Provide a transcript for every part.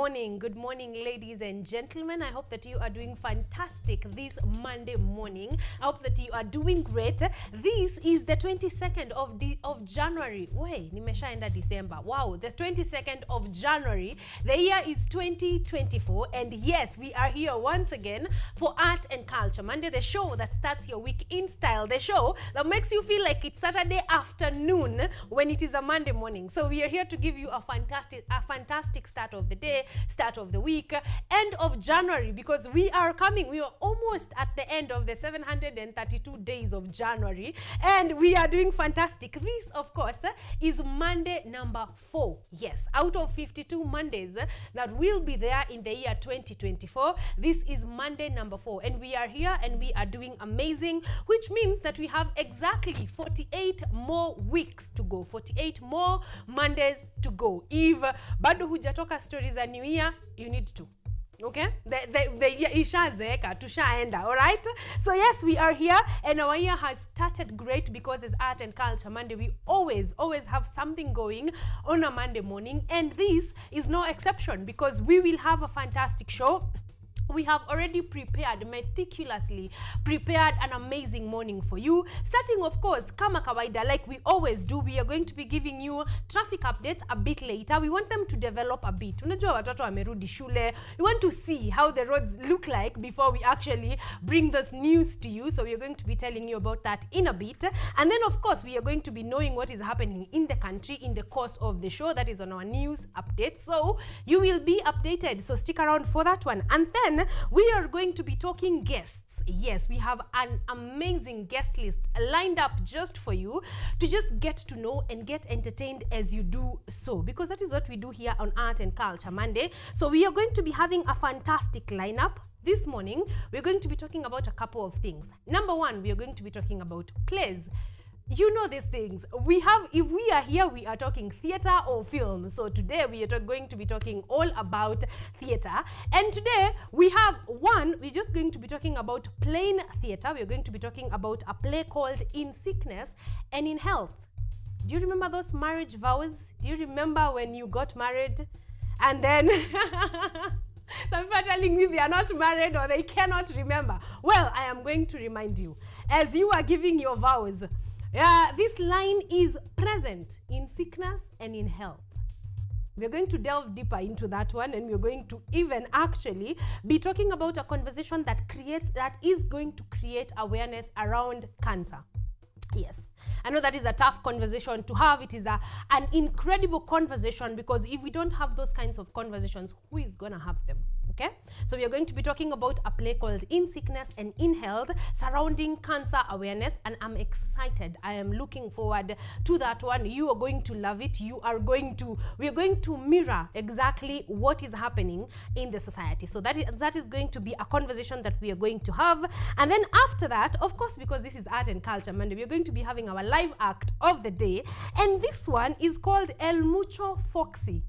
Good morning, ladies and gentlemen. I hope that you are doing fantastic this Monday morning. I hope that you are doing great. This is the 22nd of January. Wait, nimeshaenda December. Wow, the 22nd of January. The year is 2024, and yes, we are here once again for Art and Culture Monday, the show that starts your week in style, the show that makes you feel like it's Saturday afternoon when it is a Monday morning. So we are here to give you a fantastic start of the day, start of the week, end of January, because we are almost at the end of the 732 days of January, and we are doing fantastic. This, of course, is Monday number 4. Yes, out of 52 Mondays that will be there in the year 2024, this is Monday number 4, and we are here and we are doing amazing, which means that we have exactly 48 more weeks to go, 48 more Mondays to go. If bado hujatoka stories za New Year, you need to. Okay? The year ishazeeka, tushaenda, alright? So yes, we are here and our year has started great because it's Art and Culture Monday. We always have something going on a Monday morning, and this is no exception because we will have a fantastic show. We have already meticulously prepared an amazing morning for you. Starting, of course, kama kawaida, like we always do, we are going to be giving you traffic updates a bit later. We want them to develop a bit. Unajua watoto wamerudi shule. We want to see how the roads look like before we actually bring this news to you. So we are going to be telling you about that in a bit. And then, of course, we are going to be knowing what is happening in the country in the course of the show. That is on our news update. So you will be updated. So stick around for that one. And then we are going to be talking guests. Yes, we have an amazing guest list lined up just for you to just get to know and get entertained as you do so, because that is what we do here on Art and Culture Monday. So we are going to be having a fantastic lineup. This morning, we're going to be talking about a couple of things. Number one, we are going to be talking about plays. You know these things. If we are here, we are talking theater or film. So today we are going to be talking all about theater. And today we're just going to be talking about plain theater. We're going to be talking about a play called In Sickness and in Health. Do you remember those marriage vows? Do you remember when you got married? And then some people are telling me they are not married or they cannot remember. Well, I am going to remind you. As you are giving your vows, this line is present in sickness and in health. We're going to delve deeper into that one, and we're going to even actually be talking about a conversation that is going to create awareness around cancer. Yes, I know that is a tough conversation to have. It is an incredible conversation, because if we don't have those kinds of conversations, who is going to have them? Okay, so we are going to be talking about a play called In Sickness and in Health surrounding cancer awareness, and I'm excited. I am looking forward to that one. You are going to love it. We are going to mirror exactly what is happening in the society. So that is going to be a conversation that we are going to have. And then after that, of course, because this is Art and Culture Monday, we are going to be having our live act of the day, and this one is called El Mucho Foxy.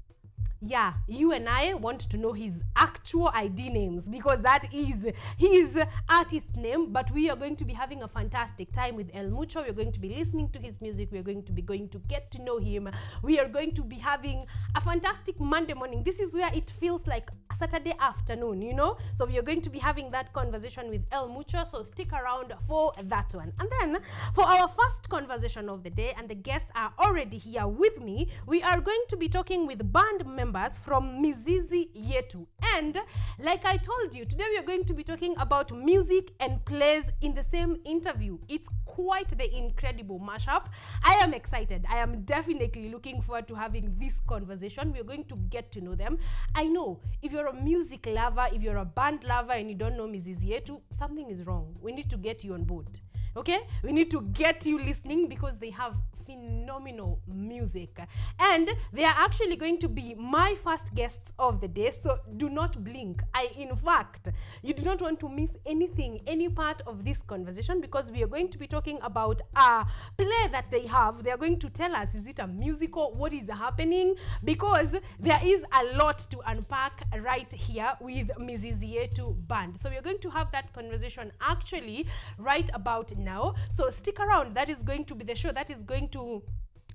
Yeah, you and I want to know his actual ID names, because that is his artist name. But we are going to be having a fantastic time with El Mucho. We're going to be listening to his music. We're going to get to know him. We are going to be having a fantastic Monday morning. This is where it feels like a Saturday afternoon, you know? So we are going to be having that conversation with El Mucho. So stick around for that one. And then for our first conversation of the day, and the guests are already here with me, we are going to be talking with band members from Mizizi Yetu. And like I told you, today we are going to be talking about music and plays in the same interview. It's quite the incredible mashup. I am excited. I am definitely looking forward to having this conversation. We are going to get to know them. I know if you're a music lover, if you're a band lover and you don't know Mizizi Yetu, something is wrong. We need to get you on board. Okay, we need to get you listening, because they have phenomenal music, and they are actually going to be my first guests of the day. So do not blink. In fact, you do not want to miss any part of this conversation, because we are going to be talking about a play that they have. They are going to tell us, is it a musical? What is happening? Because there is a lot to unpack right here with Mizizi Yetu band. So we are going to have that conversation actually right about now. So stick around. That is going to be the show that is going to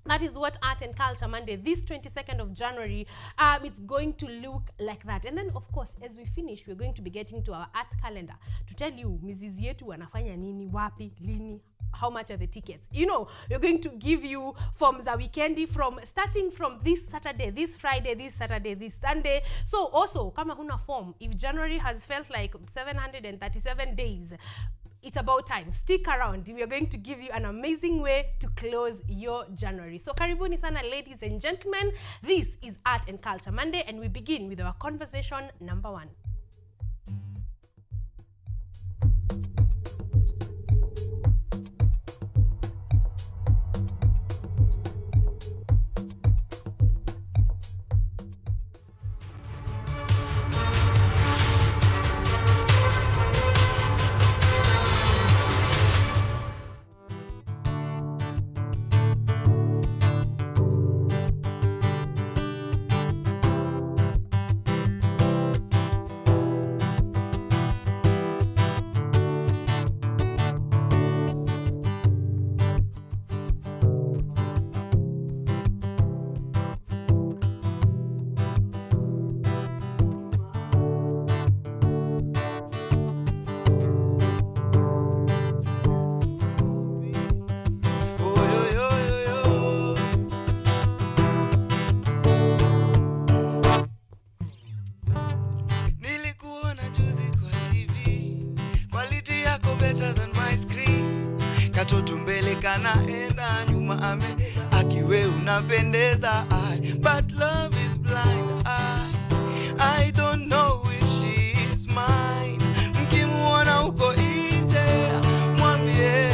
That is what Art and Culture Monday, this 22nd of January, it's going to look like that. And then, of course, as we finish, we're going to be getting to our art calendar to tell you, mizizi yetu wanafanya nini, wapi, lini, how much are the tickets. You know, we're going to give you forms a weekendi starting from this Saturday, this Friday, this Saturday, this Sunday. So also, kama huna form, if January has felt like 737 days, it's about time. Stick around. We are going to give you an amazing way to close your January. So karibuni sana, ladies and gentlemen. This is Art and Culture Monday, and we begin with our conversation number 1. Katoto mbele kanaenda nyuma ame akiwe unapendeza but love is blind. I don't know if she is mine. Mkimuona uko nje mwambie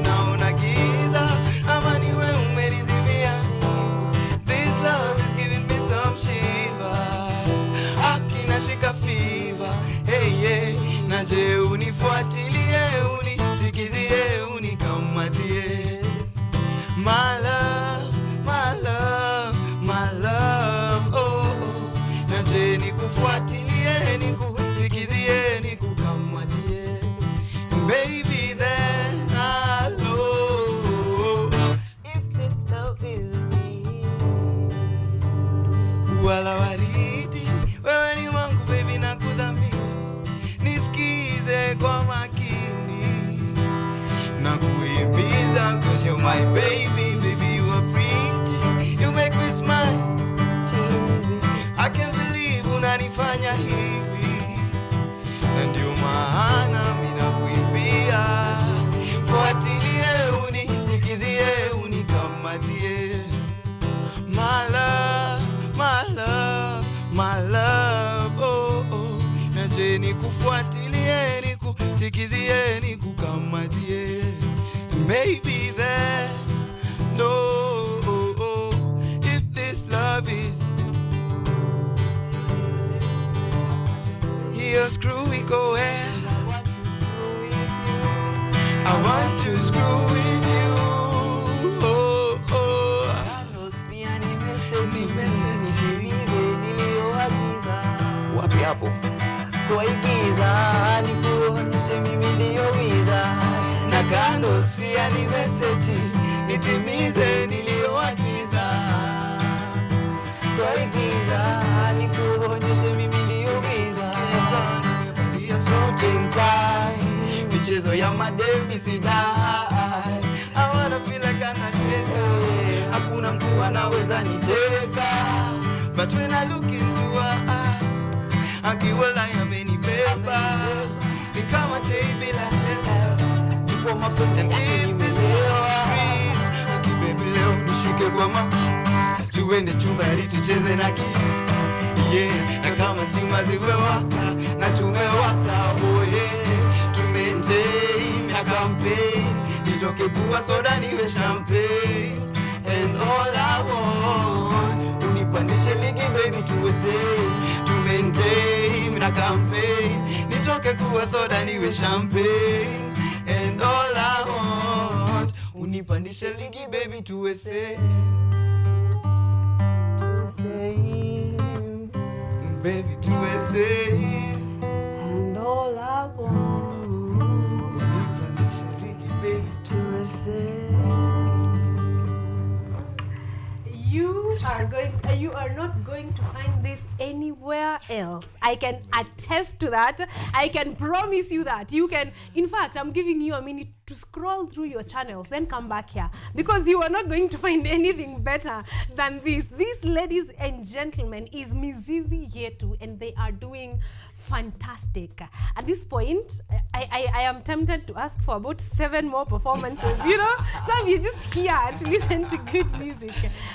naona giza ama niwe umenizimia. This love is giving me some shivers, akinashika fever. Hey yeah, naje unifuatilie unisikizie unikamatie. My love, my love, my love, oh, oh. Naje nikufuatilie nikusikizie nikukamatie. Baby then I know if this love is real. Wala waridi wewe ni wangu baby nakudhamini. Nisikize kwa makini na kuhimiza, 'cause you're my baby, baby you are pretty, you make me smile, cheesy. I can't believe unanifanya hivi, na ndio maana mimi nakuimbia. Fuatilie unisikizie unikamatie. My love, my love, my love, oh, oh. Naje nikufuatilie nikusikizie nikukamatie. Maybe then, no, if this love is here, screw we go ahead. I want to screw with you. Oh, oh. Ni message wapi hapo? Kuigiza nikuonyeshe mimi ndio wiza. Na candles pia ni message nitimize nilioagiza. Kuigiza nikuonyeshe mimi ndio wiza. Nimevalia suit and tie, michezo ya mademi sidai. I wanna feel like anateka, hakuna mtu anaweza niteka. But when I look into her eyes, akiwala yamenibeba, ni kama tei bila chesa. Tupo mapenzi yake nimezewa, akibebe leo nishike kwa tuende chumbani tucheze na yeah. Na kama sima zimewaka na tumewaka, oh yeah. Tumentei na campaign, nitoke kuwa soda niwe champagne. And all I want, unipandishe ligi baby tuweze. Tumentei na campaign, nitoke kuwa soda niwe champagne. And all I want, unipandishe ligi baby tuweze. Baby tuweze. And all I want, unipandishe ligi baby tuweze. you are not going to find this anywhere else. I can attest to that. I can promise you that. You can, in fact, I'm giving you a minute to scroll through your channels, then come back here, because you are not going to find anything better than this. These, ladies and gentlemen, is Mizizi Yetu, and they are doing fantastic. At this point, I am tempted to ask for about 7 more performances, you know? So you're just here to listen to good music.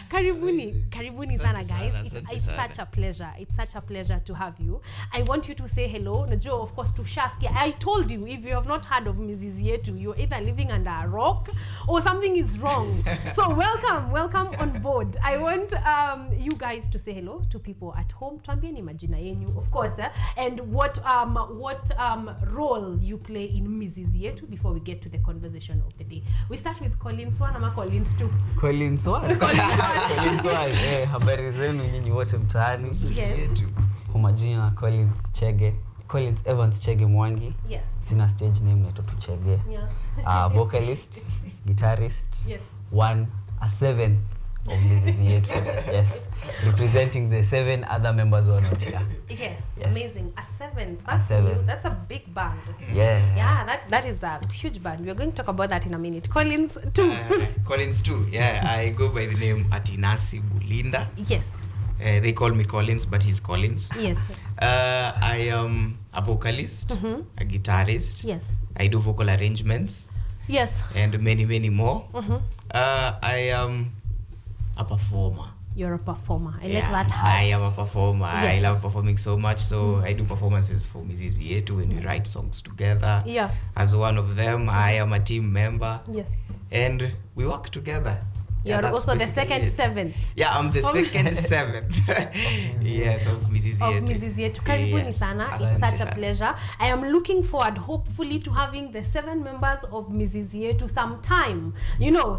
Karibuni sana, guys. It's such a pleasure. It's such a pleasure to have you. I want you to say hello. Najua, of course, to Shaskia. I told you, if you have not heard of Mrs. Yetu, you're either living under a rock or something is wrong. So welcome on board. I want you guys to say hello to people at home. Tuambieni majina yenyu, of course, and what role you play in Mrs. Yetu before we get to the conversation of the day. We start with Collins 1 ama Collins 2? Collins 1. Collins 1. Habari zenu nyinyi wote mtaani. Yes. Kwa majina Collins Evans Chege Mwangi. Yes. Sina stage name, naitwa tu Chege. Yeah. Vocalist, guitarist. Yes. A 7th of Mrs. Yetu. Yes. Representing the 7 other members who are not here. Yes. Yes. Amazing. A 7th. A That's 7th. new. That's a big band. Yeah. Yeah, that is a huge band. We're going to talk about that in a minute. Collins 2. Collins 2. Yeah, I go by the name Atinasi Bulinda. Yes. They call me Collins, but he's Collins. Yes. I am a vocalist, a guitarist. Yes. I do vocal arrangements. Yes. And many more. I am a performer. You're a performer. I like Yeah, that hat. I am a performer. Yes. I love performing so much. So I do performances for Mrs. Yetu when we write songs together. Yeah. As one of them, I am a team member. Yes. And we work together. You're that's also the basically second it. 7th. Yeah, I'm the second 7th. Yes, of Mrs. Yetu. Of Mrs. Yetu. Karibuni Yes. sana. It's Asante such a sana. pleasure. I am looking forward, hopefully, to having the 7 members of Mrs. Yetu sometime.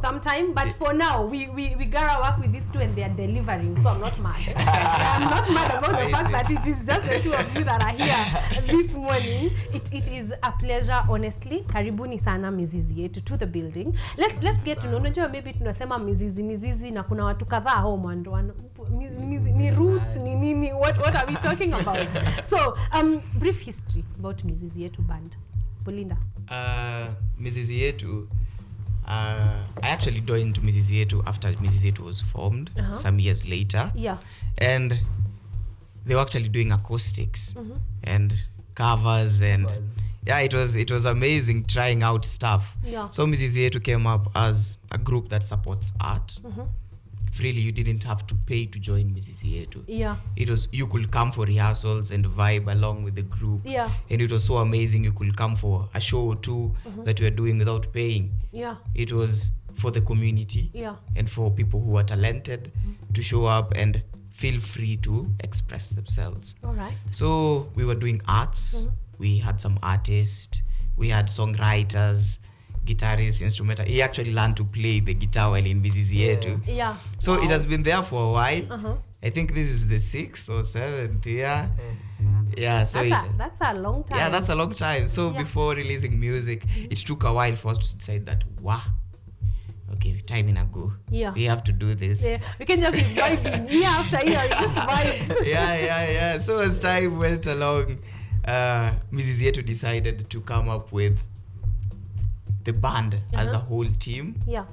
Sometime. But for now, we gotta work with these 2 and they are delivering. So I'm not mad. I'm not mad about the fact that it is just the 2 of you that are here this morning. It is a pleasure, honestly. Karibuni sana, Mrs. Yetu, to the building. Let's get to know. Unajua maybe tunasema mizizi na kuna watu kadhaa home and ni roots ni nini, what are we talking about? So brief history about Mrs. Yetu band. Bulinda. Mrs. Yetu, I actually joined Mrs. Yetu after Mrs. Yetu was formed some years later. Yeah. And they were actually doing acoustics and covers and yeah, it was amazing trying out stuff. Yeah. So Mrs. Yetu came up as a group that supports art. Freely, you didn't have to pay to join Mrs. Yetu. Yeah. It was, you could come for rehearsals and vibe along with the group. Yeah. And it was so amazing. You could come for a show or 2 that you were doing without paying. Yeah. It was for the community. Yeah. And for people who are talented to show up and feel free to express themselves. All right. So we were doing arts. We had some artists. We had songwriters, guitarists, instrumental. He actually learned to play the guitar while in Mrs. Yetu. Yeah. So it has been there for a while. I think this is the 6th or 7th year. Yeah, so That's a long time. yeah, that's a long time. So before releasing music, it took a while for us to decide that, okay, time in a go. Yeah. We have to do this. Yeah. We can just be vibing year after year, just vibes. Yeah. So as time went along, Mrs. Yetu decided to come up with the band as a whole team. Yeah.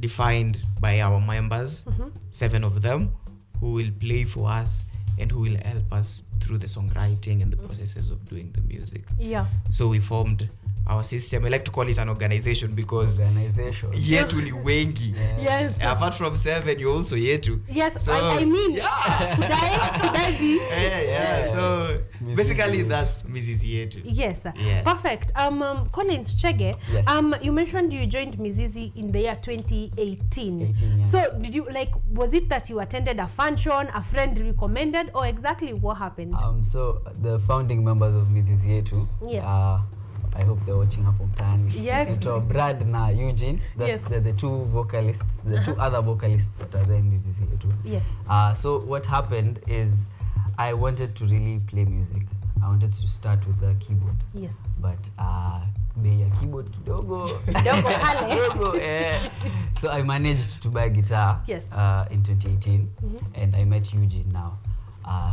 Defined by our members, 7 of them, who will play for us and who will help us through the songwriting and the processes of doing the music. Yeah. So we formed our system. I like to call it an organization because Yetu ni wengi. Yes. Apart from 7, you're also Yetu. Yes, So, I mean, yeah. could I be? Yeah. So basically that's Mrs. Yetu. Yes. Yes. Perfect. Collins Chege, Yes. you mentioned you joined Mizizi in the year 2018. 18, yeah. So did you, was it that you attended a function, a friend recommended, or exactly what happened? So the founding members of Mrs. Yetu, Yes. I hope they're watching hapo mtaani. Yes. Brad na Eugene, Yes. the 2 vocalists, the 2 other vocalists that are there in Mrs. Yetu. Yes. So what happened is I wanted to really play music. I wanted to start with the keyboard. Yes. But bei ya keyboard kidogo. Kidogo pale. Kidogo, so I managed to buy a guitar in 2018, and I met Eugene now,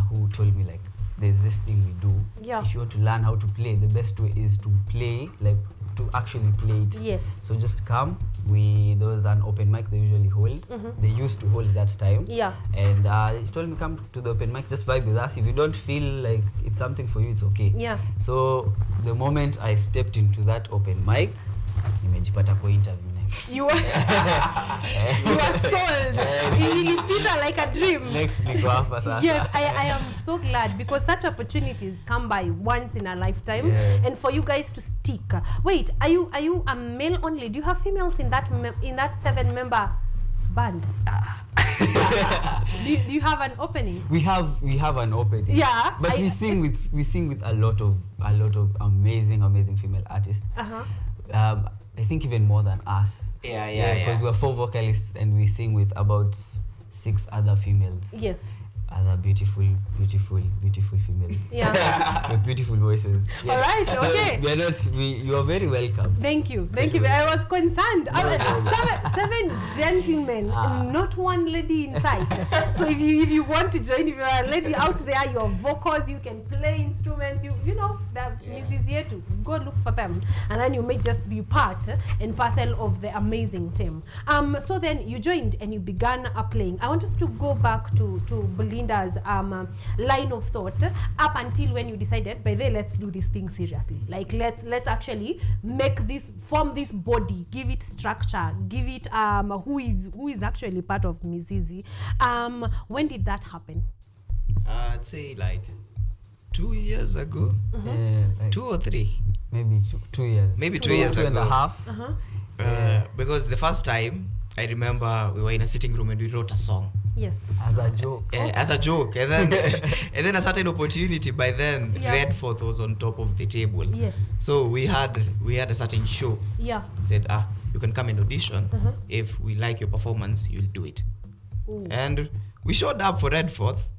who told me like, there's this thing we do. Yeah. If you want to learn how to play, the best way is to play, like to actually play it. Yes. So just come. There was an open mic they usually hold. They used to hold that time. Yeah. And he told me, come to the open mic, just vibe with us. If you don't feel like it's something for you, it's okay. Yeah. So the moment I stepped into that open mic, nimejipata kwa interview. You were sold. Peter, like a dream. Next week, yes, I am so glad, because such opportunities come by once in a lifetime, and for you guys to stick. Wait, are you a male only? Do you have females in that 7-member band? do you have an opening? We have an opening. Yeah. But we sing with a lot of amazing female artists. I think even more than us. Because we're 4 vocalists and we sing with about 6 other females. Yes. Other beautiful females. Yeah. With beautiful voices. Yes. All right. So okay. you are very welcome. Thank you. I was concerned. 7 gentlemen, not one lady inside. So if you want to join, if you are a lady out there, your vocals, you can play instruments. You know that Mrs. Yetu. Go look for them, and then you may just be part and parcel of the amazing team. So then you joined and you began playing. I want us to go back to Belinda's line of thought up until when you decided, by the way, let's do this thing seriously. Like let's actually form this body, give it structure, give it who is actually part of Mizizi. When did that happen? I'd say like 2 years ago. Like 2 or 3. Maybe 2 years. Maybe 2 years ago. 2.5. Because the first time I remember we were in a sitting room and we wrote a song. Yes. As a joke. As a joke. And then a certain opportunity by then, Redforth was on top of the table. Yes. So we had a certain show. Yeah. Said, you can come and audition. If we like your performance, you'll do it. Ooh. And we showed up for Redforth,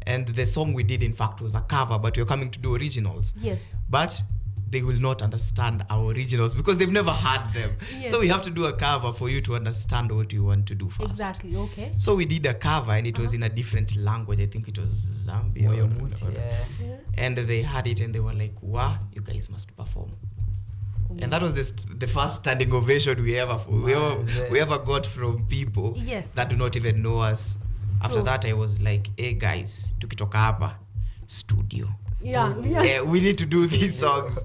and the song we did in fact was a cover, but we were coming to do originals. Yes. But they will not understand our originals because they've never heard them. Yes. So we have to do a cover for you to understand what you want to do first. Exactly. Okay. So we did a cover, and it was in a different language. I think it was Zambia. And they had it and they were like, wow, you guys must perform. And that was the first standing ovation we ever got from people that do not even know us. After that, I was like, hey guys, tukitoka hapa studio. Yeah, we need to do these songs.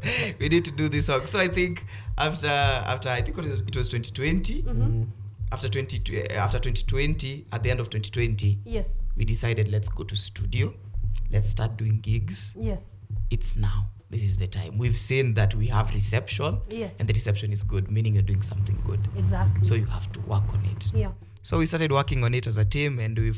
So I think after I think it was 2020. After 2020, at the end of 2020, we decided, let's go to studio. Let's start doing gigs. Yes. It's now. This is the time. We've seen that we have reception. Yes. And the reception is good, meaning you're doing something good. Exactly. So you have to work on it. Yeah. So we started working on it as a team, and we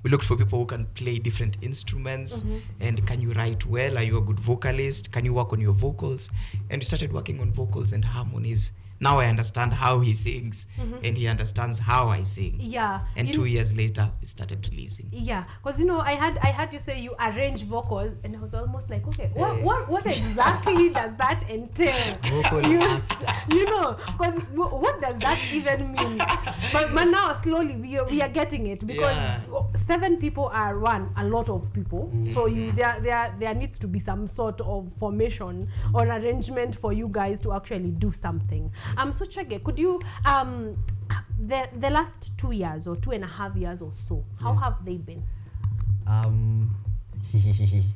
looked for people who can play different instruments. And can you write well? Are you a good vocalist? Can you work on your vocals? And we started working on vocals and harmonies. Now I understand how he sings, and he understands how I sing. Yeah. And 2 years later, we started releasing. Yeah, because I had you say you arrange vocals, and I was almost like, okay, what exactly does that entail? Vocal master. Because what does that even mean? But now slowly we are getting it, because 7 people are a lot of people. So there needs to be some sort of formation or arrangement for you guys to actually do something. So Chege, could you the last 2 years or 2.5 years or so, how have they been?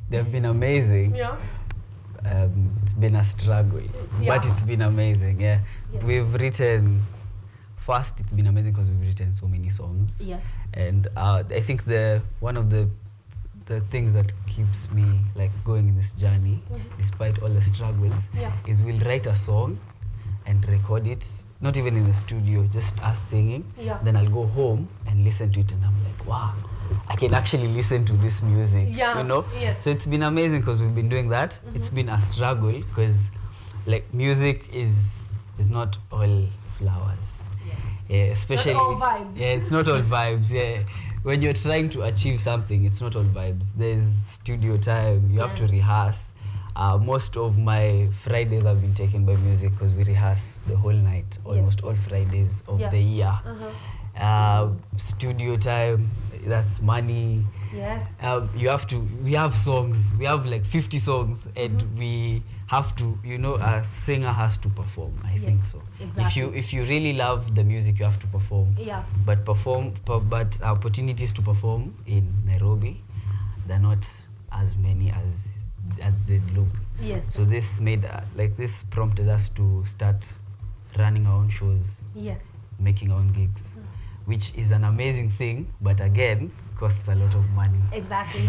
They've been amazing. Yeah. It's been a struggle, but it's been amazing. Yeah. We've written. First, it's been amazing because we've written so many songs. Yes. And I think one of the things that keeps me like going in this journey, despite all the struggles, is we'll write a song and record it, not even in the studio, just us singing. Yeah. Then I'll go home and listen to it, and I'm like, wow, I can actually listen to this music. Yeah. Yes. So it's been amazing because we've been doing that. It's been a struggle because like music is not all flowers. Yeah, especially not all vibes. Yeah, it's not all vibes. Yeah, when you're trying to achieve something, it's not all vibes. There's studio time. You have to rehearse. Most of my Fridays have been taken by music because we rehearse the whole night, almost all Fridays of the year. Studio time, that's money. Yes. We have songs, we have like 50 songs, and we have to, a singer has to perform. I think so. Exactly. If you really love the music, you have to perform. Yeah. But opportunities to perform in Nairobi, they're not as many as they look. Yes. So this made this prompted us to start running our own shows. Yes. Making our own gigs, which is an amazing thing, but again costs a lot of money. Exactly.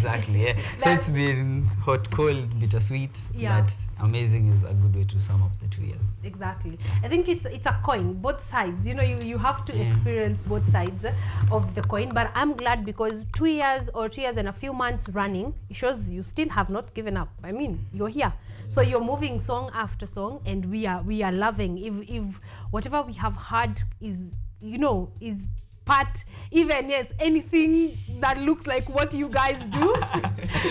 Yeah. So it's been hot, cold, bittersweet, but amazing is a good way to sum up the 2 years. Exactly. I think it's a coin, both sides. You have to experience both sides of the coin. But I'm glad because 2 years or 2 years and a few months running, it shows you still have not given up. I mean, you're here. So you're moving song after song, and we are loving. If whatever we have heard is part, even anything that looks like what you guys do,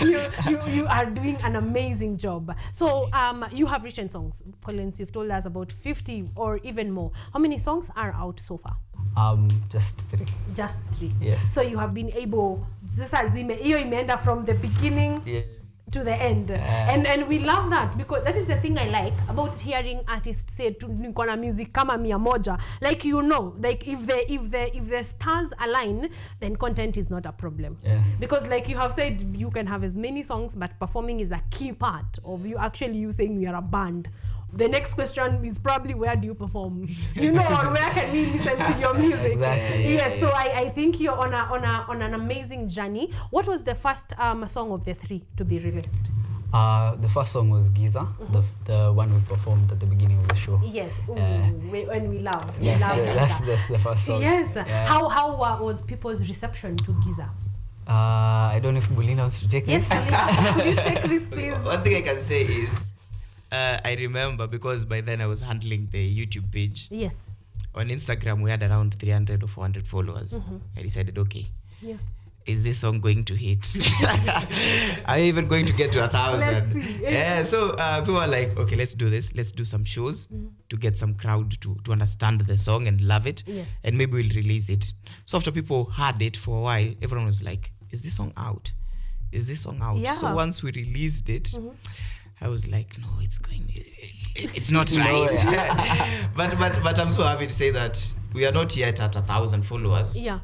you are doing an amazing job. So you have written songs, Collins. You've told us about 50 or even more. How many songs are out so far? Just 3. Just 3. Yes. So you have been able, hiyo imeenda from the beginning to the end. And we love that, because that is the thing I like about hearing artists say niko na music kama 100. Like, if the stars align, then content is not a problem. Yes. Because like you have said, you can have as many songs, but performing is a key part of you saying we are a band. The next question is probably, where do you perform? Or where can we listen to your music? Exactly. Yes. So I think you're on an amazing journey. What was the first song of the 3 to be released? The first song was Giza, the one we performed at the beginning of the show. Yes. When we love. That's the first song. Yes. Yeah. How was people's reception to Giza? I don't know if Bulina wants to take this. Yes, could you take this, please? One thing I can say is, I remember, because by then I was handling the YouTube page. Yes. On Instagram, we had around 300 or 400 followers. I decided, okay, is this song going to hit? Are you even going to get to 1,000? Let's see. Yeah, so people were like, okay, let's do this. Let's do some shows to get some crowd to understand the song and love it. Yes. And maybe we'll release it. So after people heard it for a while, everyone was like, is this song out? Is this song out? Yeah. So once we released it, I was like, no, it's not right. But I'm so happy to say that we are not yet at 1,000 followers. Yeah.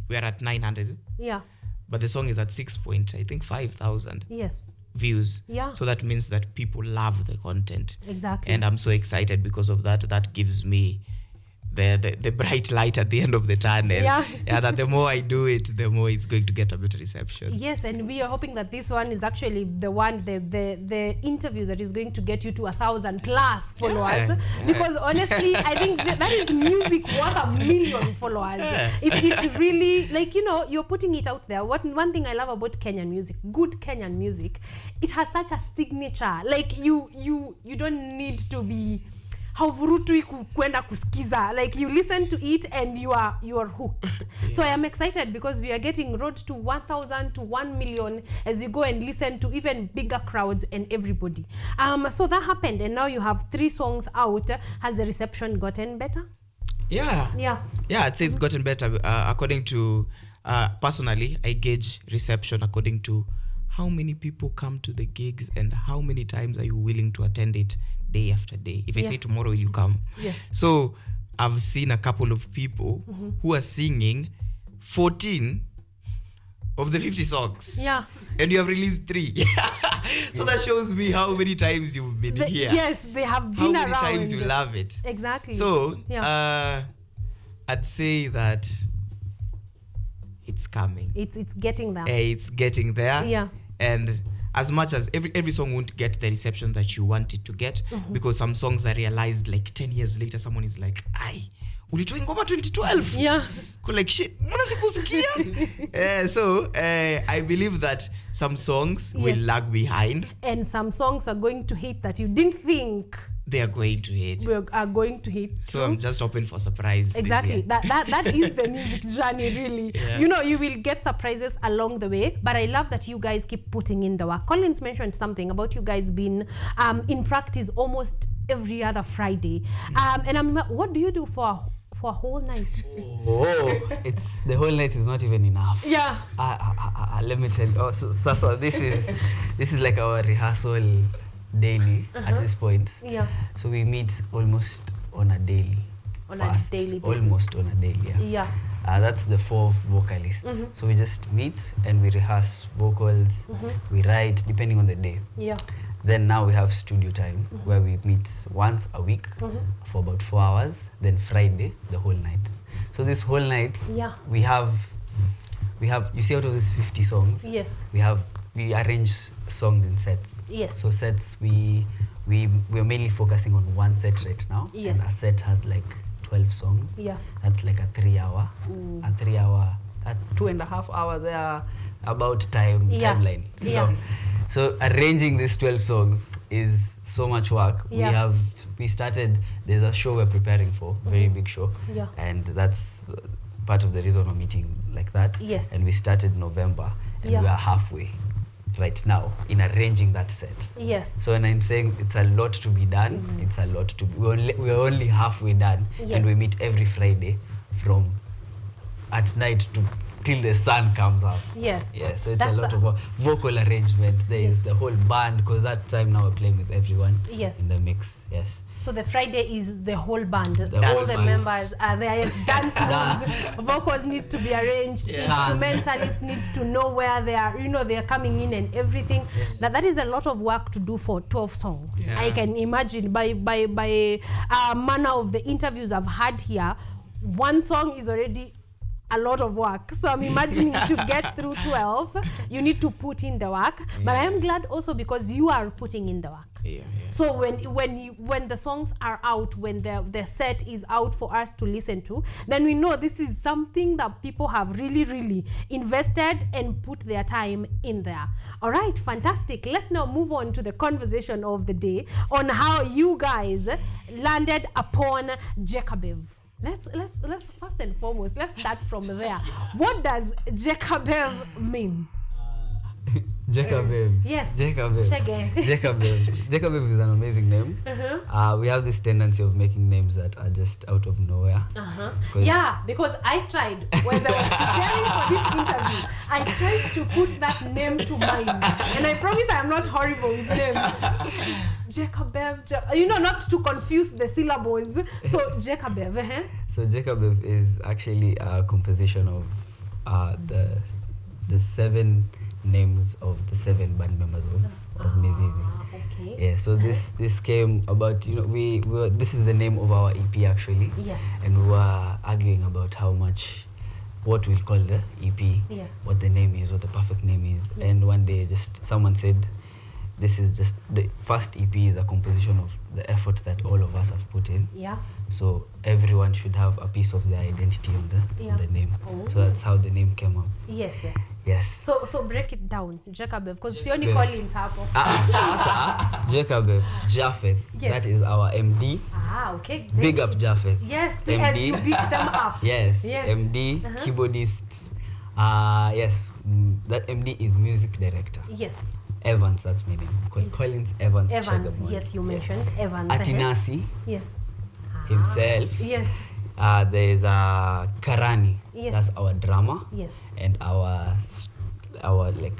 We are at 900. Yeah. But the song is at 5,000 Yes. views. Yeah. So that means that people love the content. Exactly. And I'm so excited because of that. That gives me the bright light at the end of the tunnel. Yeah. That the more I do it, the more it's going to get a better reception. Yes, and we are hoping that this one is actually the one, the interview that is going to get you to 1,000 plus followers. Yeah. Because honestly, I think that is music worth 1 million followers. It's really like, you're putting it out there. One thing I love about Kenyan music, good Kenyan music, it has such a signature. Like you don't need to be hauvurutwi kwenda kusikiza. Like, you listen to it and you are hooked. So I am excited because we are getting road to 1,000 to 1 million as you go and listen to even bigger crowds and everybody. So that happened, and now you have 3 songs out. Has the reception gotten better? Yeah, I'd say it's gotten better. According to personally, I gauge reception according to how many people come to the gigs and how many times are you willing to attend it day after day. If I say tomorrow, will you come? Yes. So I've seen a couple of people who are singing 14 of the 50 songs. Yeah. And you have released 3. So that shows me how many times you've been here. Yes, they have been around. How many times you love it. Exactly. So I'd say that it's coming. It's getting there. It's getting there. Yeah. And as much as every song won't get the reception that you want it to get, because some songs I realized like 10 years later, someone is like, "Ai, ulitoa ngoma 2012." Yeah. Like, shit, mbona sikusikia? So I believe that some songs will lag behind. And some songs are going to hit that you didn't think they are going to hit. We are going to hit. So I'm just hoping for surprise. Exactly. This year. That is the music journey, really. Yeah. You know, you will get surprises along the way, but I love that you guys keep putting in the work. Collins mentioned something about you guys being in practice almost every other Friday. And I'm what do you do for a whole night? It's the whole night is not even enough. Yeah. Let me tell you. So this is like our rehearsal daily at this point. Yeah. So we meet almost on a daily. On First, a daily basis. almost on a daily. Yeah. That's the 4 vocalists. So we just meet and we rehearse vocals. We write depending on the day. Yeah. Then now we have studio time where we meet once a week for about 4 hours. Then Friday, the whole night. So this whole night, we have, you see, out of these 50 songs, Yes. we arrange songs in sets. Yes. So sets, we're mainly focusing on one set right now. Yes. And a set has like 12 songs. Yeah. That's like a 3 hour, a 2.5 hour there about timeline. So, Yeah. so arranging these 12 songs is so much work. Yeah. We started, there's a show we're preparing for, very big show. Yeah. And that's part of the reason we're meeting like that. Yes. And we started November and we are halfway right now in arranging that set. Yes. So when I'm saying it's a lot to be done, it's a lot to be, we're only halfway done. Yeah. And we meet every Friday from at night to till the sun comes up. Yes. Yeah, so it's That's a lot of vocal arrangement. There is the whole band, because that time now we're playing with everyone in the mix. Yes. So the Friday is the whole band. The All whole the band. members are there. Yes, dance moves, vocals need to be arranged. Yeah. Instrumentalist needs to know where they are. You know, they are coming in and everything. That is a lot of work to do for 12 songs. Yeah. I can imagine by manner of the interviews I've had here, one song is already a lot of work. So I'm imagining to get through 12, you need to put in the work. But I am glad also because you are putting in the work. Yeah. So when the songs are out, when the set is out for us to listen to, then we know this is something that people have really invested and put their time in there. All right, fantastic. Let's now move on to the conversation of the day on how you guys landed upon Jacobev. Let's first and foremost, let's start from there. What does Jacobev mean? Jacobev. Yes. Jacobev. Shege. Jacobev. Jacobev is an amazing name. We have this tendency of making names that are just out of nowhere. Yeah, because I tried, when I was preparing for this interview, I tried to put that name to mind. And I promise I am not horrible with names. Jacobev, you know, not to confuse the syllables. So Jacobev, So Jacobev is actually a composition of the 7 names of the 7 band members of Mizizi. Okay. Yeah, so this came about, you know, we were, this is the name of our EP actually. Yes. And we were arguing about what we'll call the EP, Yes. what the name is, what the perfect name is. Yes. And one day just someone said, this is just, the first EP is a composition of the effort that all of us have put in. Yeah. So everyone should have a piece of their identity on the name. Oh. So that's how the name came up. Yes. Yes. So break it down, Jacobev, because Fiona Collins hapo. Jacobev, Japheth. Yes. That is our MD. Okay. Big up Japheth. Yes, please, you big them up. Yes. Yes. MD, keyboardist. Yes, that MD is music director. Yes. Evans, that's my name. Collins Evans. Evans, Chegamon. yes, you mentioned Evans. Atinasi Yes. himself. Yes. There's Karani. Yes. That's our drummer. Yes. And our like,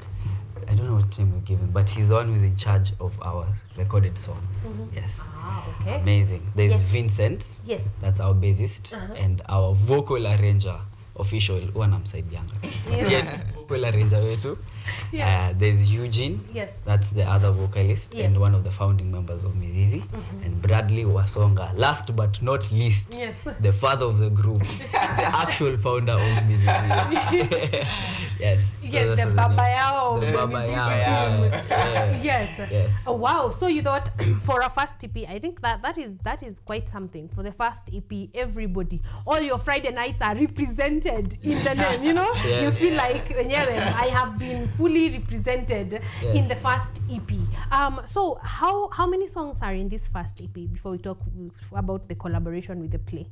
I don't know what name we give him, but he's the one who's in charge of our recorded songs. Yes. Okay. Amazing. There's Yes. Vincent. Yes. That's our bassist. And our vocal arranger official, wanamsaidianga. Yes. Vocal arranger wetu. Yes. There's Eugene. Yes. That's the other vocalist and one of the founding members of Mizizi. And Bradley Wasonga. Last but not least, Yes. the father of the group, the actual founder of Mizizi. Yes. Yes, the Baba Yao. The Baba Yao. Yes. Yeah. Yes. Yes. Oh, wow. So you thought for a first EP, I think that is quite something. For the first EP, everybody, all your Friday nights are represented in the name. You know, Yes. you feel like I have been fully represented in the first EP. So how many songs are in this first EP before we talk about the collaboration with the play?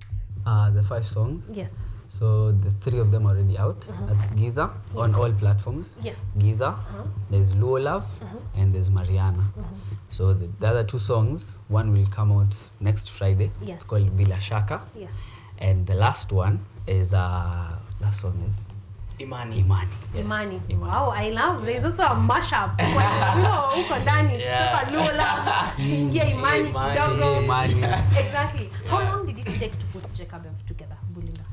The 5 songs. Yes. So the 3 of them are already out. That's Giza on all platforms. Yes. Giza, there's Luo Love, and there's Mariana. So the other 2 songs, one will come out next Friday. Yes. It's called Bila Shaka. Yes. And the last one is last song is Imani. Yes. Imani. Wow, I love. There's also a mashup. Uko ndani kutoka Luo Love tuingie Imani kidogo. Imani. Exactly. How long did it take to put Jacobev together, Bulinda?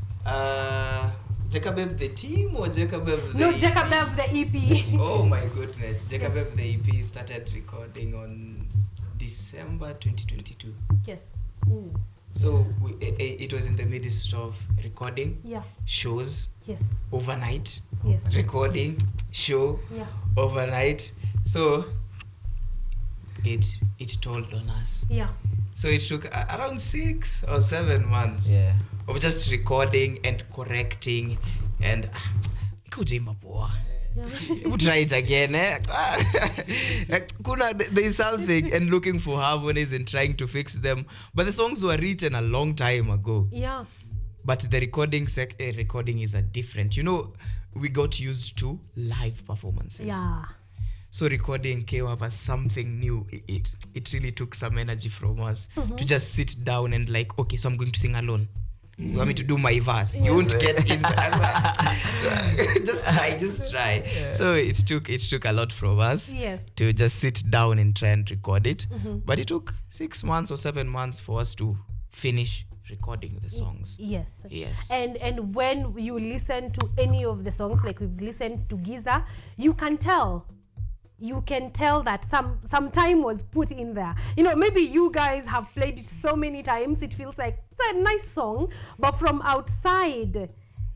Jacobev the team or Jacobev the No, EP? Jacobev the EP. Oh my goodness. Jacobev the EP started recording on December 2022. Yes. So it was in the midst of recording, Yeah. shows, Yes. overnight, Yes. recording, show, Yeah. overnight. So it told on us. Yeah. So it took around 6 or 7 months Yeah. of just recording and correcting and we'll try it again. There is something and looking for harmonies and trying to fix them. But the songs were written a long time ago. Yeah. But the recording is a different. You know, we got used to live performances. Yeah. So recording came up as something new. It really took some energy from us to just sit down and like, okay, so I'm going to sing alone. You want me to do my verse? You won't get in. Just try. Yeah. So it took a lot from us to just sit down and try and record it. But it took 6 months or 7 months for us to finish recording the songs. Yes. And when you listen to any of the songs, like we've listened to Giza, you can tell that some time was put in there. You know, maybe you guys have played it so many times, it feels like it's a nice song, but from outside,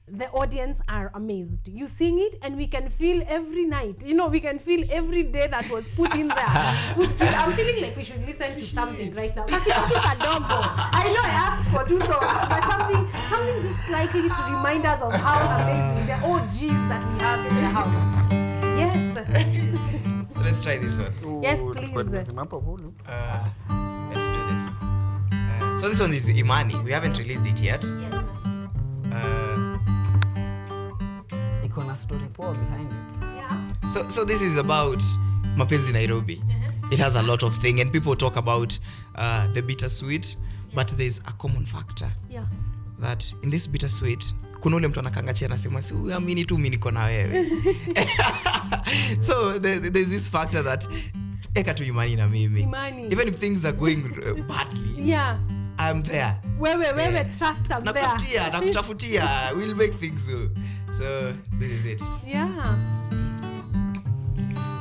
the audience are amazed. You sing it and we can feel every night, you know, we can feel every day that was put in there. I'm feeling like we should listen to something right now. I know I asked for 2 songs, but something just likely to remind us of how amazing the OGs that we have in the house. Yes. Let's try this one. Yes, please. Let's do this. So this one is Imani. We haven't released it yet. Yes. Iko na story poa behind it. Yeah. So this is about Mapenzi Nairobi. It has a lot of things and people talk about the bittersweet, but there's a common factor. Yeah. That in this bittersweet, kuna ule mtu anakanga chini anasema si uamini tu mimi niko na wewe. So there's this factor that eka tu imani na mimi. Even if things are going badly. Yeah. I'm there. Wewe trust I'm there. Nakutafutia. We'll make things so this is it. Yeah.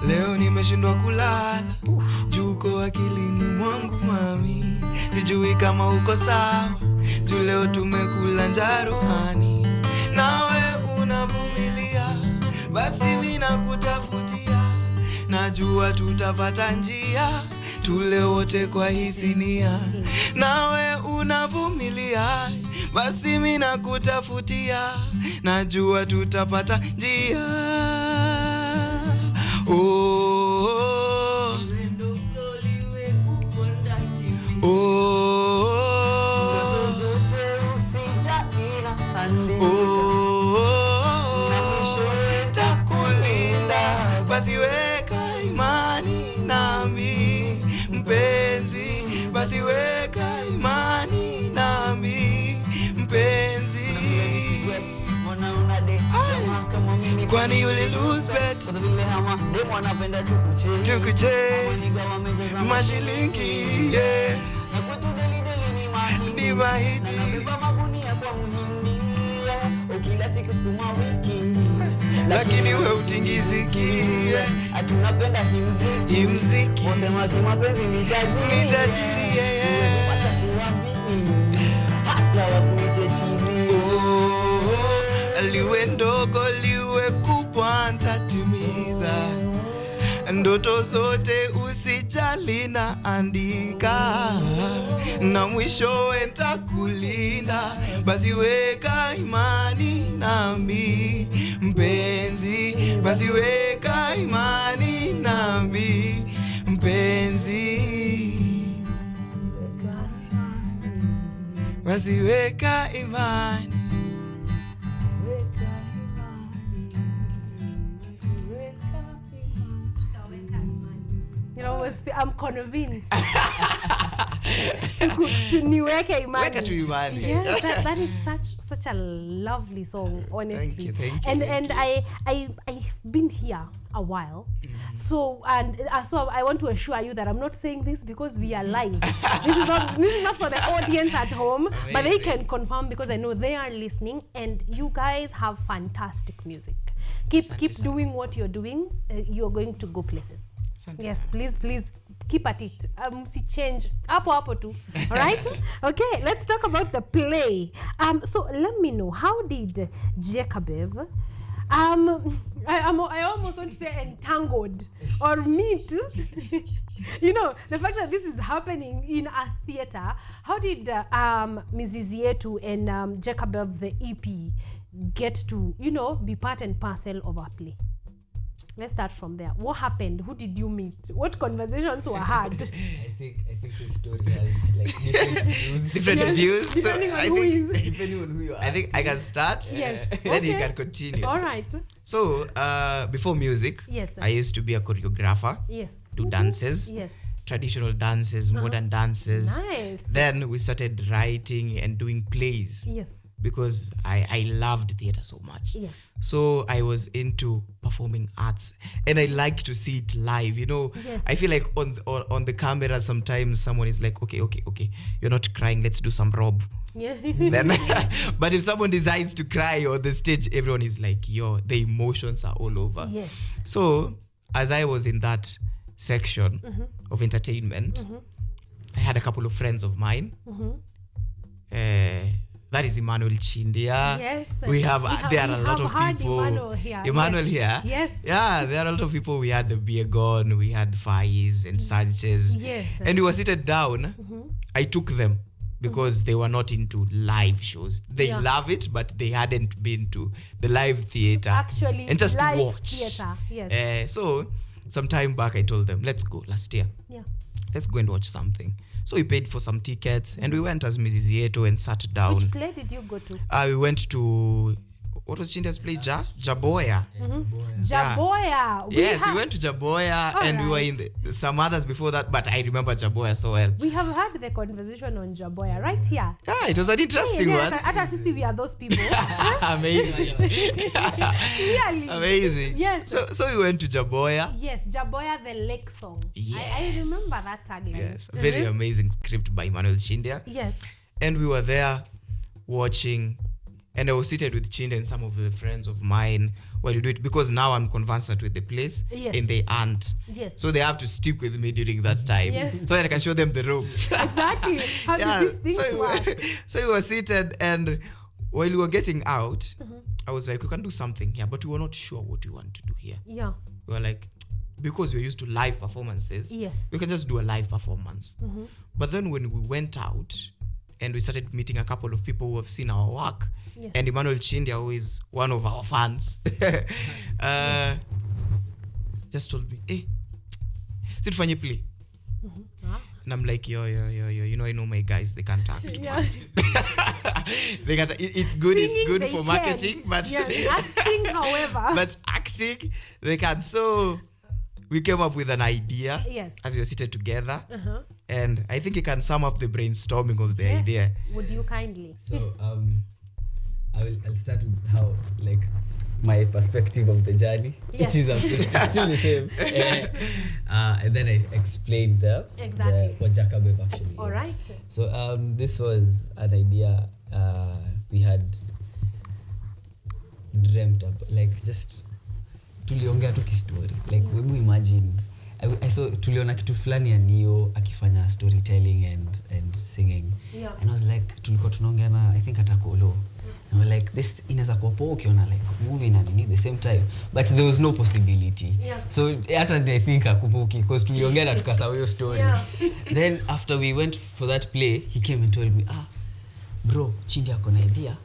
Leo nimeshindwa kulala, juko akilini mwangu mami. Sijui kama uko sawa, juu leo tumekula njarohani. Nawe unavumilia, basi mimi nakutafutia. Najua tutapata njia, tule wote kwa hii sinia. Nawe unavumilia, basi mimi nakutafutia. Najua tutapata njia. Basi weka imani nami mpenzi, basi weka imani nami mpenzi. Kwani yule lose bet tukuche mashilingi yeah. Ni mahidi lakini we utingiziki tunapenda himziki mapenzi ni tajiri hata wakuite chizi liwe ndogo liwe kubwa ntatimiza ndoto zote usijali na andika, na mwishowe nitakulinda, basi weka imani nami mpenzi, basi weka imani nami mpenzi, basi weka imani. You know, I'm convinced to niweke imani. Weka tu imani. Yes, that is such a lovely song, honestly. Thank you. And I've been here a while, so I want to assure you that I'm not saying this because we are live. This is not for the audience at home. Amazing. But they can confirm because I know they are listening, and you guys have fantastic music. Keep doing what you're doing. You're going to go places. Yes, please keep at it. See change. Apo too. All right? Okay, let's talk about the play. So let me know, how did Jacobev I almost want to say entangled or meet you know, the fact that this is happening in a theater. How did Mrs. Yetu and Jacobev the EP get to, you know, be part and parcel of our play? Let's start from there. What happened? Who did you meet? What conversations were had? I think the story has like different views. So depending on who you are. I think I can start. Yes. Then Okay. you can continue. All right. So before music, Yes. I used to be a choreographer. Yes. Do dances. Yes. Traditional dances, modern dances. Nice. Then we started writing and doing plays. Yes. Because I loved theater so much. Yeah. So I was into performing arts, and I like to see it live. You know, Yes. I feel like on the camera sometimes someone is like, okay, you're not crying, let's do some Rob. Yeah. Then, but if someone decides to cry on the stage, everyone is like, yo, the emotions are all over. Yes. So as I was in that section of entertainment, I had a couple of friends of mine. That is Emmanuel Chindia. Yes. There are a lot of people. Emmanuel here. Yes. Yes. Yeah, there are a lot of people. We had the Biegon, we had Faiz and Sanchez. Yes. And we were seated down. I took them because they were not into live shows. They love it, but they hadn't been to the live theater. Actually, and just live watch. theater. Yes. So some time back, I told them, let's go last year. Yeah. Let's go and watch something. So we paid for some tickets and we went as Mrs. Yeto and sat down. Which play did you go to? We went to, what was Chinda's play? Jaboya. Jaboya. Yes, we went to Jaboya and we were in some others before that, but I remember Jaboya so well. We have had the conversation on Jaboya right here. Yeah, it was an interesting one. At Sisi, we are those people. Amazing. Clearly. Amazing. Yes. So we went to Jaboya. Yes, Jaboya the lake song. Yes. I remember that tagline. Yes, a very amazing script by Emmanuel Chindia. Yes. And we were there watching, and I was seated with Chinda and some of the friends of mine while we do it, because now I'm conversant with the place and they aren't. Yes. So they have to stick with me during that time so that I can show them the ropes. Exactly. How did these things work? So we were seated, and while we were getting out, I was like, we can do something here, but we were not sure what we want to do here. Yeah. We were like, because we're used to live performances, we can just do a live performance. But then when we went out and we started meeting a couple of people who have seen our work, and Emmanuel Chindia, who is one of our fans, just told me, hey, sit for play. And I'm like, yo, you know, I know my guys, they can't act. They can't. It's good. Singing, it's good they for can. marketing, but acting, however, but acting, they can't. So we came up with an idea as we were seated together, and I think you can sum up the brainstorming of the idea. Would you kindly? So I'll start with how, like, my perspective of the journey, which is still the same. And then I explained what Jacobev actually is. All right. So this was an idea we had dreamt up, like, just tuliongea tu kistory, like, webu imagine I saw tuliona kitu fulani ya Neo akifanya storytelling and singing, and I was like, tulikuwa tunaongea na I think Atakolo, And we're like, this inaweza kuwa poa ukiona like movie na nini the same time, but there was no possibility. So hata I think akumbuki because tuliongea na tukasahau hiyo story. Then after we went for that play, he came and told me, bro, Chindi ako na idea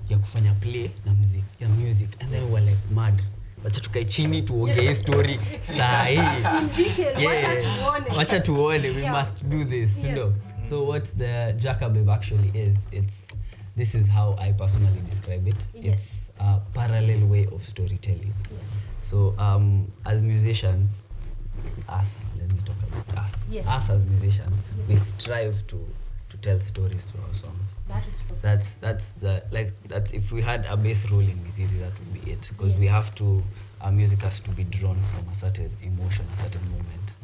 ya kufanya play na music. And then we were like mad. Wacha tukae chini tuongee story saa hii. Wacha tuone, we must do this, you know. So what the Jackabe actually is, this is how I personally describe it. It's a parallel way of storytelling. So as musicians, let me talk about us. Us as musicians, we strive to tell stories to our songs. That is true. That's if we had a bass role in Mizizi, that would be it, because we have to, our music has to be drawn from a certain emotion, a certain moment.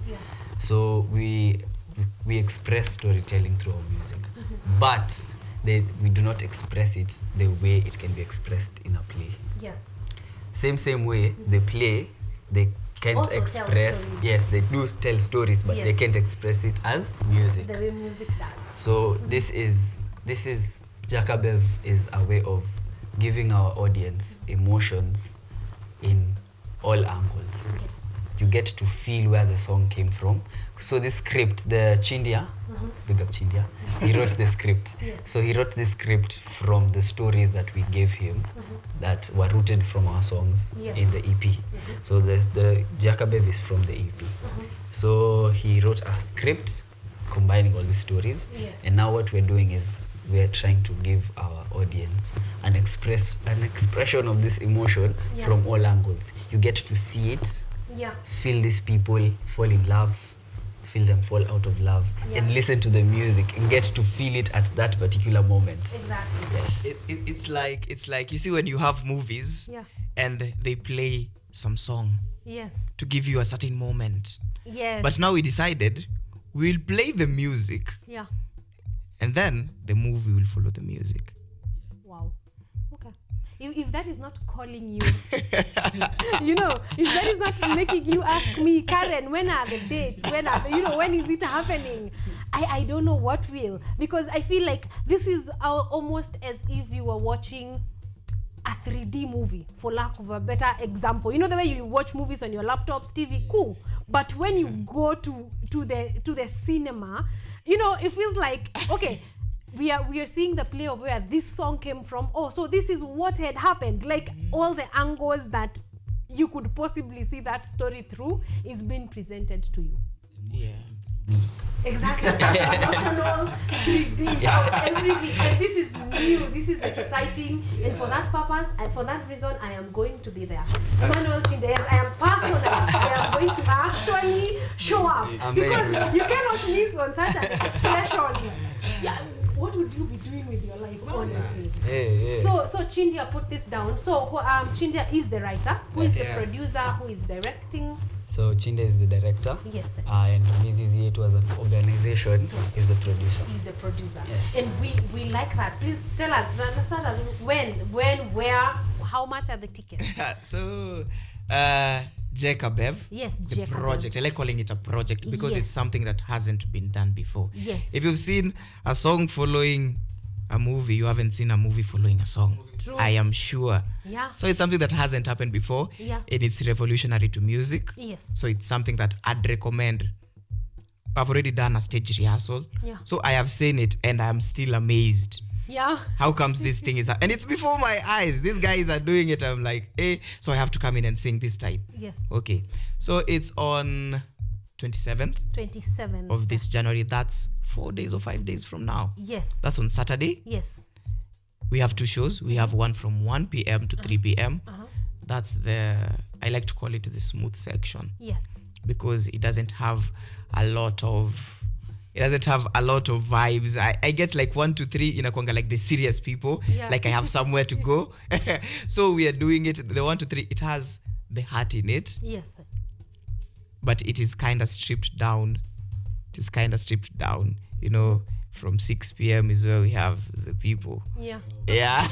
So we express storytelling through our music, but we do not express it the way it can be expressed in a play. Same way, the play, they can't also express, they do tell stories, but they can't express it as music. The way music does. So this is Jackabev is a way of giving our audience emotions in all angles. You get to feel where the song came from. So this script, the Chindia, big up Chindia, he wrote the script. So he wrote this script from the stories that we gave him that were rooted from our songs in the EP. So the Jackabev is from the EP. So he wrote a script combining all these stories. And now what we're doing is we're trying to give our audience an expression of this emotion from all angles. You get to see it, feel these people fall in love, feel them fall out of love, and listen to the music and get to feel it at that particular moment. Exactly. Yes. It's like you see when you have movies and they play some song to give you a certain moment. But now we decided we'll play the music. And then the movie will follow the music. Wow. Okay. If that is not calling you, you know, if that is not making you ask me, Karen, when are the dates? When is it happening? I don't know what will. Because I feel like this is almost as if you were watching a 3D movie, for lack of a better example. You know the way you watch movies on your laptops, TV, cool. But when you go to the cinema, you know, it feels like, okay, we are seeing the play of where this song came from. Oh, so this is what had happened. Like all the angles that you could possibly see that story through is being presented to you. Exactly. Emotional, 3D, everything. And this is new, this is exciting. And for that purpose, and for that reason, I am going to be there. Emmanuel Chinde, I am going to actually show up. Amazing. Because you cannot miss on such an expression. What would you be doing with your life, honestly? So Chindia put this down. So Chindia is the writer, who is the producer, who is directing. So Chinda is the director. Yes, sir. And Mizizi to as an organization is the producer. He's the producer. Yes. And we like that. Please tell us when, where, how much are the tickets? So Jackabev. Yes, the Jackabev. project. I like calling it a project because it's something that hasn't been done before. Yes. If you've seen a song following a movie, you haven't seen a movie following a song. True. I am sure. Yeah. So it's something that hasn't happened before. Yeah. And it's revolutionary to music. Yes. So it's something that I'd recommend. I've already done a stage rehearsal. Yeah. So I have seen it and I'm still amazed. Yeah. How comes this thing is... And it's before my eyes. These guys are doing it. I'm like, so I have to come in and sing this time. Yes. Okay. So it's on 27th of this January. That's 4 days or 5 days from now. Yes. That's on Saturday. Yes. We have 2 shows. We have one from 1 p.m. to 3 p.m. That's I like to call it the smooth section. Yeah. Because it doesn't have a lot of vibes. I get like 1 to 3 inakwanga like the serious people. Yeah. Like I have somewhere to go. So we are doing it. The 1 to 3, it has the heart in it. Yes. But it is kind of stripped down. You know, from 6 p.m. is where we have the people. Yeah. Yeah,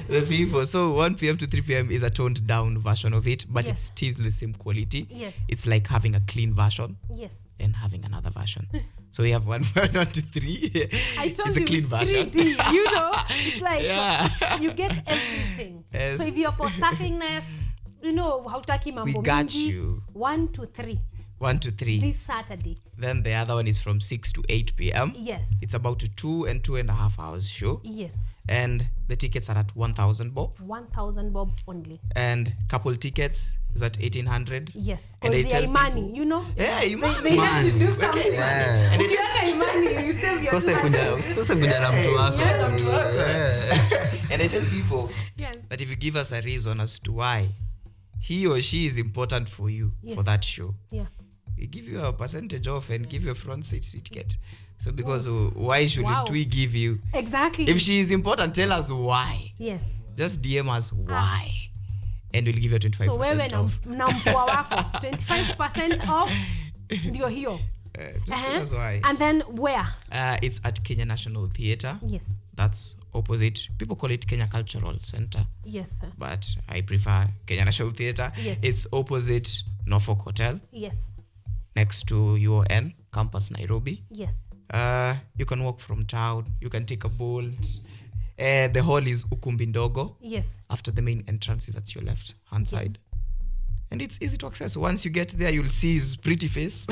the people. So 1 p.m. to 3 p.m. is a toned down version of it, but it's still the same quality. Yes. It's like having a clean version Yes. and having another version. So we have 1 to 3. I told it's you a clean it's version. 3D, you know? It's like you get everything. Yes. So if you're for surfingness, you know, hautaki mambo We got mingi, you. 1 to 3 1 to 3. this Saturday. Then the other one is from 6 to 8 p.m. Yes. It's about a 2.5 hours show. Yes. And the tickets are at 1,000 bob. 1,000 bob only. And couple tickets is at 1,800. Yes. And Because they they are tell imani, people- you know? Yeah, imani. They have to do Imani. something. Yeah. And they tell Ukiweka imani, you save your Usikose kuja na mtu wako. Yeah. mtu wako. Yeah. And I tell people Yes. that if you give us a reason as to why he or she is important for you for that show, Yeah. we give you a percentage off and give you a front seat ticket. So because why shouldn't we give you? Exactly. If she is important, tell us why. Yes. Just DM us why. And we'll give you 25% So wewe off. na mpua wako 25% off ndio hiyo. Just tell us why. And then where? It's at Kenya National Theatre. Yes. That's opposite. People call it Kenya Cultural Center, Yes, sir. but I prefer Kenya National Theatre. Yes. It's opposite Norfolk Hotel, Yes. next to UON campus Nairobi. Yes. You can walk from town. You can take a boat. The hall is Ukumbi Ndogo. Yes. After the main entrance is at your left hand side. And it's easy to access. Once you get there, you'll see his pretty face.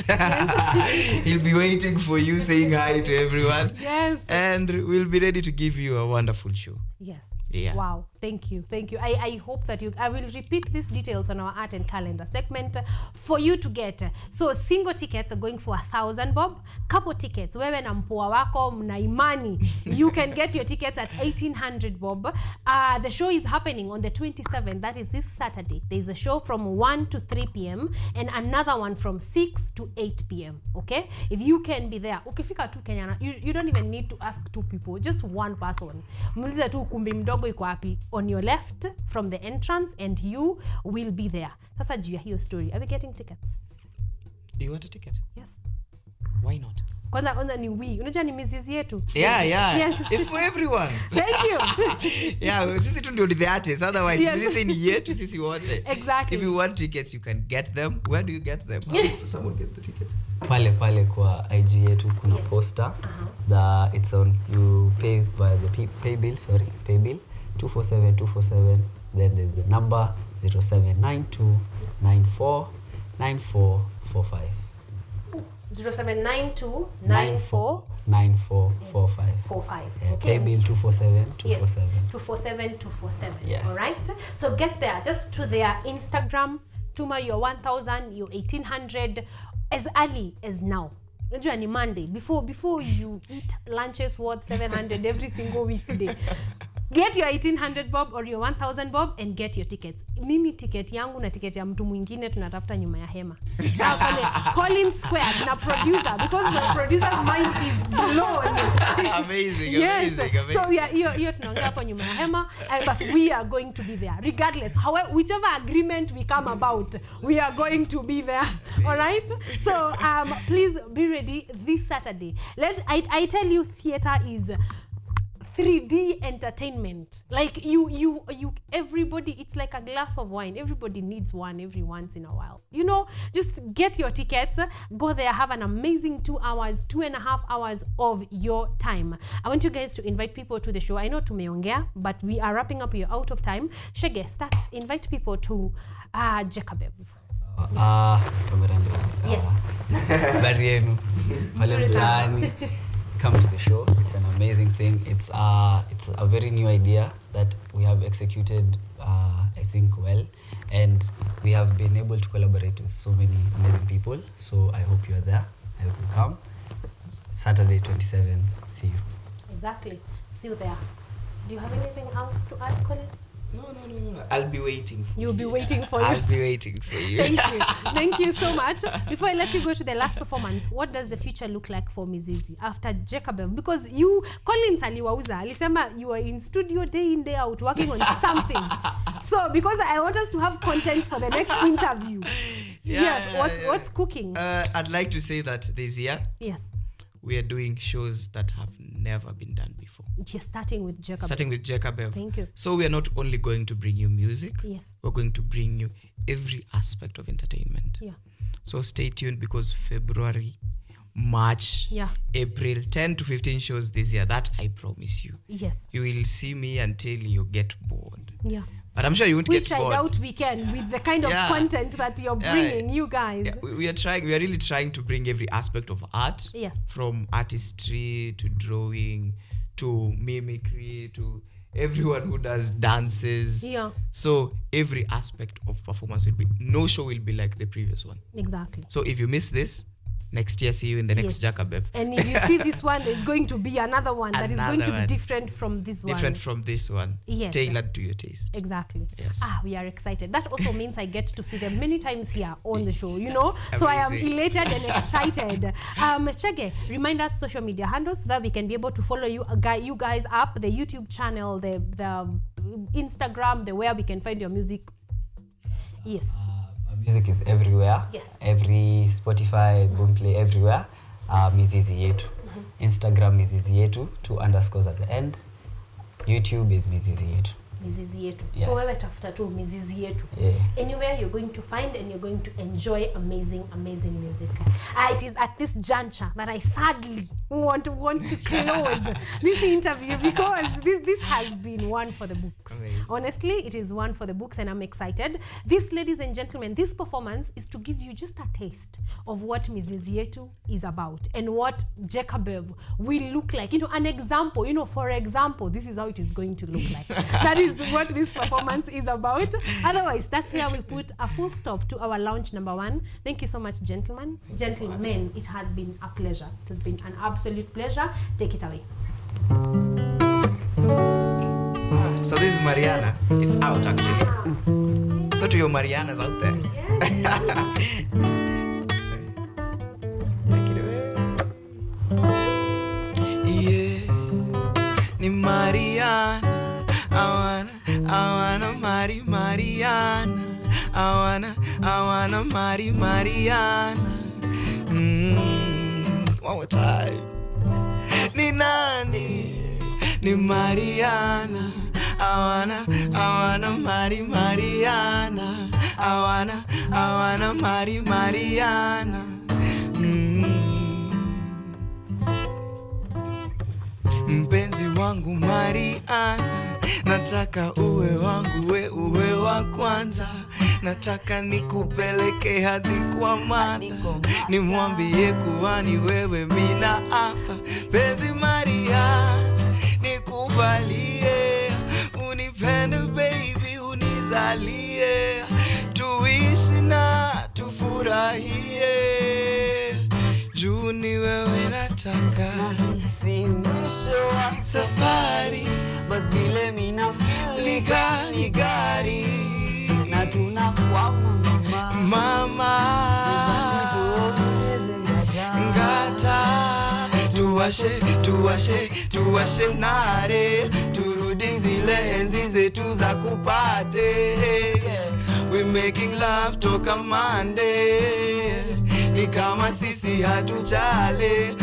He'll be waiting for you, saying hi to everyone. Yes. And we'll be ready to give you a wonderful show. Yes. Yeah. Wow. Thank you. Thank you. I hope that I will repeat these details on our art and calendar segment for you to get. So single tickets are going for 1,000 bob. Couple tickets, wewe na mpua wako mna imani, you can get your tickets at 1,800 bob. The show is happening on the 27th. That is this Saturday. There's a show from 1 to 3 p.m. and another one from 6 to 8 p.m. Okay? If you can be there. Ukifika tu Kenya, you don't even need to ask two people. Just one person. Muulize tu ukumbi mdogo iko wapi. On your left from the entrance and you will be there. Sasa juu ya hiyo story. Are we getting tickets? Do you want a ticket? Yes. Why not? Kwanza ni we. Unajua ni mizizi yetu. Yeah. Yes. It's for everyone. Thank you. Yeah, sisi tu ndio the artists. Otherwise, Yes. sisi ni yetu, sisi wote. Exactly. If you want tickets, you can get them. Where do you get them? How does someone get the ticket? Pale kwa IG yetu kuna poster. It's on, you pay by the pay bill 247. Then there's the number 0792949445. 0792949445. Yeah, pay bill 247. Yes. 247. Yes. All right. So get there. Just to their Instagram. Tuma your 1,000, your 1,800 as early as now. Unajua ni Monday. Before you eat lunches worth 700 every single weekday. Get your 1,800 bob or your 1,000 bob and get your tickets. Mimi ticket yangu na ticket ya mtu mwingine tunatafuta nyuma ya hema. Collins Square na producer, because my producer's mind is blown. Amazing. So hiyo tunaongea hapo nyuma ya hema, but we are going to be there regardless. However, whichever agreement we come about, we are going to be there. All right? So please be ready this Saturday. I tell you, theater is 3D entertainment. Like you everybody, it's like a glass of wine. Everybody needs one every once in a while. You know, just get your tickets, go there, have an amazing 2 hours, 2.5 hours of your time. I want you guys to invite people to the show. I know tumeongea, but we are wrapping up. You're out of time. Shege, invite people to Jacobev. Yes. Habari yenu pale mtaani. Come to the show. It's an amazing thing. It's a very new idea that we have executed, I think, well, and we have been able to collaborate with so many amazing people. So I hope you are there. I hope you come. Saturday 27th. See you. Exactly. See you there. Do you have anything else to add, Colin? No. I'll be waiting for you. You'll be waiting for you. I'll be waiting for you. Thank you. Thank you so much. Before I let you go to the last performance, what does the future look like for Mizizi after Jacobev? Because Collins aliwauza, alisema you are in studio day in, day out, working on something. So, because I want us to have content for the next interview. What's cooking? I'd like to say that this year, Yes. we are doing shows that have never been done before. Just starting with Jacob. Starting with Jacob. Thank you. So we are not only going to bring you music, Yes. we're going to bring you every aspect of entertainment. Yeah. So stay tuned, because February, March, Yeah. April, 10 to 15 shows this year. That I promise you. Yes. You will see me until you get bored. Yeah. But I'm sure you won't Which get I bored. doubt we can, with the kind of Yeah. content that you're bringing, you guys. Yeah, we are really trying to bring every aspect of art. Yes. From artistry to drawing to mimicry to everyone who does dances. Yeah. So every aspect of performance will be, no show will be like the previous one. Exactly. So if you miss this, next year see you in the next Jackabev. And if you see this one, there's going to be another one that is going to be different from this one. Different from this one. Yes. Tailored to your taste. Exactly. Yes. We are excited. That also means I get to see them many times here on the show, you know? So I am Amazing. elated and excited. Chege, remind us social media handles so that we can be able to follow you guys up, the YouTube channel, the Instagram, the where we can find your music. Yes. Our music is everywhere. Yes. Every Spotify, Boomplay, everywhere. Mizizi Yetu. Instagram Mizizi Yetu, 2 underscores at the end. YouTube is Mizizi Yetu. Mizizi Yetu. Yes. So wewe tafuta tu Mizizi Yetu. Yeah. Anywhere you're going to find and you're going to enjoy amazing music. It is at this juncture that I sadly want to close this interview, because this has been one for the books. Amazing. Honestly, it is one for the books, and I'm excited. This, ladies and gentlemen, this performance is to give you just a taste of what Mizizi Yetu is about and what Jacobev will look like. You know, an example, for example, this is how it is going to look like. That is what this performance is about. Otherwise, that's where we put a full stop to our launch number 1. Thank you so much, gentlemen. Gentlemen, it has been a pleasure. It has been an absolute pleasure. Take it away. So this is Mariana. It's out actually. So to your Marianas out there. Take it away. Yeah. Ni Mariana. I wanna marry Mariana. I wanna marry Mariana. One more time. Ni nani? Ni Mariana. I wanna marry Mariana. I wanna marry Mariana. Mpenzi wangu Mariana, nataka uwe wangu, uwe wa kwanza. Nataka nikupeleke hadi kwa mama, nimwambie kuwa ni wewe mina afa. Mpenzi Mariana, nikubalie, unipende baby, unizalie, tuishi na tufurahie, juu ni wewe nataka. Si mwisho wa Safari, but vile mina feel ni gari na tunakwama mama. Ngata tuwashe nare, turudi zile enzi zetu za kupate. We making love toka Monday, ni kama sisi hatujale.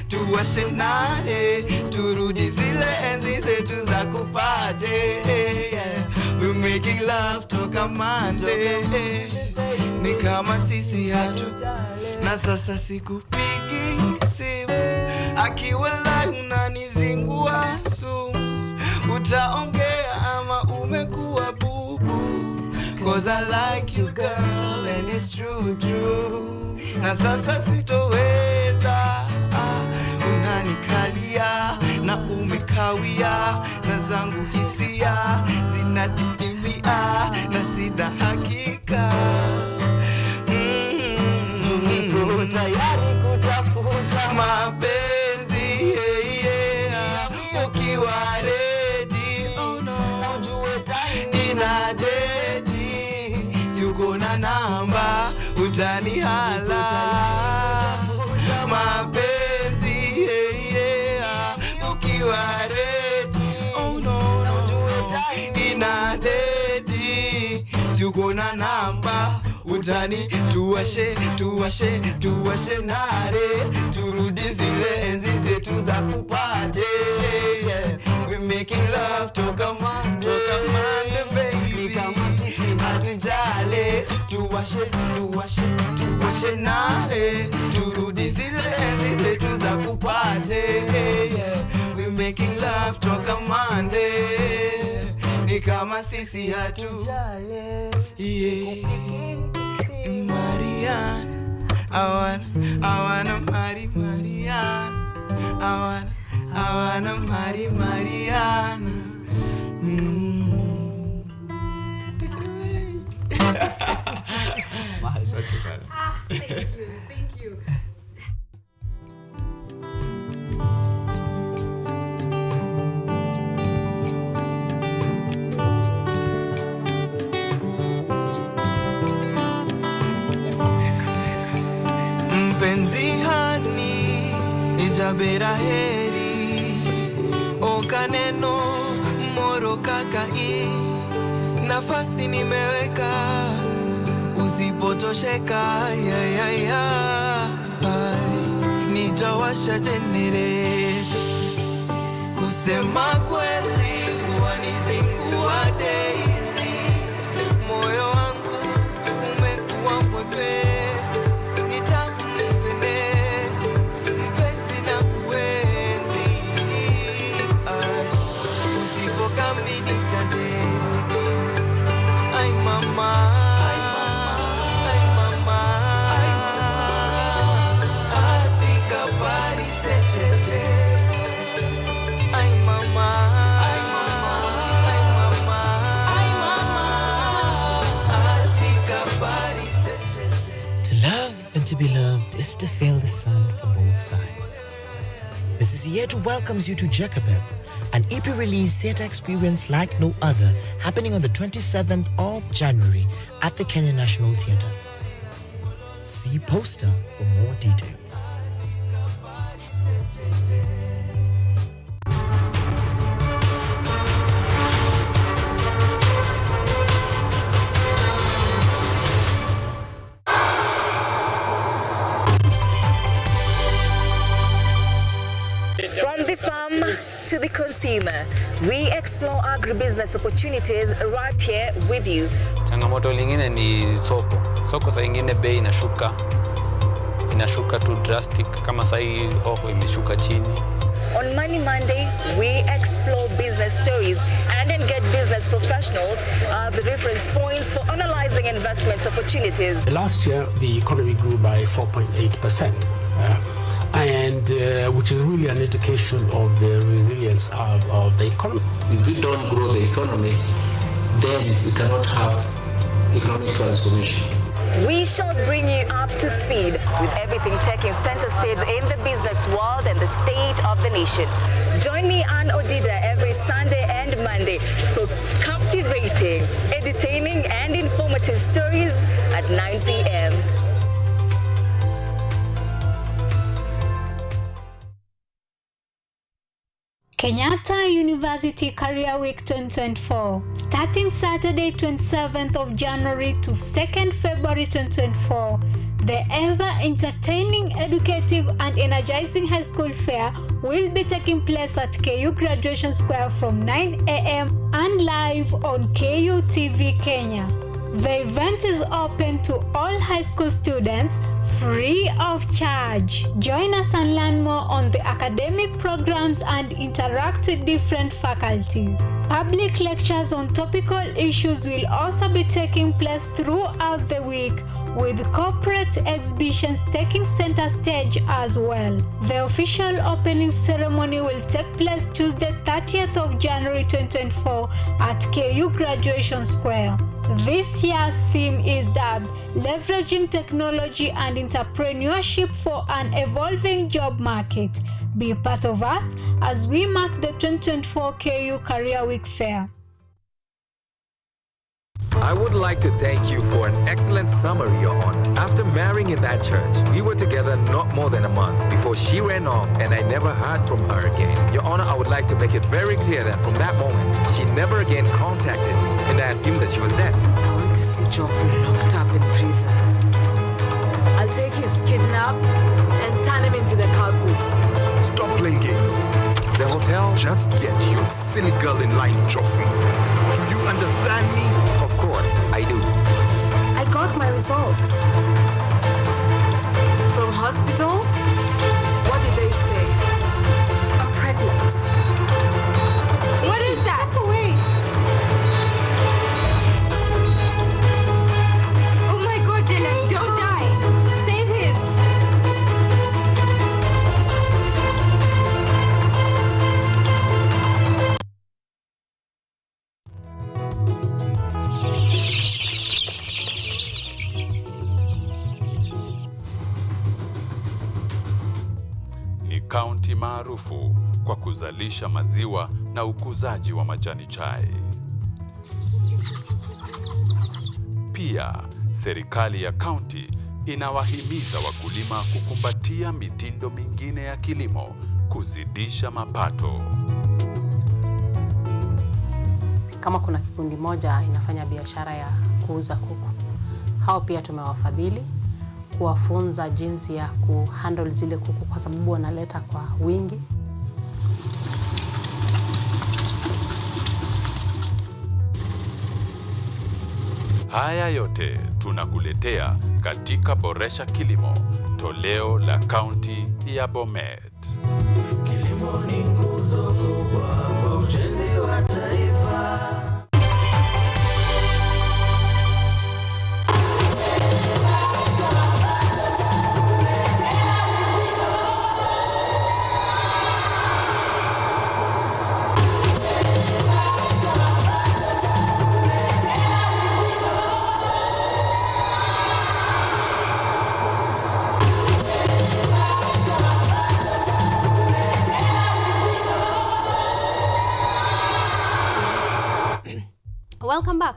Tuwashe nare, turudi zile enzi zetu za kupate. We making love toka Monday, ni kama sisi hatujale. Na sasa sikupigi simu, akiwa live unanizingua sumu. Utaongea ama umekuwa bubu, 'cause I like you girl and it's true. Na sasa sitoweza, unanikalia na umekawia, na zangu hisia zinadidimia na sina hakika. tayari kutafuta Mapenzi, ukiwa ready, ujue time ina dedi, si uko na namba utanihala. Mapenzi, ukiwa ready, ina dedi, si uko na namba utani, tuwashe nare, turudi zile enzi zetu za kupate. We making love toka mande baby, kama sisi hatujale, tuwashe nare, turudi zile enzi zetu za kupate. We making love toka mande, ni kama sisi hatujale. Marian, I wanna marry Marian. I wanna marry Mariana. Asante sana. Thank you. Mpenzi hani ijabera heri, okaneno moro kakai, nafasi nimeweka usipotosheka, nitawasha generator. Kusema kweli wanizingua daily, moyo wangu umekuwa mwepesi, nitamfinesi mpenzi na kuenzi, usipokambi nitadedi. Ay mama, asika pari sechete. Ay mama, asika pari sechete. To love and to be loved is to feel the sun from both sides. This is here to welcomes you to Jacobeth, an EP release theatre experience like no other, happening on the 27th of January at the Kenya National Theatre. See poster for more details. From the farm to the consumer, we explore agribusiness opportunities right here with you. Changamoto lingine ni soko. Soko saa ingine bei inashuka tu drastic, kama saa hii hoho imeshuka chini. On Money Monday, we explore business stories and engage business professionals as reference points for analyzing investment opportunities. Last year, the economy grew by 4.8%. Which is really an indication of the resilience of the economy. If we don't grow the economy, then we cannot have economic transformation. We shall bring you up to speed with everything taking center stage in the business world and the state of the nation. Join me, Ann Odida, every Sunday and Monday for captivating, entertaining and informative stories at 9 p.m. Kenyatta University Career Week 2024, starting Saturday 27th of January to 2nd February 2024. The ever entertaining, educative and energizing high school fair will be taking place at KU Graduation Square from 9 a.m. and live on KUTV Kenya. The event is open to all high school students, free of charge. Join us and learn more on the academic programs and interact with different faculties. Public lectures on topical issues will also be taking place throughout the week, with corporate exhibitions taking center stage as well. The official opening ceremony will take place Tuesday 30th of January 2024 at KU Graduation Square. This year's theme is dubbed Leveraging Technology and Entrepreneurship for an Evolving Job Market. Be part of us as we mark the 2024 KU Career Week Fair. I would like to thank you for an excellent summer, Your Honor. After marrying in that church, we were together not more than a month before she ran off and I never heard from her again. Your Honor, I would like to make it very clear that from that moment, she never again contacted me and I assumed that she was dead. I want to see Geoffrey locked up in prison. take his kidnap and turn him into the culprit. Stop playing games. The hotel? Just get your silly girl in line, Joffrey. Do you understand me? Of course, I do. I got my results. From hospital, what did they say? I'm pregnant. What is that? Step away. Oh my God, Dylan, don't die. Save him. Ni kaunti maarufu kwa kuzalisha maziwa na ukuzaji wa majani chai. Pia, serikali ya kaunti inawahimiza wakulima kukumbatia mitindo mingine ya kilimo kuzidisha mapato. Kama kuna kikundi moja inafanya biashara ya kuuza kuku, hao pia tumewafadhili kuwafunza jinsi ya kuhandle zile kuku kwa sababu wanaleta kwa wingi. Haya yote tunakuletea katika Boresha Kilimo, toleo la kaunti ya Bomet. Kilimo ni nguzo kubwa kwa ujenzi wa taifa.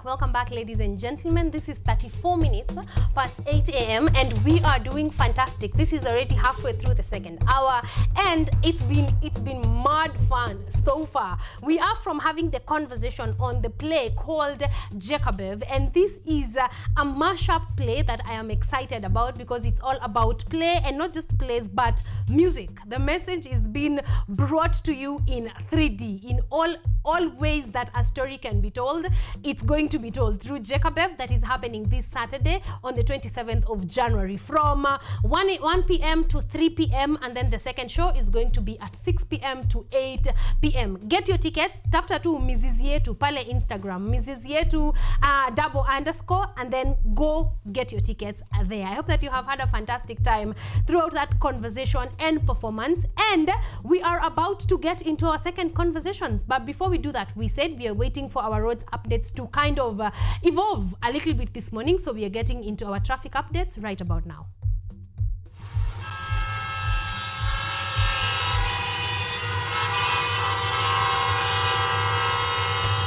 Welcome back, ladies and gentlemen. This is 34 minutes past 8 a.m. and we are doing fantastic. This is already halfway through the second hour and it's been mad fun so far. We are from having the conversation on the play called Jacobev, and this is a mashup play that I am excited about because it's all about play, and not just plays but music. The message is being brought to you in 3D, in all ways that a story can be told. It's going to be told through Jacobev, that is happening this Saturday on the 27th of January from 1 p.m. to 3 p.m. and then the second show is going to be at 6 p.m. to 8 p.m. Get your tickets. Tafuta tu Mrs. Yetu pale Instagram, Mrs. Yetu __ and then go get your tickets there. I hope that you have had a fantastic time throughout that conversation and performance, and we are about to get into our second conversations. But before we do that, we said we are waiting for our roads updates to kind of evolve a little bit this morning, so we are getting into our traffic updates right about now.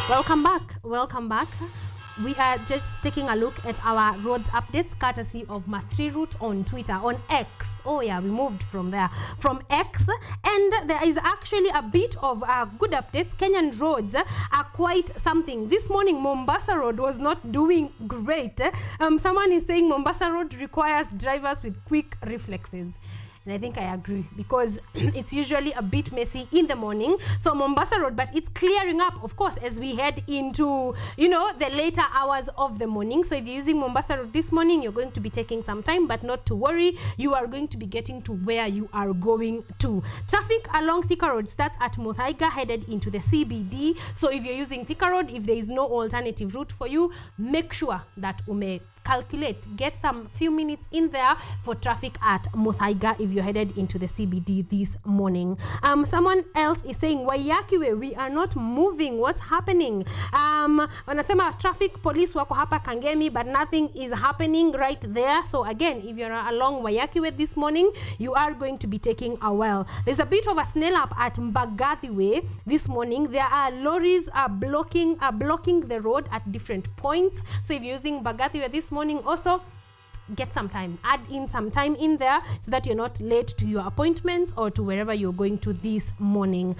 Welcome back. We are just taking a look at our roads updates courtesy of Mathri Route on Twitter, on X. Oh yeah, we moved from there, from X, and there is actually a bit of good updates. Kenyan roads are quite something. This morning, Mombasa Road was not doing great. Someone is saying Mombasa Road requires drivers with quick reflexes. And I think I agree, because it's usually a bit messy in the morning. So Mombasa Road, but it's clearing up, of course, as we head into, the later hours of the morning. So if you're using Mombasa Road this morning, you're going to be taking some time, but not to worry. You are going to be getting to where you are going to. Traffic along Thika Road starts at Muthaiga, headed into the CBD. So if you're using Thika Road, if there is no alternative route for you, make sure that get some few minutes in there for traffic at Muthaiga if you're headed into the CBD this morning. Someone else is saying, Wayakiwe, we are not moving. What's happening? Wanasema traffic police wako hapa Kangemi, but nothing is happening right there. So again, if you're along Wayakiwe this morning, you are going to be taking a while. There's a bit of a snail up at Mbagathi Way this morning. There are lorries blocking the road at different points. So if you're using Mbagathi Way this morning also, get some time. Add in some time in there so that you're not late to your appointments or to wherever you're going to this morning.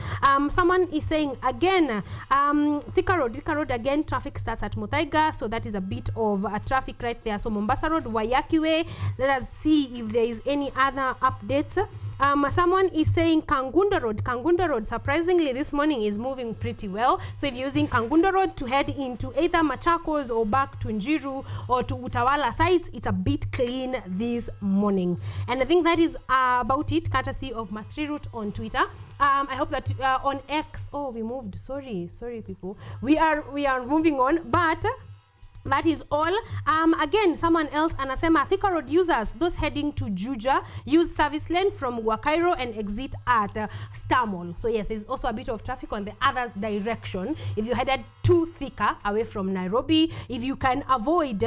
Someone is saying again, Thika Road again, traffic starts at Muthaiga, so that is a bit of traffic right there. So Mombasa Road, Waiyaki Way, let us see if there is any other updates. Someone is saying Kangunda Road, surprisingly this morning is moving pretty well. So if you're using Kangunda Road to head into either Machakos or back to Njiru or to Utawala sites, it's a bit clean this morning. And I think that is about it, courtesy of Matrirut on Twitter. I hope that on X, we moved, sorry people. We are moving on, but that is all. Again, someone else anasema Thika Road users, those heading to Juja, use service lane from Wakairo and exit at Stamol. So yes, there's also a bit of traffic on the other direction. If you headed to Thika away from Nairobi, if you can avoid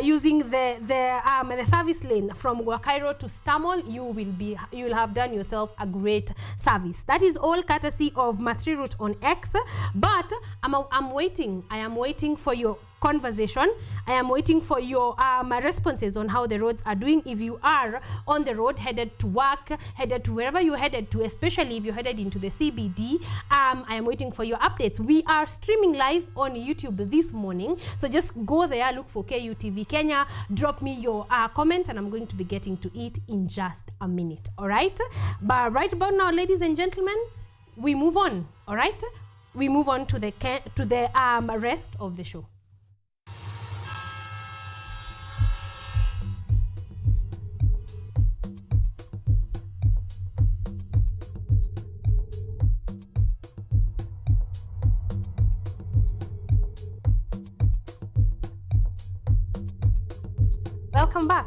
using the service lane from Wakairo to Stamol, you will have done yourself a great service. That is all courtesy of Matrirut on X. But I'm waiting. I am waiting for your conversation. I am waiting for your responses on how the roads are doing. If you are on the road, headed to work, headed to wherever you're headed to, especially if you're headed into the CBD, I am waiting for your updates. We are streaming live on YouTube this morning, so just go there, look for KUTV Kenya, drop me your comment, and I'm going to be getting to it in just a minute. All right, but right about now, ladies and gentlemen, we move on. All right, we move on to the rest of the show.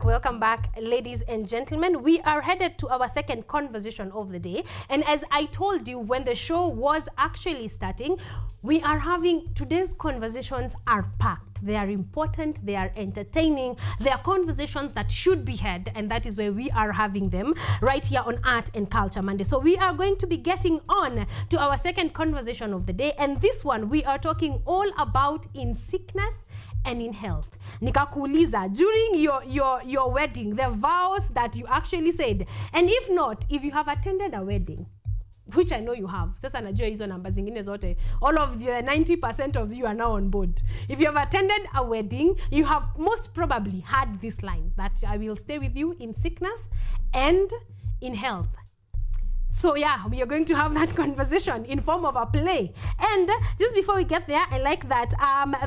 Welcome back, ladies and gentlemen. We are headed to our second conversation of the day. And as I told you when the show was actually starting, we are having today's conversations are packed. They are important, they are entertaining, they are conversations that should be had, and that is where we are having them right here on Art and Culture Monday. So we are going to be getting on to our second conversation of the day, and this one we are talking all about in sickness and in health. Nikakuuliza, during your wedding, the vows that you actually said, and if not, if you have attended a wedding, which I know you have, sasa najua hizo namba zingine zote, all of the 90% of you are now on board. If you have attended a wedding, you have most probably had this line, that I will stay with you in sickness and in health. So yeah, we are going to have that conversation in form of a play. And just before we get there, I like that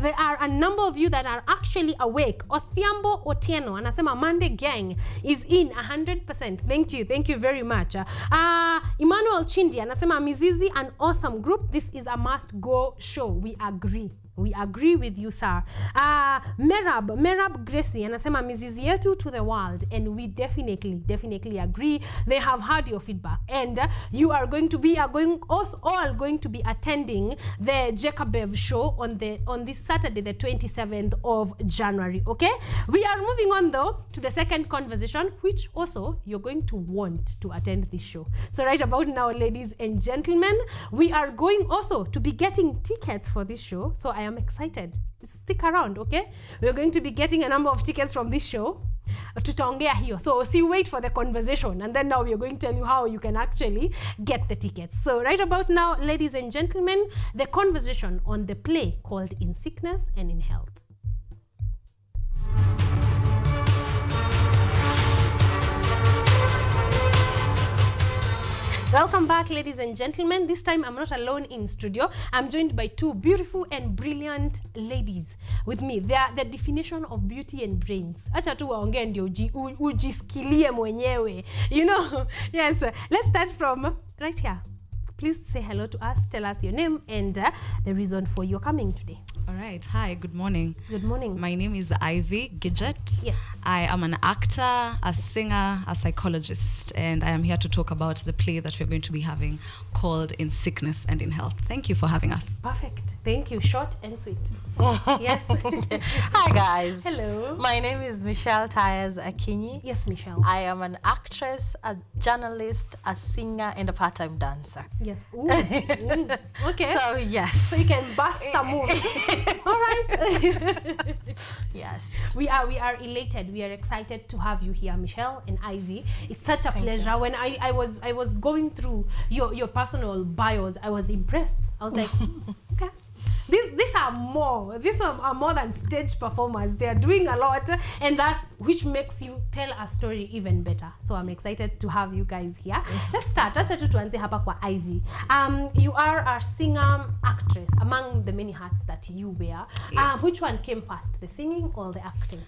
there are a number of you that are actually awake. Othiambo Otieno, anasema Monday gang is in 100%. Thank you very much. Emmanuel Chindi, anasema Mizizi, an awesome group. This is a must-go show. We agree. We agree with you, sir. Merab Gracie anasema mizizi yetu to the world, and we definitely agree. They have heard your feedback, and you are going to be all going to be attending the Jacobev show on this Saturday, the 27th of January. Okay, we are moving on though to the second conversation, which also you're going to want to attend this show. So right about now, ladies and gentlemen, we are going also to be getting tickets for this show. So I am excited. Stick around, okay? We're going to be getting a number of tickets from this show. Tutaongea hiyo. So wait for the conversation, and then now we are going to tell you how you can actually get the tickets. So right about now, ladies and gentlemen, the conversation on the play called In Sickness and in Health. Welcome back, ladies and gentlemen. This time I'm not alone in studio. I'm joined by two beautiful and brilliant ladies with me. They are the definition of beauty and brains. Acha tu waongee ndio ujisikilie mwenyewe. You know? Yes. Let's start from right here. Please say hello to us. Tell us your name and the reason for your coming today. All right. Hi, good morning. Good morning. My name is Ivy Gidget. Yes. I am an actor, a singer, a psychologist, and I am here to talk about the play that we're going to be having called In Sickness and in Health. Thank you for having us. Perfect. Thank you. Short and sweet. Yes. Hi, guys. Hello. My name is Michelle Tyers Akinyi. Yes, Michelle. I am an actress, a journalist, a singer, and a part-time dancer. Yes. Yes. Ooh. Okay. So yes. So you can bust some moves. All right. Yes. We are elated. We are excited to have you here, Michelle and Ivy. It's such a pleasure. When I was going through your personal bios, I was impressed. I was like, okay. These are more than stage performers. They are doing a lot, and that's which makes you tell a story even better. So I'm excited to have you guys here. Let's start. Acha tu tuanze hapa kwa Ivy. You are a singer actress among the many hats that you wear. Yes. Which one came first, the singing or the acting?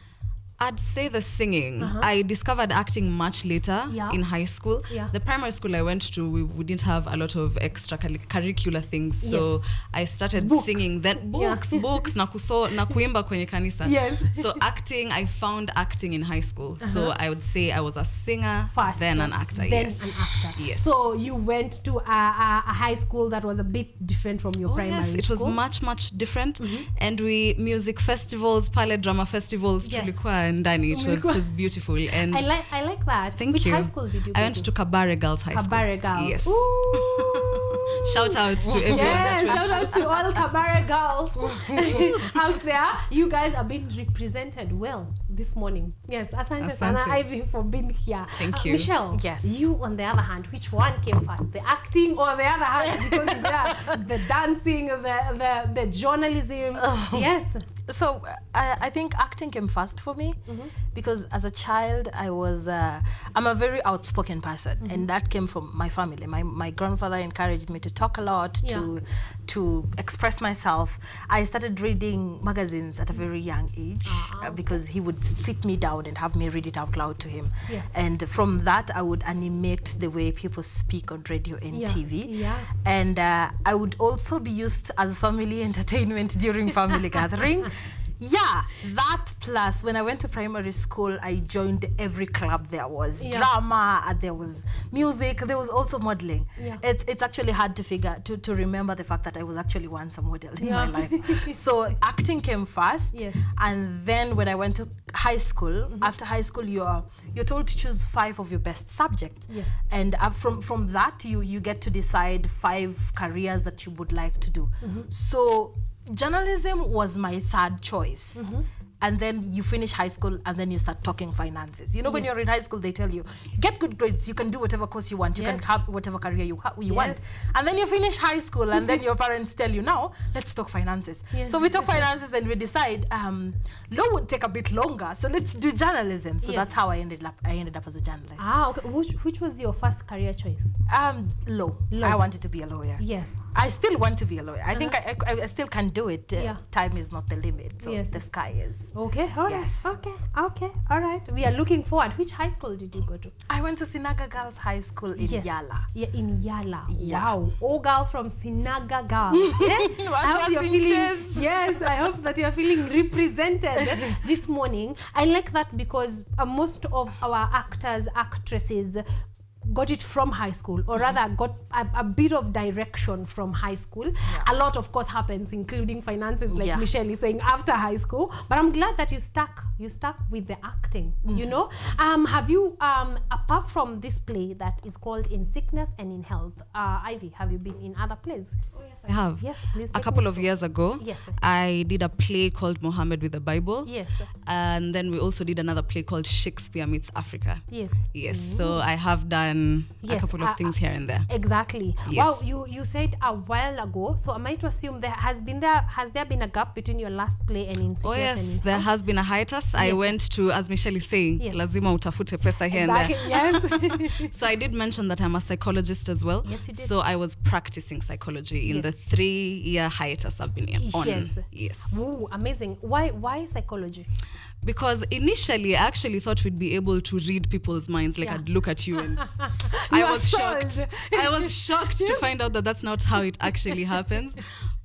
I'd say the singing. I discovered acting much later in high school. The primary school I went to, we didn't have a lot of extracurricular things. So I started singing. Then books na kuimba kwenye kanisa. Yes. So acting, I found acting in high school. So I would say I was a singer, first, then an actor. Then an actor. Yes. So you went to a high school that was a bit different from your primary school? Yes, it was much different. And we music festivals, pale drama festivals, tulikuwa ndani. It was beautiful, and I like that. Thank Which you. high school did you go I went to Kabare Girls High School. Kabare Girls. Yes. Ooh. Shout out to everyone that went shout out to all Kabare girls out there. You guys are being represented well this morning. Yes, asante sana Ivy for being here. Thank you. Michelle, yes. You on the other hand, which one came first? The acting or the other hand? Because the dancing, the journalism. Yes. So I think acting came first for me because as a child I'm a very outspoken person, and that came from my family. My grandfather encouraged me to talk a lot, to express myself. I started reading magazines at a very young age because he would sit me down and have me read it out loud to him. And from that I would animate the way people speak on radio and TV. And I would also be used as family entertainment during family gathering. Yeah, that plus when I went to primary school, I joined every club there was. Drama, there was music, there was also modeling. It's actually hard to remember the fact that I was actually once a model in my life. So acting came first, and then when I went to high school, after high school you're told to choose 5 of your best subjects. And from that you get to decide 5 careers that you would like to do. So journalism was my third choice. And then you finish high school and then you start talking finances. You know, when you're in high school, they tell you, get good grades, you can do whatever course you want, you can have whatever career you want. And then you finish high school and then your parents tell you, now, let's talk finances. So we talk finances and we decide, law would take a bit longer, so let's do journalism. So that's how I ended up as a journalist. Okay. Which was your first career choice? Law. I wanted to be a lawyer. Yes. I still want to be a lawyer. I think I still can do it. Time is not the limit, so the sky is. Okay, all right. Yes. Okay, all right. We are looking forward. Which high school did you go to? I went to Sinaga Girls High School in Yala. Yeah, in Yala. Yeah. Wow. All girls from Sinaga Girls. Yes, I hope that you're feeling represented this morning. I like that because most of our actors, actresses got it from high school, or rather got a bit of direction from high school. A lot of course happens, including finances, like Michelle is saying, after high school, but I'm glad that you stuck with the acting. You know, have you apart from this play that is called In Sickness and in Health, Ivy, have you been in other plays? I have. Yes, please. A couple of years ago, yes, I did a play called Mohammed with the Bible. Yes. And then we also did another play called Shakespeare Meets Africa. Yes. Yes. So I have done a couple of things here and there. Exactly. Yes. Wow, you said a while ago, so am I to assume has there been a gap between your last play and In Sickness? Oh yes, and in there Health? has been a hiatus. Yes. I went to, as Michelle is saying, lazima utafute pesa here and there. Yes. So I did mention that I'm a psychologist as well. Yes, you did. So I was practicing psychology in the 3-year hiatus I've been on. Yes. Ooh, amazing. Why psychology? Because initially I actually thought we'd be able to read people's minds, like I'd look at you and I was shocked to find out that that's not how it actually happens.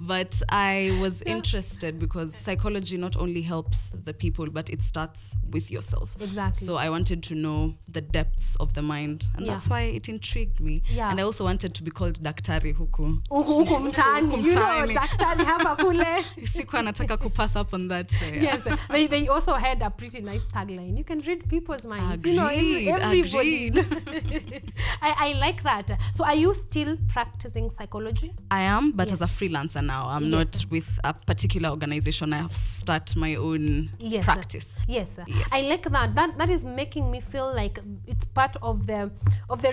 But I was interested because psychology not only helps the people, but it starts with yourself. Exactly. So I wanted to know the depths of the mind, and that's why it intrigued me. Yeah. And I also wanted to be called daktari huku. Huku mtaani. You know, daktari hapa kule. Sikuwa nataka kupass up on that. So yeah. Yes, they also had a pretty nice tagline. You can read people's minds. Agreed, everybody. I like that. So are you still practicing psychology? I am, but as a freelancer now. I'm not with a particular organization. I have started my own practice. Yes. I like that. That is making me feel like it's part of the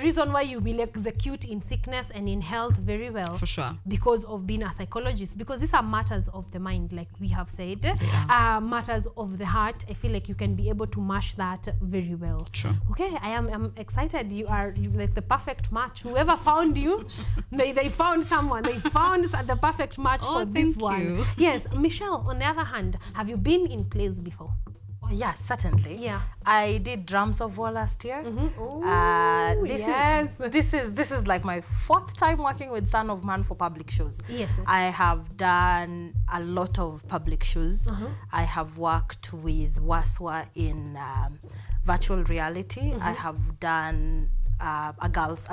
reason why you will execute in sickness and in health very well. For sure. Because of being a psychologist. Because these are matters of the mind, like we have said. Matters of the heart. I feel like you can be able to mash that very well. True. Okay, I'm excited. You are like the perfect match. Whoever found you, they found someone. They found the perfect match for this one. Yes, Michelle, on the other hand, have you been in plays before? Oh, yes, certainly. Yeah. I did Drums of War last year. This is like my 4th time working with Son of Man for public shows. Yes. I have done a lot of public shows. I have worked with Waswa in virtual reality. I have done a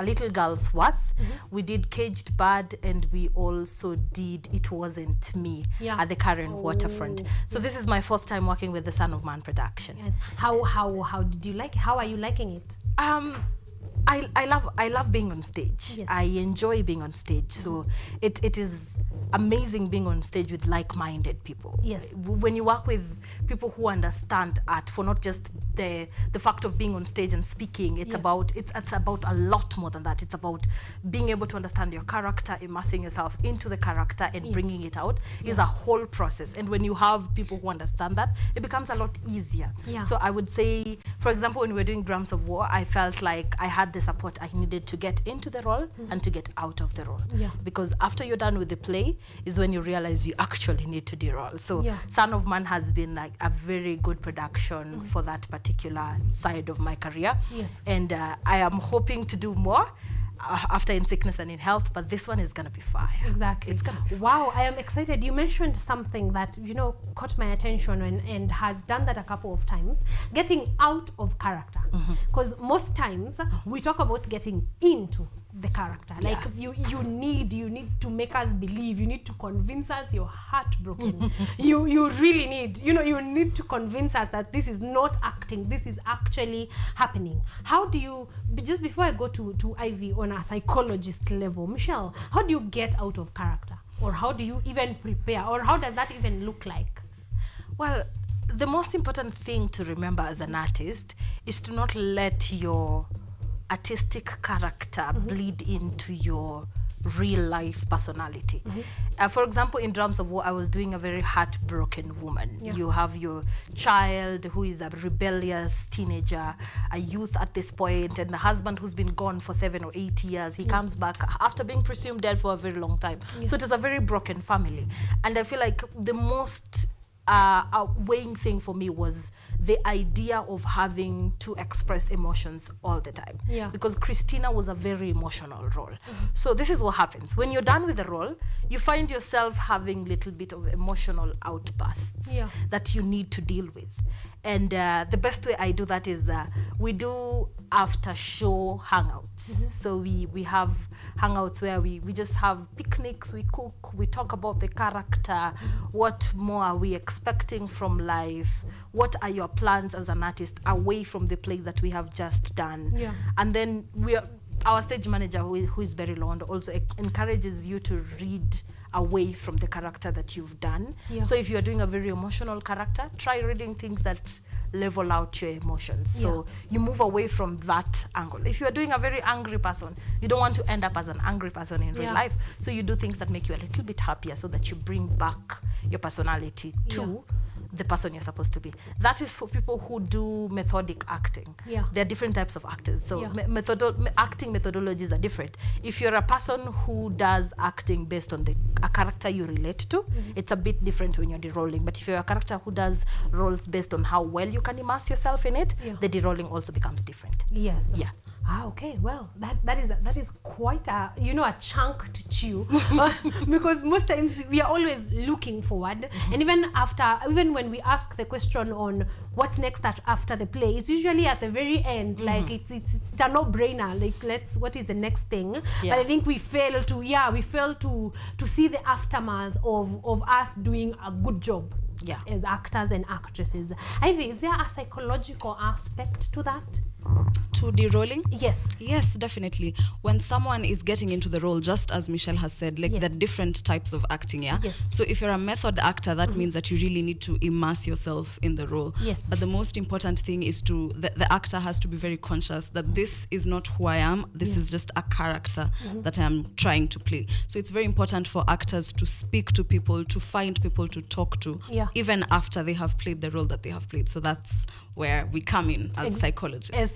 little girl's worth. We did Caged Bird, and we also did It Wasn't Me at the CAREN waterfront. So this is my 4th time working with the Son of Man production. Yes. How did you like? How are you liking it? I love being on stage. Yes. I enjoy being on stage. So it is amazing being on stage with like-minded people. Yes. When you work with people who understand art for not just the fact of being on stage and speaking, it's about a lot more than that. It's about being able to understand your character, immersing yourself into the character and bringing it out is a whole process. And when you have people who understand that, it becomes a lot easier. Yeah. So I would say, for example, when we were doing Drums of War, I felt like I had the support I needed to get into the role and to get out of the role. Yeah. Because after you're done with the play is when you realize you actually need to de-roll. So Son of Man has been like a very good production for that particular side of my career. Yes. And I am hoping to do more after In Sickness and in Health, but this one is going to be fire. Exactly. It's gonna be wow, I am excited. You mentioned something that, caught my attention and has done that a couple of times, getting out of character. Because most times we talk about getting into the character. Like you need to make us believe, you need to convince us you're heartbroken. you really need, you need to convince us that this is not acting, this is actually happening. How do you, just before I go to Ivy on a psychologist level, Michelle, how do you get out of character? Or how do you even prepare? Or how does that even look like? Well, the most important thing to remember as an artist is to not let your artistic character bleed into your real life personality. For example, in Drums of War, I was doing a very heartbroken woman. You have your child who is a rebellious teenager, a youth at this point, and a husband who's been gone for 7 or 8 years. He comes back after being presumed dead for a very long time. So it is a very broken family. And I feel like the most weighing thing for me was the idea of having to express emotions all the time. Because Christina was a very emotional role. So this is what happens. When you're done with the role, you find yourself having little bit of emotional outbursts that you need to deal with. And the best way I do that is we do after show hangouts. So we have hangouts where we just have picnics, we cook, we talk about the character, what more are we expecting from life, what are your plans as an artist away from the play that we have just done. And then our stage manager, who is Berry Lond, also encourages you to read away from the character that you've done. So if you're doing a very emotional character, try reading things that level out your emotions. So you move away from that angle. If you're doing a very angry person, you don't want to end up as an angry person in real life. So you do things that make you a little bit happier so that you bring back your personality to the person you're supposed to be. That is for people who do methodic acting. There are different types of actors. So acting methodologies are different. If you're a person who does acting based on a character you relate to, it's a bit different when you're de-rolling. But if you're a character who does roles based on how well you can immerse yourself in it, the de-rolling also becomes different. Yes. Okay, well, that is quite a a chunk to chew because most times we are always looking forward, and even when we ask the question on what's next after the play, it's usually at the very end, like it's a no-brainer, like what is the next thing? But I think we fail to see the aftermath of us doing a good job as actors and actresses. I think, is there a psychological aspect to that? To derolling? Yes, definitely. When someone is getting into the role, just as Michelle has said, like there are different types of acting, so if you're a method actor, that means that you really need to immerse yourself in the role. But the most important thing is the actor has to be very conscious that this is not who I am, this is just a character that I am trying to play. So it's very important for actors to speak to people, to find people to talk to, even after they have played the role that they have played. So that's where we come in as psychologists.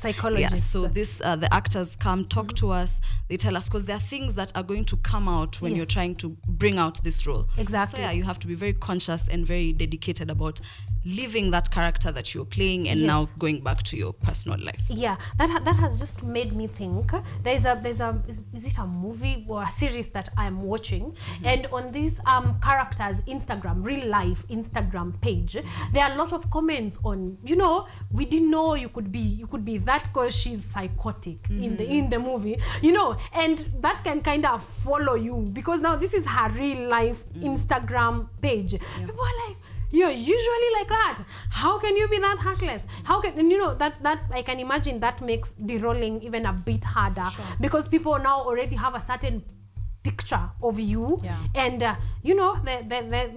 So this the actors come talk to us, they tell us, because there are things that are going to come out when you're trying to bring out this role. Exactly. So you have to be very conscious and very dedicated about leaving that character that you're playing and now going back to your personal life. That has just made me think. Is it a movie or a series that I'm watching, and on this character's Instagram, real life Instagram page, there are a lot of comments on, we didn't know you could be that because she's psychotic in the movie, and that can kind of follow you because now this is her real life Instagram page. People are like, you're usually like that. How can you be that heartless? How can, and that I can imagine that makes derolling even a bit harder because people now already have a certain picture of you, and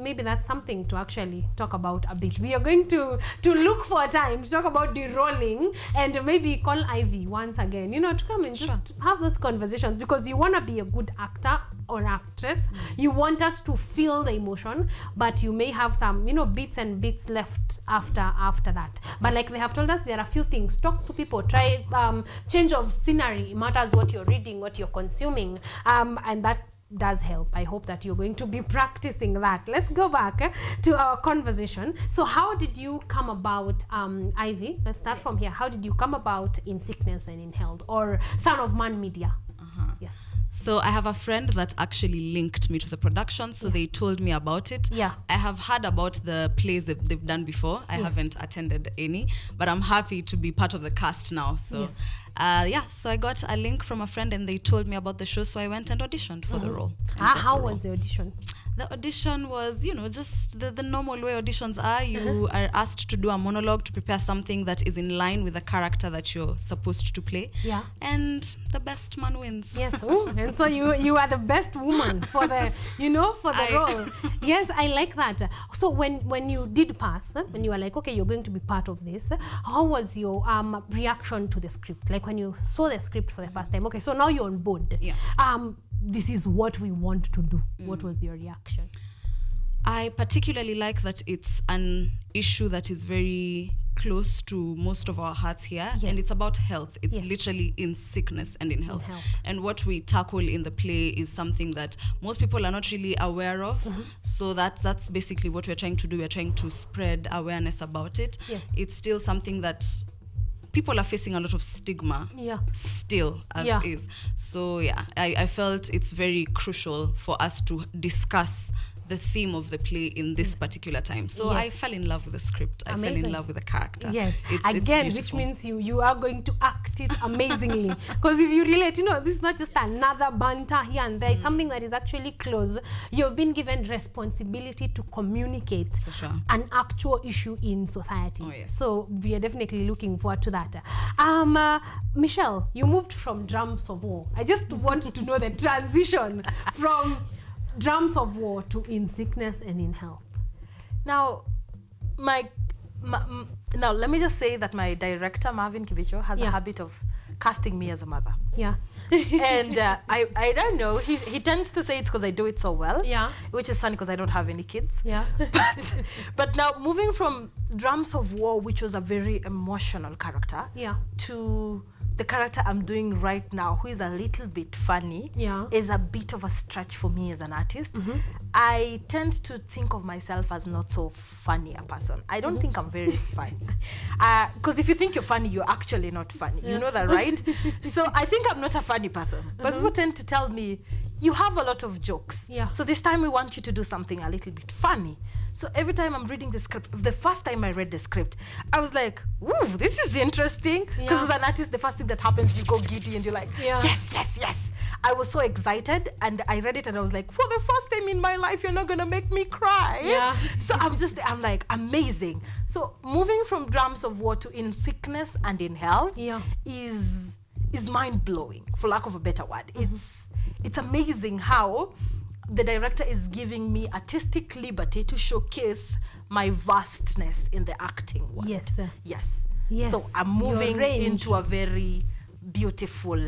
maybe that's something to actually talk about a bit. We are going to look for a time to talk about derolling and maybe call Ivy once again, to come and just have those conversations, because you want to be a good actor or actress. You want us to feel the emotion, but you may have some bits and bits left after that. But like they have told us, there are a few things. Talk to people, try change of scenery. It matters what you're reading, what you're consuming, and that does help. I hope that you're going to be practicing that. Let's go back to our conversation. So how did you come about, Ivy? Let's start from here. How did you come about In Sickness and in Health, or Son of Man Media? Yes. So I have a friend that actually linked me to the production, so they told me about it. I have heard about the plays that they've done before. I haven't attended any, but I'm happy to be part of the cast now. So so I got a link from a friend and they told me about the show, so I went and auditioned for the role. How was the audition? The audition was, just the normal way auditions are. You are asked to do a monologue, to prepare something that is in line with the character that you're supposed to play. And the best man wins. Yes. And so you are the best woman for the role. Yes, I like that. So when you did pass, when you were like, okay, you're going to be part of this, how was your reaction to the script? Like when you saw the script for the first time, okay, so now you're on board. This is what we want to do. What was your reaction? I particularly like that it's an issue that is very close to most of our hearts here, and it's about health. It's literally in sickness and in health. And what we tackle in the play is something that most people are not really aware of. So that's basically what we're trying to do. We're trying to spread awareness about it. It's still something that people are facing a lot of stigma still as is. So I felt it's very crucial for us to discuss the theme of the play in this particular time. So I fell in love with the script. I fell in love with the character. It's which means you are going to act it amazingly. Because if you relate, this is not just another banter here and there. It's something that is actually close. You've been given responsibility to communicate an actual issue in society. So we are definitely looking forward to that. Michelle, you moved from Drums of War. I just want to know the transition from Drums of War to In Sickness and in Health. Now, now let me just say that my director Marvin Kibicho has a habit of casting me as a mother. And I don't know. He tends to say it's because I do it so well. Which is funny because I don't have any kids. But now moving from Drums of War, which was a very emotional character, to the character I'm doing right now, who is a little bit funny, is a bit of a stretch for me as an artist. I tend to think of myself as not so funny a person. I don't think I'm very funny. Because if you think you're funny, you're actually not funny. You know that, right? So I think I'm not a funny person. But people tend to tell me, you have a lot of jokes. So this time we want you to do something a little bit funny. So every time I'm reading the script, the first time I read the script, I was like, ooh, this is interesting. Because as an artist, the first thing that happens, you go giddy and you're like, yes, yes, yes. I was so excited and I read it and I was like, for the first time in my life, you're not going to make me cry. So I'm like, amazing. So moving from Drums of War to In Sickness and in Health is mind-blowing, for lack of a better word. It's amazing how the director is giving me artistic liberty to showcase my vastness in the acting world. Yes. So I'm moving into a very beautiful,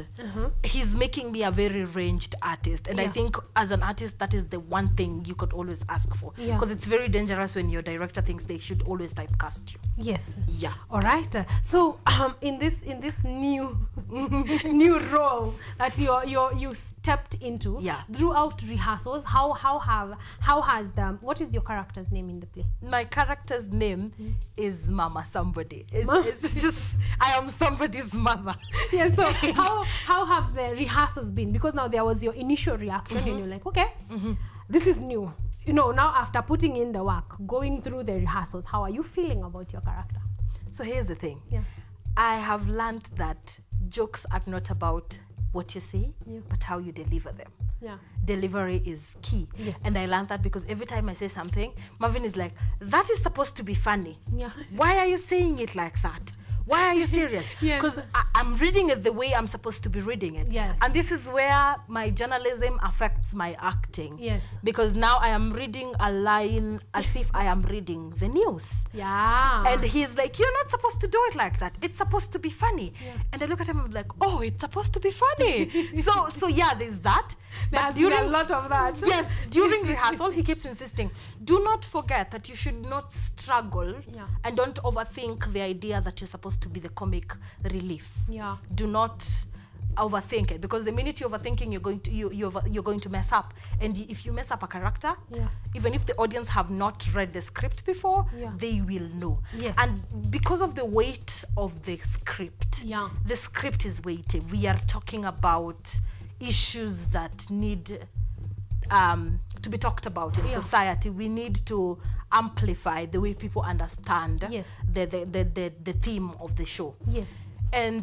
he's making me a very ranged artist, and I think as an artist that is the one thing you could always ask for, because it's very dangerous when your director thinks they should always typecast you. All right, so in this new new role that you stepped into, throughout rehearsals, how has what is your character's name in the play? My character's name is Mama Somebody. It's just, I am somebody's mother. So how have the rehearsals been? Because now there was your initial reaction and you're like, okay, this is new. You know, now after putting in the work, going through the rehearsals, how are you feeling about your character? So here's the thing. I have learned that jokes are not about what you say, but how you deliver them. Delivery is key. And I learned that because every time I say something, Marvin is like, that is supposed to be funny. Why are you saying it like that? Why are you serious? Because I'm reading it the way I'm supposed to be reading it. And this is where my journalism affects my acting. Because now I am reading a line as if I am reading the news. And he's like, you're not supposed to do it like that. It's supposed to be funny. And I look at him and I'm like, oh, it's supposed to be funny. so yeah, there's that. But during a lot of that. During rehearsal, he keeps insisting, do not forget that you should not struggle and don't overthink the idea that you're supposed to be the comic relief. Do not overthink it, because the minute you're overthinking, you're going to mess up. And if you mess up a character, even if the audience have not read the script before, they will know. And because of the weight of the script, the script is weighty. We are talking about issues that need to be talked about in society. We need to amplify the way people understand the theme of the show. And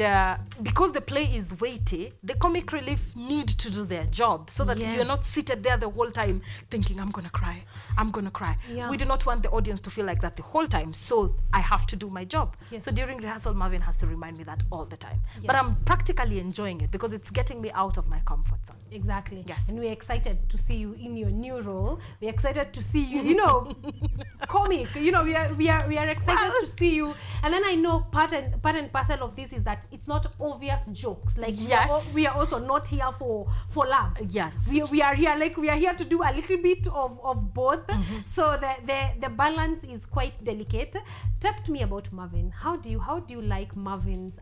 because the play is weighty, the comic relief need to do their job so that you're not seated there the whole time thinking, I'm gonna cry, I'm gonna cry. We do not want the audience to feel like that the whole time, so I have to do my job. So during rehearsal, Marvin has to remind me that all the time. But I'm practically enjoying it because it's getting me out of my comfort zone. Exactly. And we're excited to see you in your new role. We're excited to see you, comic. We are excited to see you. And then I know part and parcel of this is that it's not obvious jokes. Like we are also not here for laughs. We are here to do a little bit of both. So the balance is quite delicate. Talk to me about Marvin. How do you like Marvin's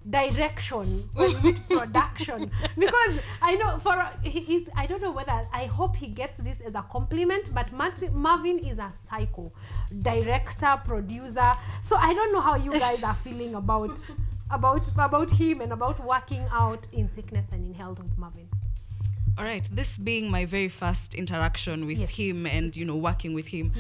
direction with production? Because I know I don't know whether, I hope he gets this as a compliment, but Marvin is a psycho director, producer. So I don't know how you guys are feeling about him and about working out In Sickness and in Health with Marvin. All right, this being my very first interaction with him and working with him,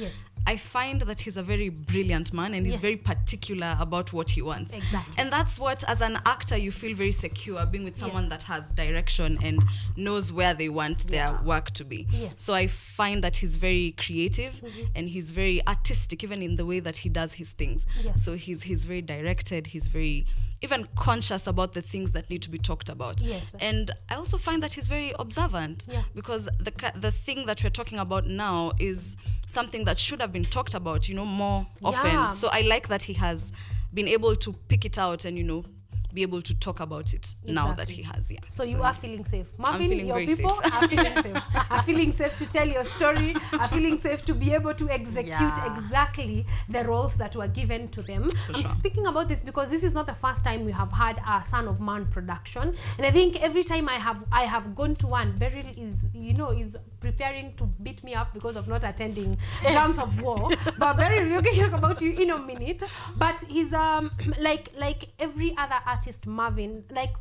I find that he's a very brilliant man and he's very particular about what he wants. And that's what, as an actor, you feel very secure being with someone that has direction and knows where they want their work to be. So I find that he's very creative and he's very artistic, even in the way that he does his things. So he's very directed, he's very even conscious about the things that need to be talked about. And I also find that he's very observant because the thing that we're talking about now is something that should have been talked about, more often. So I like that he has been able to pick it out and, be able to talk about it now that he has. Yeah. So you are feeling safe. Marvin, feeling your very people safe. are feeling safe. Are feeling safe to tell your story, are feeling safe to be able to execute exactly the roles that were given to them. I'm speaking about this because this is not the first time we have had a Son of Man production. And I think every time I have gone to one, Beryl is preparing to beat me up because of not attending Drums of War. But Beryl, we're going to talk about you in a minute. But he's like every other artist, Marvin, like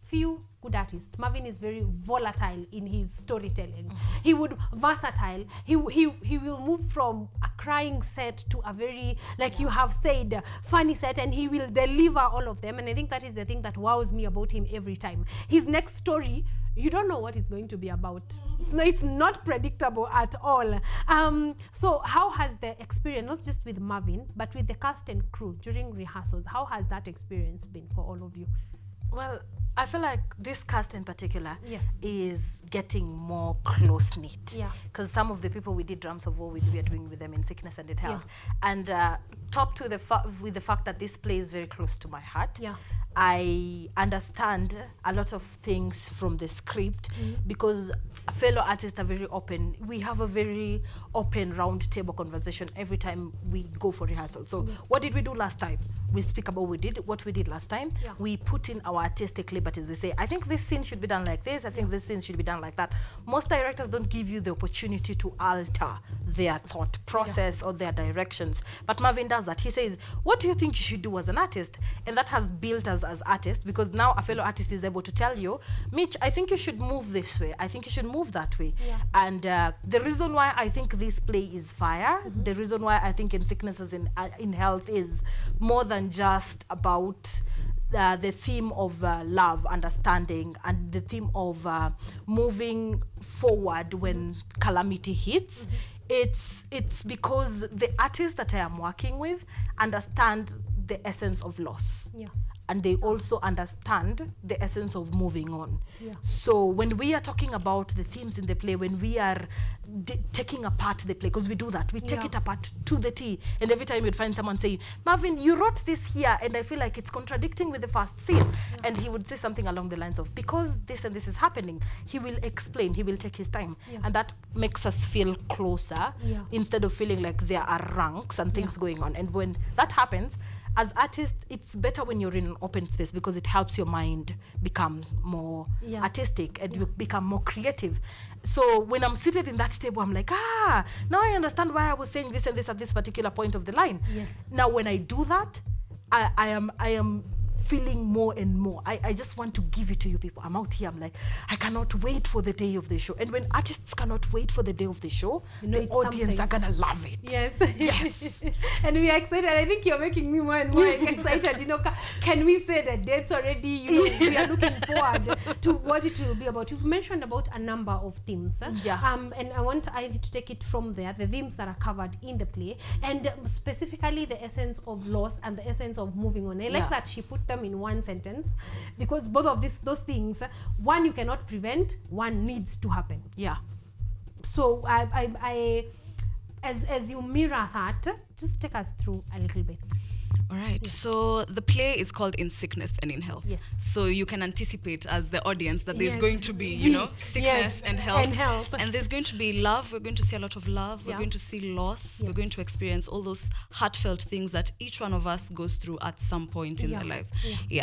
few good artists, Marvin is very volatile in his storytelling. He would versatile. He will move from a crying set to a very, like you have said, funny set, and he will deliver all of them. And I think that is the thing that wows me about him every time. His next story, you don't know what it's going to be about. It's not predictable at all. So how has the experience, not just with Marvin, but with the cast and crew during rehearsals, how has that experience been for all of you? Well, I feel like this cast in particular is getting more close-knit. Yeah. Because some of the people we did Drums of War with, we are doing with them in sickness and in health. And topped with the fact that this play is very close to my heart. Yeah. I understand a lot of things from the script because fellow artists are very open. We have a very open round table conversation every time we go for rehearsal. So what did we do last time? We speak about what we did last time. Yeah. We put in our artistic liberties. We say, I think this scene should be done like this. I think this scene should be done like that. Most directors don't give you the opportunity to alter their thought process or their directions. But Marvin does that. He says, what do you think you should do as an artist? And that has built us as artists because now a fellow artist is able to tell you, Mitch, I think you should move this way. I think you should move that way. Yeah. And the reason why I think this play is fire, the reason why I think in sicknesses in health is more than just about the theme of love, understanding, and the theme of moving forward when calamity hits. It's because the artists that I am working with understand the essence of loss. Yeah. And they also understand the essence of moving on. Yeah. So when we are talking about the themes in the play, when we are taking apart the play, because we do that, we take it apart to the T, and every time you'd find someone saying, Marvin, you wrote this here, and I feel like it's contradicting with the first scene. And he would say something along the lines of, because this and this is happening, he will explain, he will take his time. And that makes us feel closer instead of feeling like there are ranks and things going on. And when that happens, as artists, it's better when you're in an open space because it helps your mind becomes more artistic and you become more creative. So when I'm seated in that table, I'm like, now I understand why I was saying this and this at this particular point of the line. Yes. Now when I do that, I am feeling more and more. I just want to give it to you people. I'm out here, I'm like, I cannot wait for the day of the show. And when artists cannot wait for the day of the show, the audience are gonna love it. Yes. Yes. And we are excited. I think you're making me more and more excited. Can we say the dates already? We are looking forward to what it will be about. You've mentioned about a number of themes. And I want Ivy to take it from there, the themes that are covered in the play, and specifically the essence of loss and the essence of moving on. I like that she put them in one sentence because both of those things, one you cannot prevent, one needs to happen. So I as you mirror that, just take us through a little bit. All right. So the play is called In Sickness and in Health. Yes. So you can anticipate as the audience that there's going to be, sickness and health. And there's going to be love. We're going to see a lot of love. We're going to see loss. We're going to experience all those heartfelt things that each one of us goes through at some point in their lives.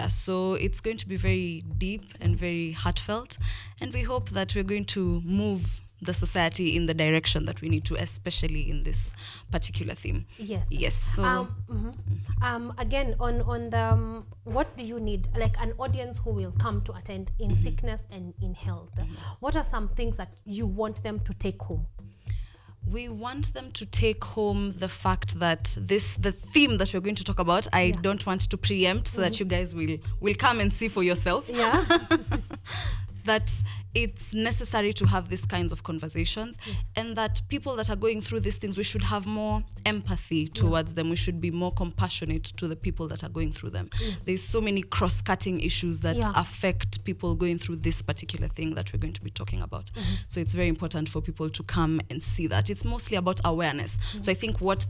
So it's going to be very deep and very heartfelt. And we hope that we're going to move the society in the direction that we need to, especially in this particular theme. Yes. So again, on the what do you need, like an audience who will come to attend in sickness and in health? What are some things that you want them to take home? We want them to take home the fact that the theme that we're going to talk about, I don't want to preempt so that you guys will come and see for yourself. Yeah. That it's necessary to have these kinds of conversations, and that people that are going through these things, we should have more empathy towards them. We should be more compassionate to the people that are going through them. There's so many cross-cutting issues that affect people going through this particular thing that we're going to be talking about. So it's very important for people to come and see that. It's mostly about awareness. So I think what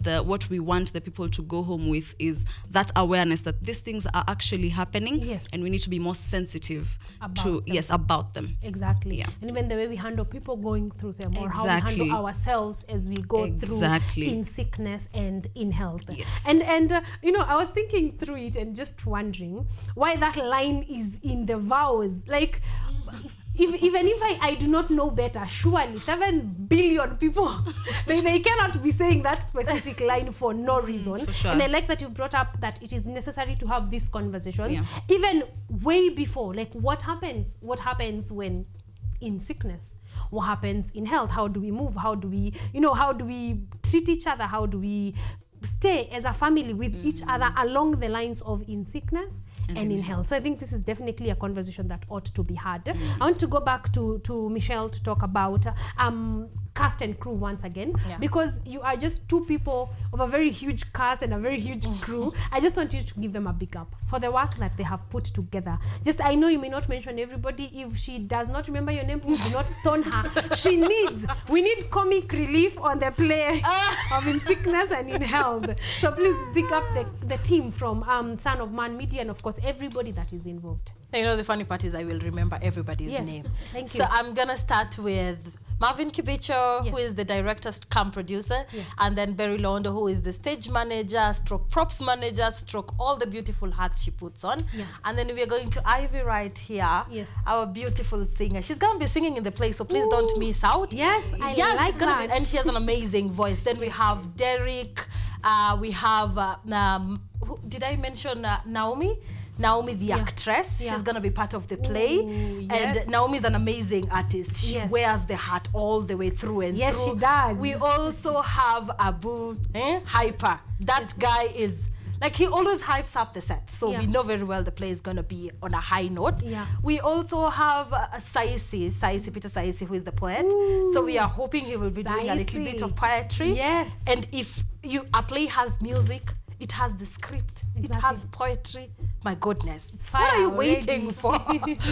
we want the people to go home with is that awareness that these things are actually happening, and we need to be more sensitive about them. Exactly. And even the way we handle people going through them, or how we handle ourselves as we go through in sickness and in health. And you know, I was thinking through it and just wondering why that line is in the vows. Like, even if I do not know better, surely 7 billion people, they cannot be saying that specific line for no reason. And I like that you brought up that it is necessary to have these conversations, even way before. Like, what happens when in sickness? What happens in health? How do we move? How do we treat each other? How do we stay as a family with each other along the lines of in sickness and in health? So I think this is definitely a conversation that ought to be had. I want to go back to Michelle to talk about cast and crew once again, because you are just two people of a very huge cast and a very huge crew. I just want you to give them a big up for the work that they have put together. Just, I know you may not mention everybody. If she does not remember your name, please do not stone her. We need comic relief on the play of In Sickness and in Health. So please pick up the team from Son of Man Media, and of course everybody that is involved. You know, the funny part is I will remember everybody's name. Thank you. So I'm gonna start with Marvin Kibicho, who is the director cum producer, and then Berry Londo, who is the stage manager, stroke props manager, stroke all the beautiful hats she puts on. And then we're going to Ivy right here, our beautiful singer. She's going to be singing in the play, so please don't miss out. I like that. And she has an amazing voice. Then we have Derek, we have, did I mention Naomi? Naomi, the actress, she's going to be part of the play. And Naomi's an amazing artist. She wears the hat all the way through and through. Yes, she does. We also have Abu Hyper. That guy is, like, he always hypes up the set. So we know very well the play is going to be on a high note. We also have Saisi, Peter Saisi, who is the poet. So we are hoping he will be doing a little bit of poetry. And if a play has music, it has the script, it has poetry. My goodness, what are you waiting for?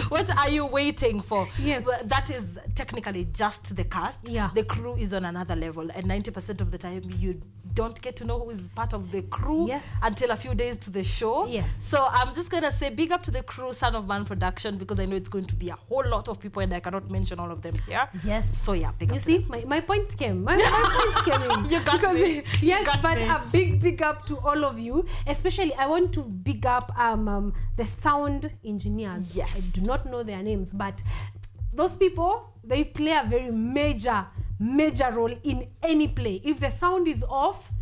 What are you waiting for? Well, that is technically just the cast. The crew is on another level, and 90% of the time you don't get to know who is part of the crew until a few days to the show. So I'm just gonna say big up to the crew, Son of Man Production, because I know it's going to be a whole lot of people and I cannot mention all of them here. So yeah, big up. You see, my point came. My point came in. You got me. But a big up to all of you. Especially, I want to big up the sound engineers. I do not know their names, but those people, they play a very major role in any play. If the sound is off,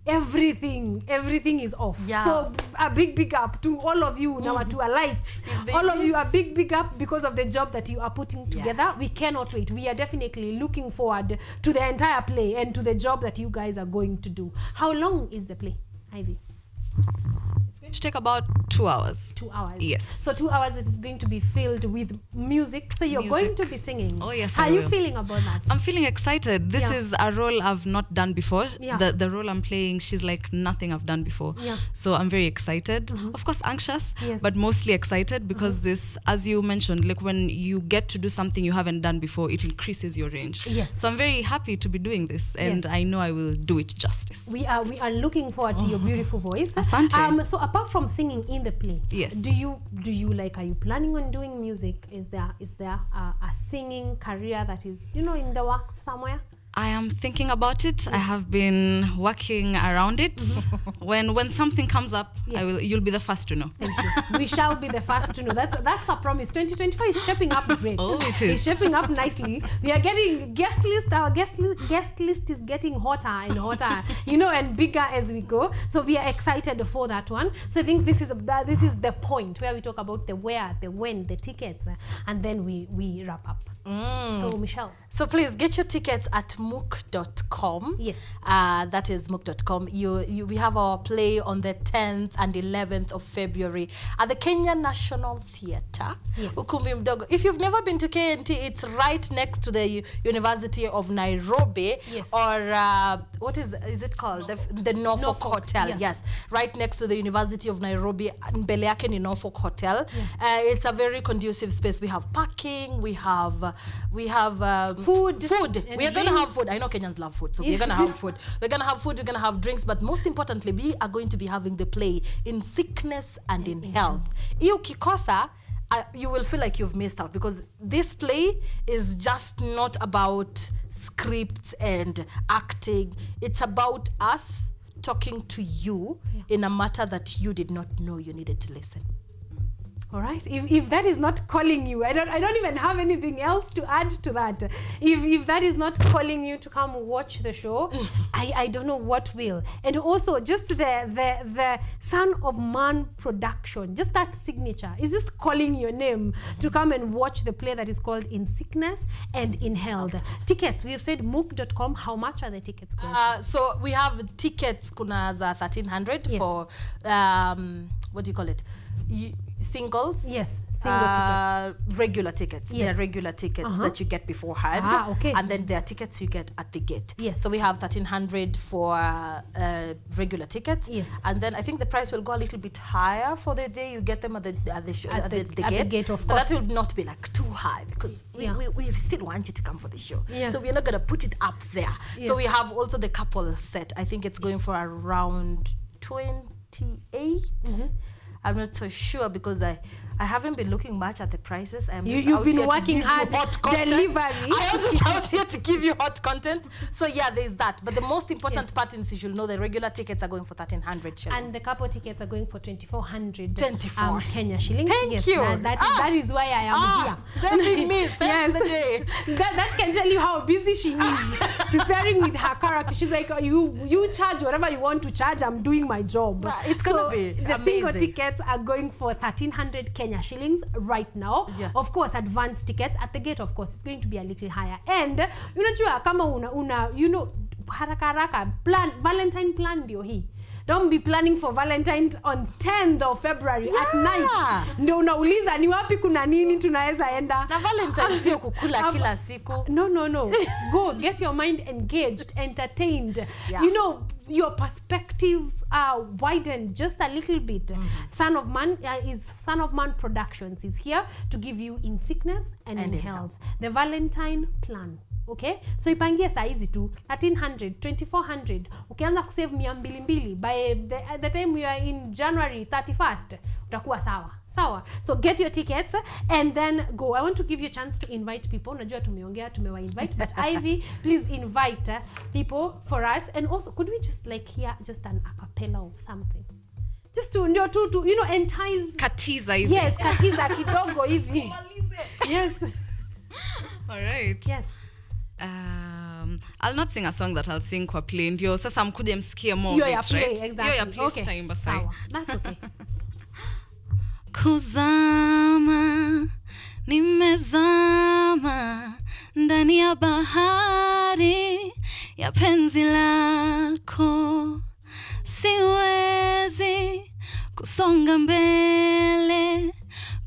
everything is off. So a big up to all of you now, to a light. All of you, a big up because of the job that you are putting together. We cannot wait. We are definitely looking forward to the entire play and to the job that you guys are going to do. How long is the play, Ivy? It's going to take about 2 hours. 2 hours. Yes. So 2 hours it is going to be filled with music. So you're going to be singing. Oh yes. How are you feeling about that? I'm feeling excited. This is a role I've not done before. The role I'm playing, she's like nothing I've done before. So I'm very excited. Of course anxious, but mostly excited because this, as you mentioned, like when you get to do something you haven't done before, it increases your range. So I'm very happy to be doing this, and I know I will do it justice. We are looking forward to your beautiful voice. Asante. So apart from singing in the play, do you like, are you planning on doing music? Is there a singing career that is, in the works somewhere? I am thinking about it. I have been working around it. When something comes up, you'll be the first to know. Thank you. We shall be the first to know. That's a promise. 2025 is shaping up great. Oh, it is. It's shaping up nicely. We are getting guest list. Our guest list is getting hotter and hotter, and bigger as we go. So we are excited for that one. So I think this is the point where we talk about the where, the when, the tickets, and then we wrap up. So Michelle. So please get your tickets at mook.com. Yes. That is mook.com. We have our play on the 10th and 11th of February at the Kenya National Theatre. Yes. Ukumbi Mdogo. If you've never been to KNT, it's right next to the University of Nairobi. Yes. Or what is it called? The Norfolk Hotel. Yes. Right next to the University of Nairobi. Mbele yake ni Norfolk Hotel. Yeah. It's a very conducive space. We have parking. We have food. We are going to have food. I know Kenyans love food, so we're going to have food. We're going to have food, we're going to have drinks, but most importantly, we are going to be having the play in sickness and in health. Iyo kikosa, you will feel like you've missed out, because this play is just not about scripts and acting. It's about us talking to you in a matter that you did not know you needed to listen. All right. If that is not calling you, I don't even have anything else to add to that. If that is not calling you to come watch the show, I don't know what will. And also just the Son of Man production, just that signature is just calling your name to come and watch the play that is called In Sickness and in Health. Tickets, we have said mook.com. How much are the tickets going for? So we have tickets kuna za 1,300 for what do you call it? Singles. Yes, single tickets. Regular tickets. Yes. They're regular tickets that you get beforehand. Okay. And then there are tickets you get at the gate. Yes. So we have 1,300 for regular tickets. Yes. And then I think the price will go a little bit higher for the day you get them at the gate. The gate, of but course. that will not be like too high, because we still want you to come for the show. Yeah. So we're not going to put it up there. Yes. So we have also the couple set. I think it's going for around 28. I'm not so sure, because I haven't been looking much at the prices. You've been working hard. Delivery. I am just out here to give you hot content. So yeah, there's that. But the most important part is you should know the regular tickets are going for 1,300 shillings. And the couple tickets are going for 2,400 24 Kenya shillings. Thank you. That is why I am here. Saving me, saves the day. That can tell you how busy she is preparing with her character. She's like, you charge whatever you want to charge. I'm doing my job. It's gonna be the amazing. single tickets are going for 1,300 Kenya shillings right now. Yeah. Of course, advanced tickets at the gate, of course, it's going to be a little higher. And unajua kama haraka plan Valentine plan ndio hii. Don't be planning for Valentine's on 10th of February at night. Ndio unauliza ni wapi kuna nini tunaweza enda. Na Valentine sio kukula kila siku. No. Go get your mind engaged, entertained. Yeah. Your perspectives are widened just a little bit. Son of Man Productions is here to give you In Sickness and in Health. The Valentine plan. Okay, so ipangie saizi tu 1,300, 2,400. Ukianza kusave 200 by the time we are in January 31st, utakuwa sawa. So get your tickets and then go. I want to give you a chance to invite people. Unajua tumewa invite, but Ivy, please invite people for us. And also, could we just hear just an acapella of something? Just to entice. Katiza hivi. Yes, katiza kidogo hivi. Yes. All right. Yes. I'll not sing a song that I'll sing kwa play. Ndio sasa mkuje msikie more of it, right? Play, exactly. Yo ya play okay. Taimba sai. That's okay. Kuzama, nimezama ndani ya bahari ya penzi lako, siwezi kusonga mbele,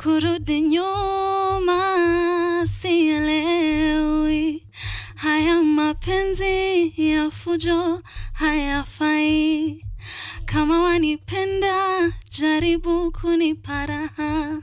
kurudi nyuma, sielewi. Haya mapenzi ya fujo hayafai. Kama wanipenda, jaribu kuniparaha.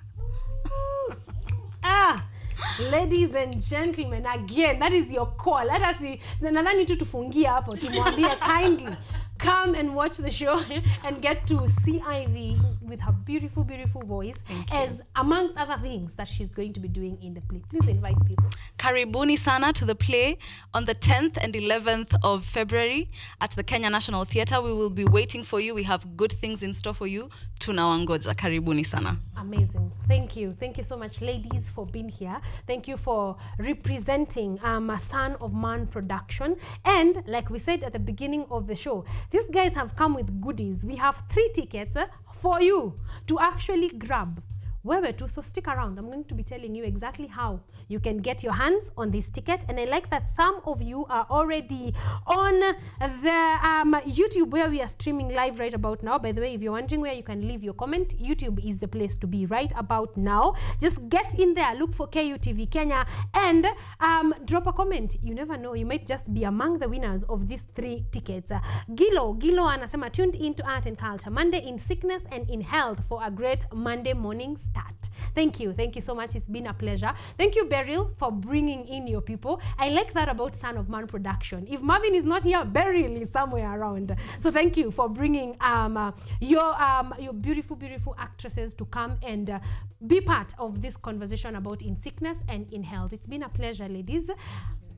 Ladies and gentlemen, again, that is your call. Let us see. Nadhani tu tufungie hapo. Tumwambie kindly come and watch the show and get to see Ivy with her beautiful voice as amongst other things that she's going to be doing in the play. Please invite people. Karibuni sana to the play on the 10th and 11th of February at the Kenya National Theatre. We will be waiting for you. We have good things in store for you. Tunawangoja. Karibuni sana. Amazing. Thank you. Thank you so much, ladies, for being here. Thank you for representing a Son of Man production. And like we said at the beginning of the show, these guys have come with goodies. We have 3 tickets for you to actually grab. wewe tu. So stick around. I'm going to be telling you exactly how you can get your hands on this ticket. And I like that some of you are already on the YouTube where we are streaming live right about now. By the way, if you're wondering where you can leave your comment, YouTube is the place to be right about now. Just get in there, look for KUTV Kenya, and drop a comment. You never know, you might just be among the winners of these 3 tickets. Gilo anasema tuned into art and culture, Monday in sickness and in health for a great Monday morning start. Thank you so much. It's been a pleasure. Thank you, Beryl, for bringing in your people. I like that about Son of Man production. If Marvin is not here, Beryl is somewhere around. So thank you for bringing your beautiful actresses to come and be part of this conversation about in sickness and in health. It's been a pleasure, ladies.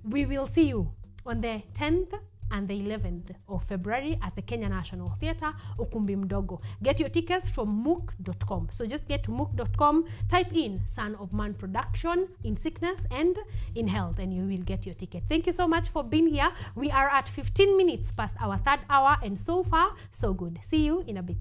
We will see you on the 10th and the 11th of February at the Kenya National Theatre, Ukumbi Mdogo. Get your tickets from mook.com. So just get to mook.com, type in Son of Man production in sickness and in health, and you will get your ticket. Thank you so much for being here. We are at 15 minutes past our 3rd hour, and so far, so good. See you in a bit.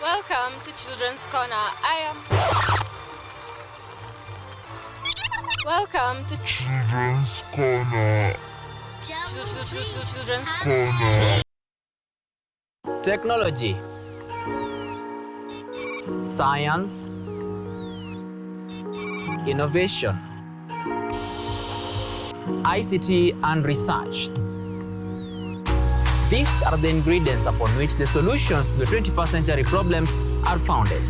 Welcome to Children's Corner. Welcome to Children's Corner. Children's Corner. Technology, science, innovation, ICT and research. These are the ingredients upon which the solutions to the 21st century problems are founded.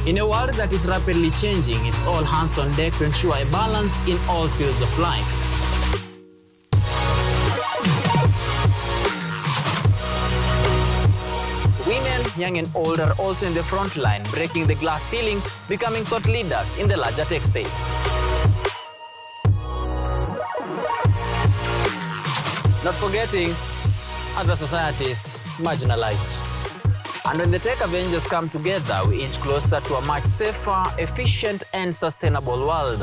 In a world that is rapidly changing, it's all hands on deck to ensure a balance in all fields of life. Women, young and old, are also in the front line, breaking the glass ceiling, becoming thought leaders in the larger tech space. Not forgetting other societies marginalized. And when the tech Avengers come together, we inch closer to a much safer, efficient, and sustainable world.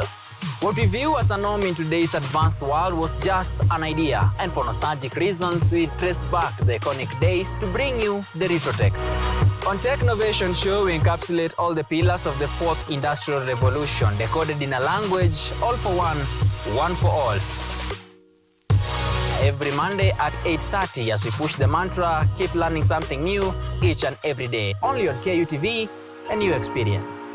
What we view as a norm in today's advanced world was just an idea, and for nostalgic reasons, we trace back to the iconic days to bring you the retro tech. On Tech Innovation Show, we encapsulate all the pillars of the 4th Industrial Revolution, decoded in a language, all for one, one for all. Every Monday at 8:30 as we push the mantra, keep learning something new each and every day. Only on KUTV, a new experience.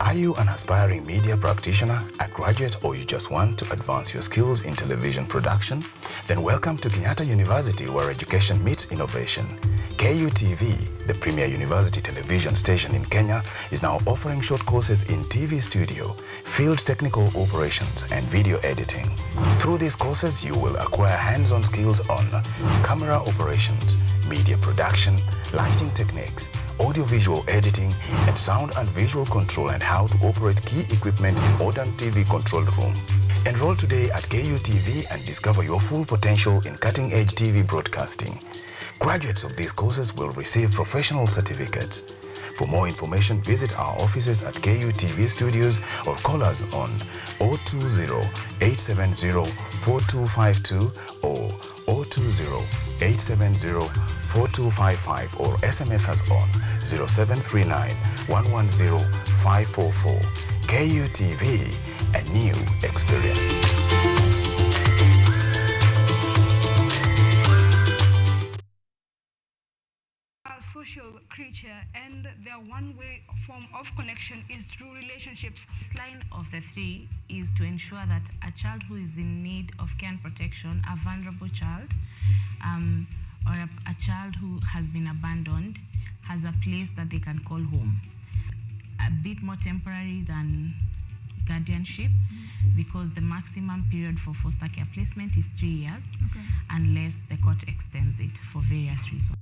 Are you an aspiring media practitioner, a graduate, or you just want to advance your skills in television production? Then welcome to Kenyatta University, where education meets innovation. KUTV, the premier university television station in Kenya, is now offering short courses in TV studio, field technical operations, and video editing. Through these courses, you will acquire hands-on skills on camera operations, media production, lighting techniques, audio-visual editing, and sound and visual control, and how to operate key equipment in modern TV control room. Enroll today at KUTV and discover your full potential in cutting-edge TV broadcasting. Graduates of these courses will receive professional certificates. For more information, visit our offices at KUTV Studios or call us on 020-870-4252 or 020-870-4255 or SMS us on 0739-110-544. KUTV, a new experience. Social creature, and their one-way form of connection is through relationships. The line of the three is to ensure that a child who is in need of care and protection, a vulnerable child, or a child who has been abandoned, has a place that they can call home. A bit more temporary than guardianship, because the maximum period for foster care placement is 3 years, unless the court extends it for various reasons.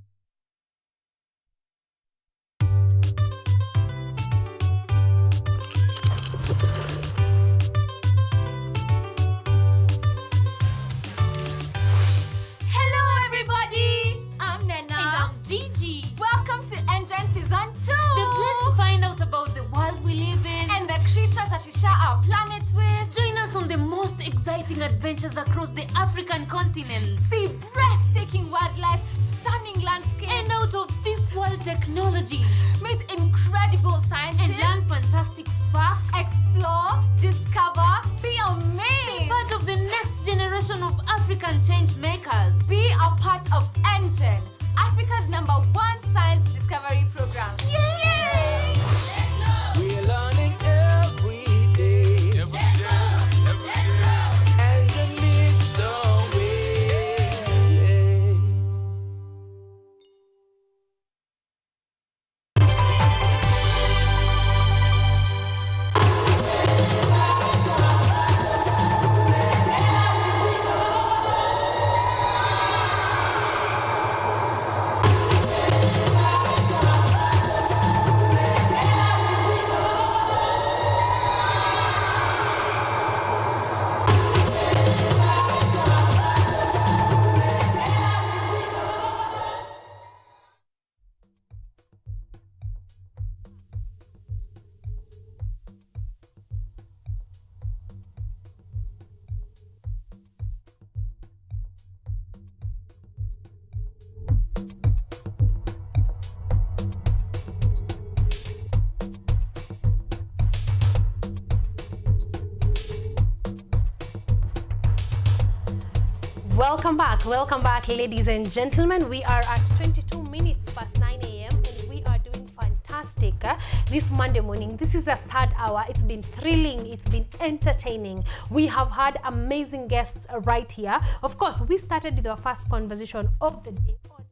Season 2, the place to find out about the world we live in and the creatures that we share our planet with. Join us on the most exciting adventures across the African continent. See breathtaking wildlife, stunning landscapes, and out of this world technology. Meet incredible scientists and learn fantastic facts. Explore, discover, be amazed. Be part of the next generation of African change makers. Be a part of Engine, Africa's #1 science discovery program. Yay! Let's go! We're learning every day. Let's go! Engine leads the way. Welcome back, ladies and gentlemen. We are at 22 minutes past 9 a.m. and we are doing fantastic this Monday morning. This is the third hour. It's been thrilling. It's been entertaining. We have had amazing guests right here. Of course, we started with our first conversation of the day on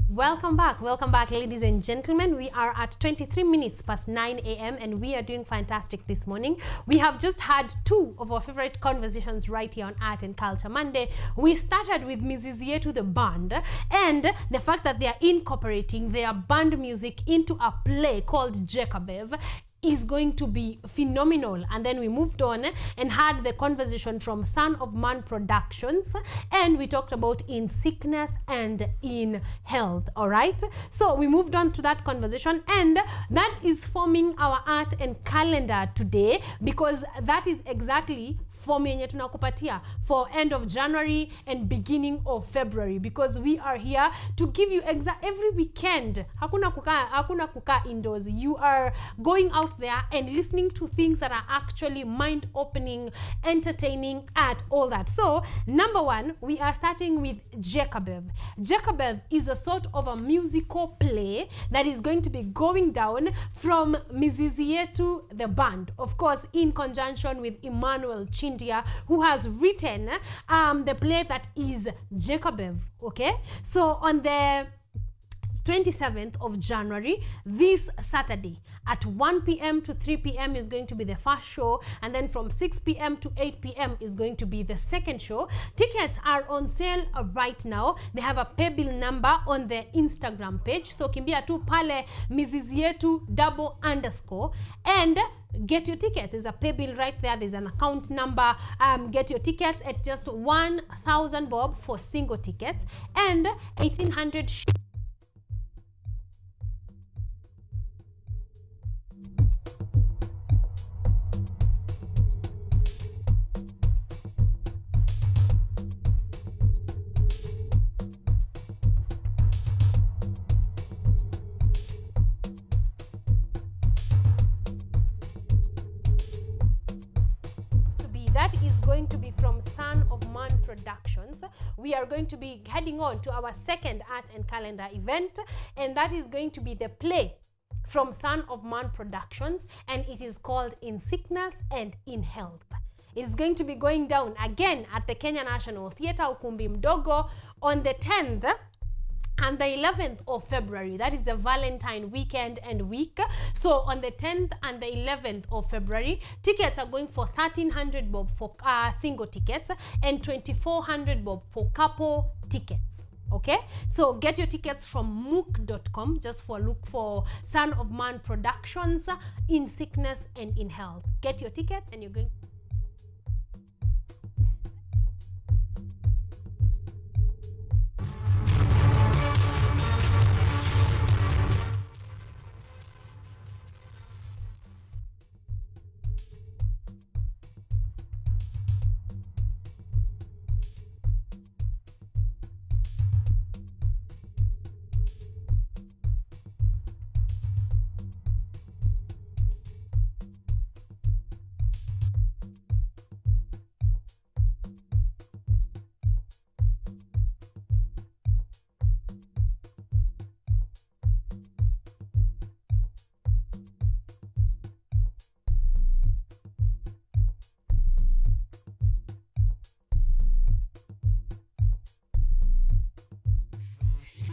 Welcome back, ladies and gentlemen. We are at 23 minutes past 9 a.m. and we are doing fantastic this morning. We have just had two of our favorite conversations right here on Art and Culture Monday. We started with Mrs. Yetu the band and the fact that they are incorporating their band music into a play called Jacobev is going to be phenomenal. And then we moved on and had the conversation from Son of Man Productions, and we talked about in sickness and in health. All right, so we moved on to that conversation, and that is forming our art and calendar today, because that is exactly form yenye tunakupatia for end of January and beginning of February, because we are here to give you every weekend. Hakuna kukaa indoors. You are going out there and listening to things that are actually mind-opening, entertaining, at all that. So number one, we are starting with Jacobev. Jacobev is a sort of a musical play that is going to be going down from Mrs. Yetu the band, of course in conjunction with Emmanuel Chin India, who has written the play that is Jacobev. Okay, so on the 27th of January, this Saturday at 1 p.m. to 3 p.m. is going to be the first show, and then from 6 p.m. to 8 p.m. is going to be the second show. Tickets are on sale right now. They have a pay bill number on their Instagram page, so kimbia tu pale mizizi yetu _, and get your tickets. There's a pay bill right there. There's an account number. Get your tickets at just 1,000 bob for single tickets and 1,800 that is going to be from Son of Man Productions. We are going to be heading on to our second art and calendar event, and that is going to be the play from Son of Man Productions, and it is called In Sickness and in Health. It's going to be going down again at the Kenya National Theatre, Ukumbi Mdogo, on the 10th and the 11th of February. That is the Valentine weekend and week. So on the 10th and the 11th of February, tickets are going for 1,300 bob for single tickets and 2,400 bob for couple tickets. Okay, so get your tickets from mook.com. just for look for Son of Man Productions, In Sickness and in Health. Get your tickets and you're going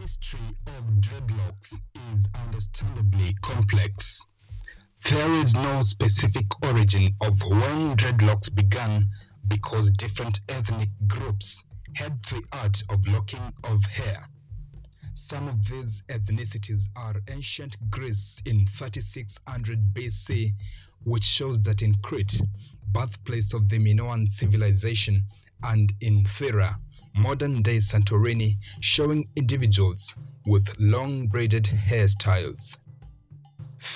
history of dreadlocks is understandably complex. There is no specific origin of when dreadlocks began because different ethnic groups had the art of locking of hair. Some of these ethnicities are ancient Greece in 3600 BC, which shows that in Crete, birthplace of the Minoan civilization, and in Thera, modern-day Santorini, showing individuals with long braided hairstyles.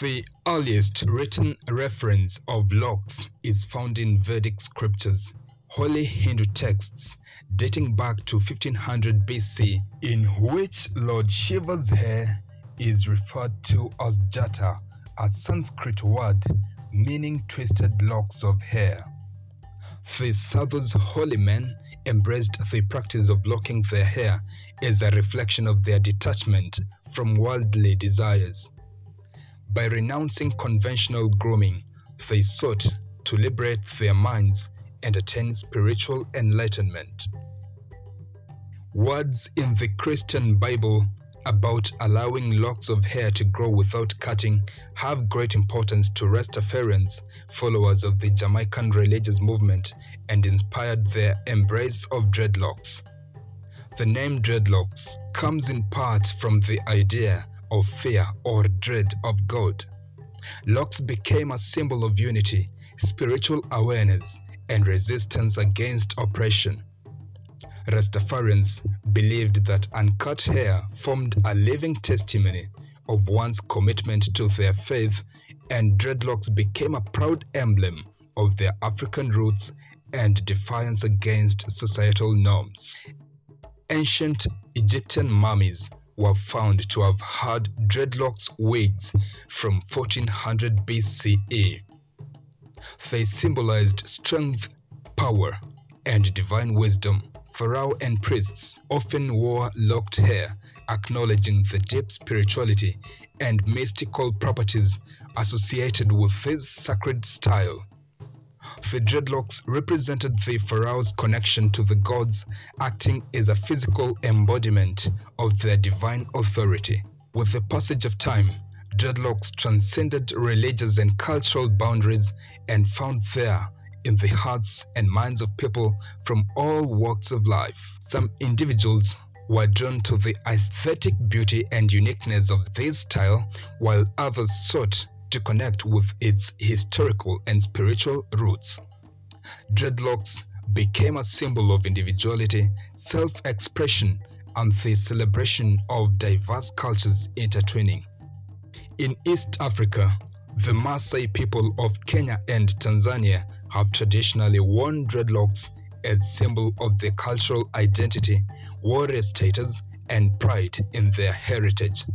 The earliest written reference of locks is found in Vedic scriptures, holy Hindu texts dating back to 1500 BC, in which Lord Shiva's hair is referred to as jata, a Sanskrit word meaning twisted locks of hair. The Sadhus holy men embraced the practice of locking their hair as a reflection of their detachment from worldly desires. By renouncing conventional grooming, they sought to liberate their minds and attain spiritual enlightenment. Words in the Christian Bible about allowing locks of hair to grow without cutting have great importance to Rastafarians, followers of the Jamaican religious movement, and inspired their embrace of dreadlocks. The name dreadlocks comes in part from the idea of fear or dread of God. Locks became a symbol of unity, spiritual awareness, and resistance against oppression. Rastafarians believed that uncut hair formed a living testimony of one's commitment to their faith, and dreadlocks became a proud emblem of their African roots and defiance against societal norms. Ancient Egyptian mummies were found to have had dreadlocks wigs from 1400 BCE. They symbolized strength, power, and divine wisdom. Pharaoh and priests often wore locked hair, acknowledging the deep spirituality and mystical properties associated with this sacred style. The dreadlocks represented the pharaoh's connection to the gods, acting as a physical embodiment of their divine authority. With the passage of time, dreadlocks transcended religious and cultural boundaries and found there in the hearts and minds of people from all walks of life. Some individuals were drawn to the aesthetic beauty and uniqueness of this style, while others sought to connect with its historical and spiritual roots. Dreadlocks became a symbol of individuality, self-expression, and the celebration of diverse cultures intertwining. In East Africa, the Maasai people of Kenya and Tanzania have traditionally worn dreadlocks as symbol of their cultural identity, warrior status, and pride in their heritage.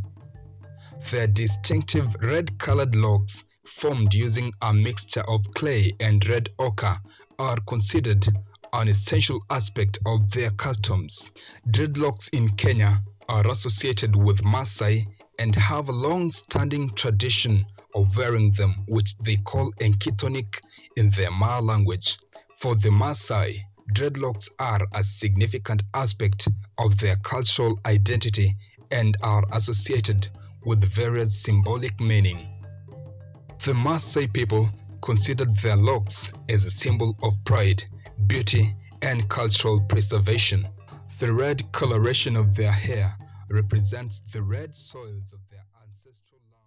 Their distinctive red-colored locks, formed using a mixture of clay and red ochre, are considered an essential aspect of their customs. Dreadlocks in Kenya are associated with Maasai and have a long-standing tradition of wearing them, which they call enkithonik in their Ma language. For the Maasai, dreadlocks are a significant aspect of their cultural identity and are associated with various symbolic meaning. The Maasai people considered their locks as a symbol of pride, beauty, and cultural preservation. The red coloration of their hair represents the red soils of their ancestral lands.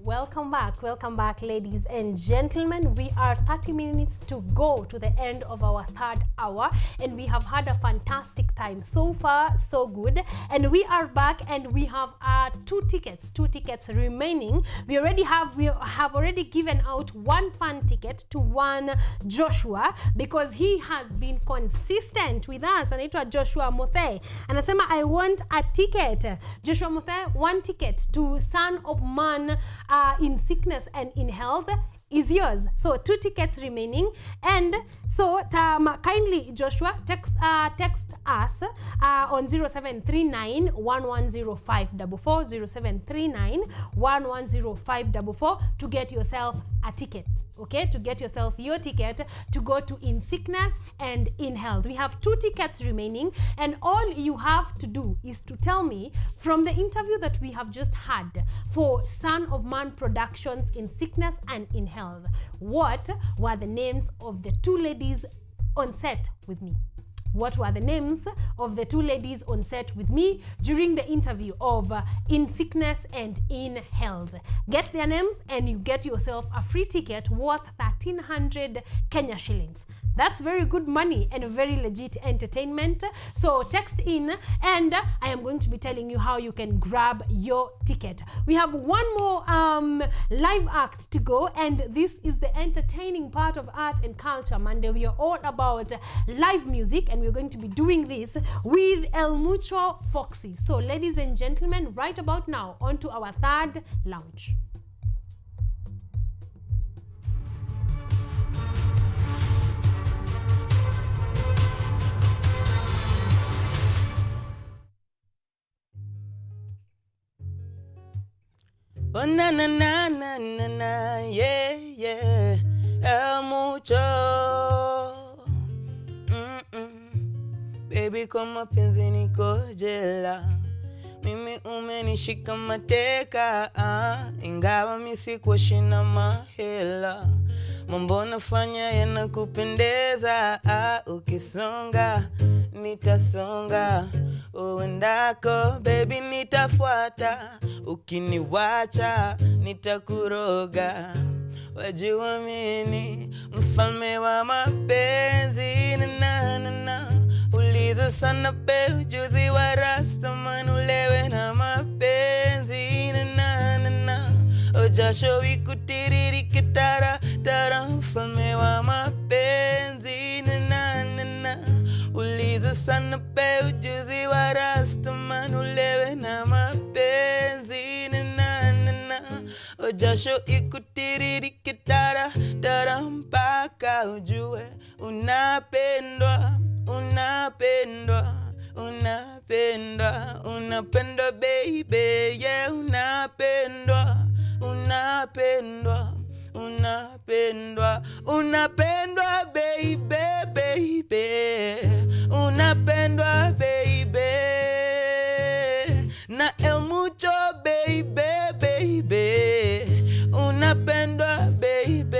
Welcome back, ladies and gentlemen. We are 30 minutes to go to the end of our third hour, and we have had a fantastic time. So far, so good. And we are back, and we have two tickets remaining. We have already given out one fun ticket to one Joshua, because he has been consistent with us. Anaitwa Joshua Muthe. Anasema, I want a ticket. Joshua Muthe, one ticket to Son of Man in sickness and in health is yours. So 2 tickets remaining, and so kindly Joshua text us on 0739 110544 0739 110544 to get yourself a ticket. Okay, to get yourself your ticket to go to In Sickness and In Health. We have 2 tickets remaining, and all you have to do is to tell me from the interview that we have just had for Son of Man Productions In Sickness and In Health, what were the names of the 2 ladies on set with me? What were the names of the 2 ladies on set with me during the interview of In Sickness and In Health? Get their names and you get yourself a free ticket worth 1,300 Kenya shillings. That's very good money and very legit entertainment. So text in, and I am going to be telling you how you can grab your ticket. We have one more live act to go, and this is the entertaining part of Art and Culture Monday. We are all about live music, and we're going to be doing this with El Mucho Foxy. So ladies and gentlemen, right about now, on to our third lounge. Oh na na na na na na, yeah yeah, El Mucho. Baby, kwa mapenzi niko jela, mimi umenishika mateka, ingawa mimi sikuishi na mahela. Mambo nafanya yanakupendeza, ukisonga nitasonga, uendako baby nitafuata, ukiniwacha nitakuroga. Wajua mimi mfalme wa mapenzi, na na na. Uliza sana pe ujuzi wa Rastaman, ulewe na mapenzi, na na na. Ojasho ikutiriri kitara tara, mfalme wa mapenzi, na na na. Uliza sana pe ujuzi wa Rastaman, ulewe na mapenzi, na na na. Ojasho ikutiriri kitara tara, mpaka ujue unapendwa, unapendwa, unapendwa, unapendwa baby, yeah, unapendwa, unapendwa, unapendwa. unapendwa, unapendwa baby, baby, unapendwa baby, na el mucho baby, baby, unapendwa baby.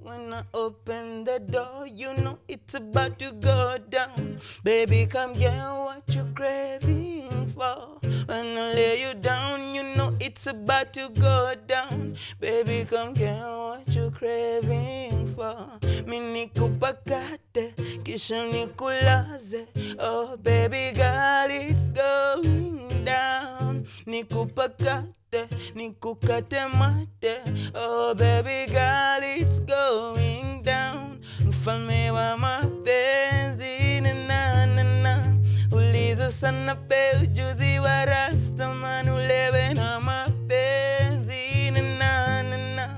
When I open the door, you know it's about to go down. Baby, come get what you're craving for. When I lay you down, you know it's about to go down. Baby, come get what you're craving for. Mi nikupakate, kisha nikulaze. Oh, baby girl, it's going down. Nikupakate, nikukate mate. Oh, baby girl, it's going down. Mfalme wa mapenzi, na na na. Uliza sana pe ujuzi wa Rastaman, ulewe na mapenzi, na na na.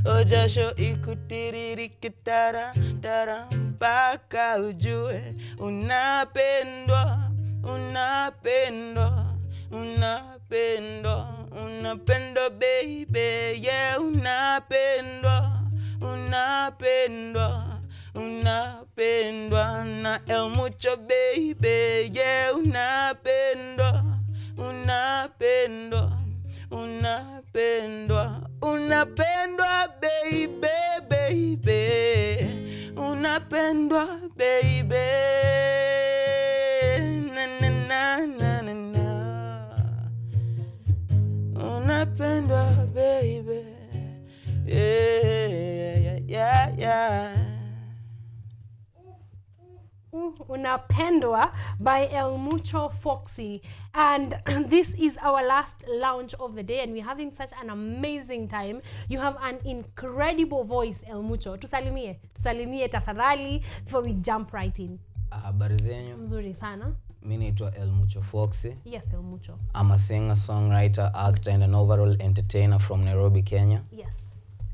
Ojasho ikutiririke tara tara mpaka ujue unapendwa, unapendwa, unapendwa, unapendwa baby, yeah, unapendwa, unapendwa, unapendwa na el mucho baby, yeah, unapendwa, unapendwa, unapendwa, unapendwa baby, baby, unapendwa baby, na na na na na na, unapendwa baby, yeah, yeah, yeah. Unapendwa by El Mucho Foxy, and this is our last lounge of the day, and we're having such an amazing time. You have an incredible voice, El Mucho. Tusalimie tafadhali before we jump right in. Habari zenyu. Mzuri sana. Mimi naitwa El Mucho Foxy. Yes, El Mucho. I'm a singer, songwriter, actor, and an overall entertainer from Nairobi, Kenya. Yes.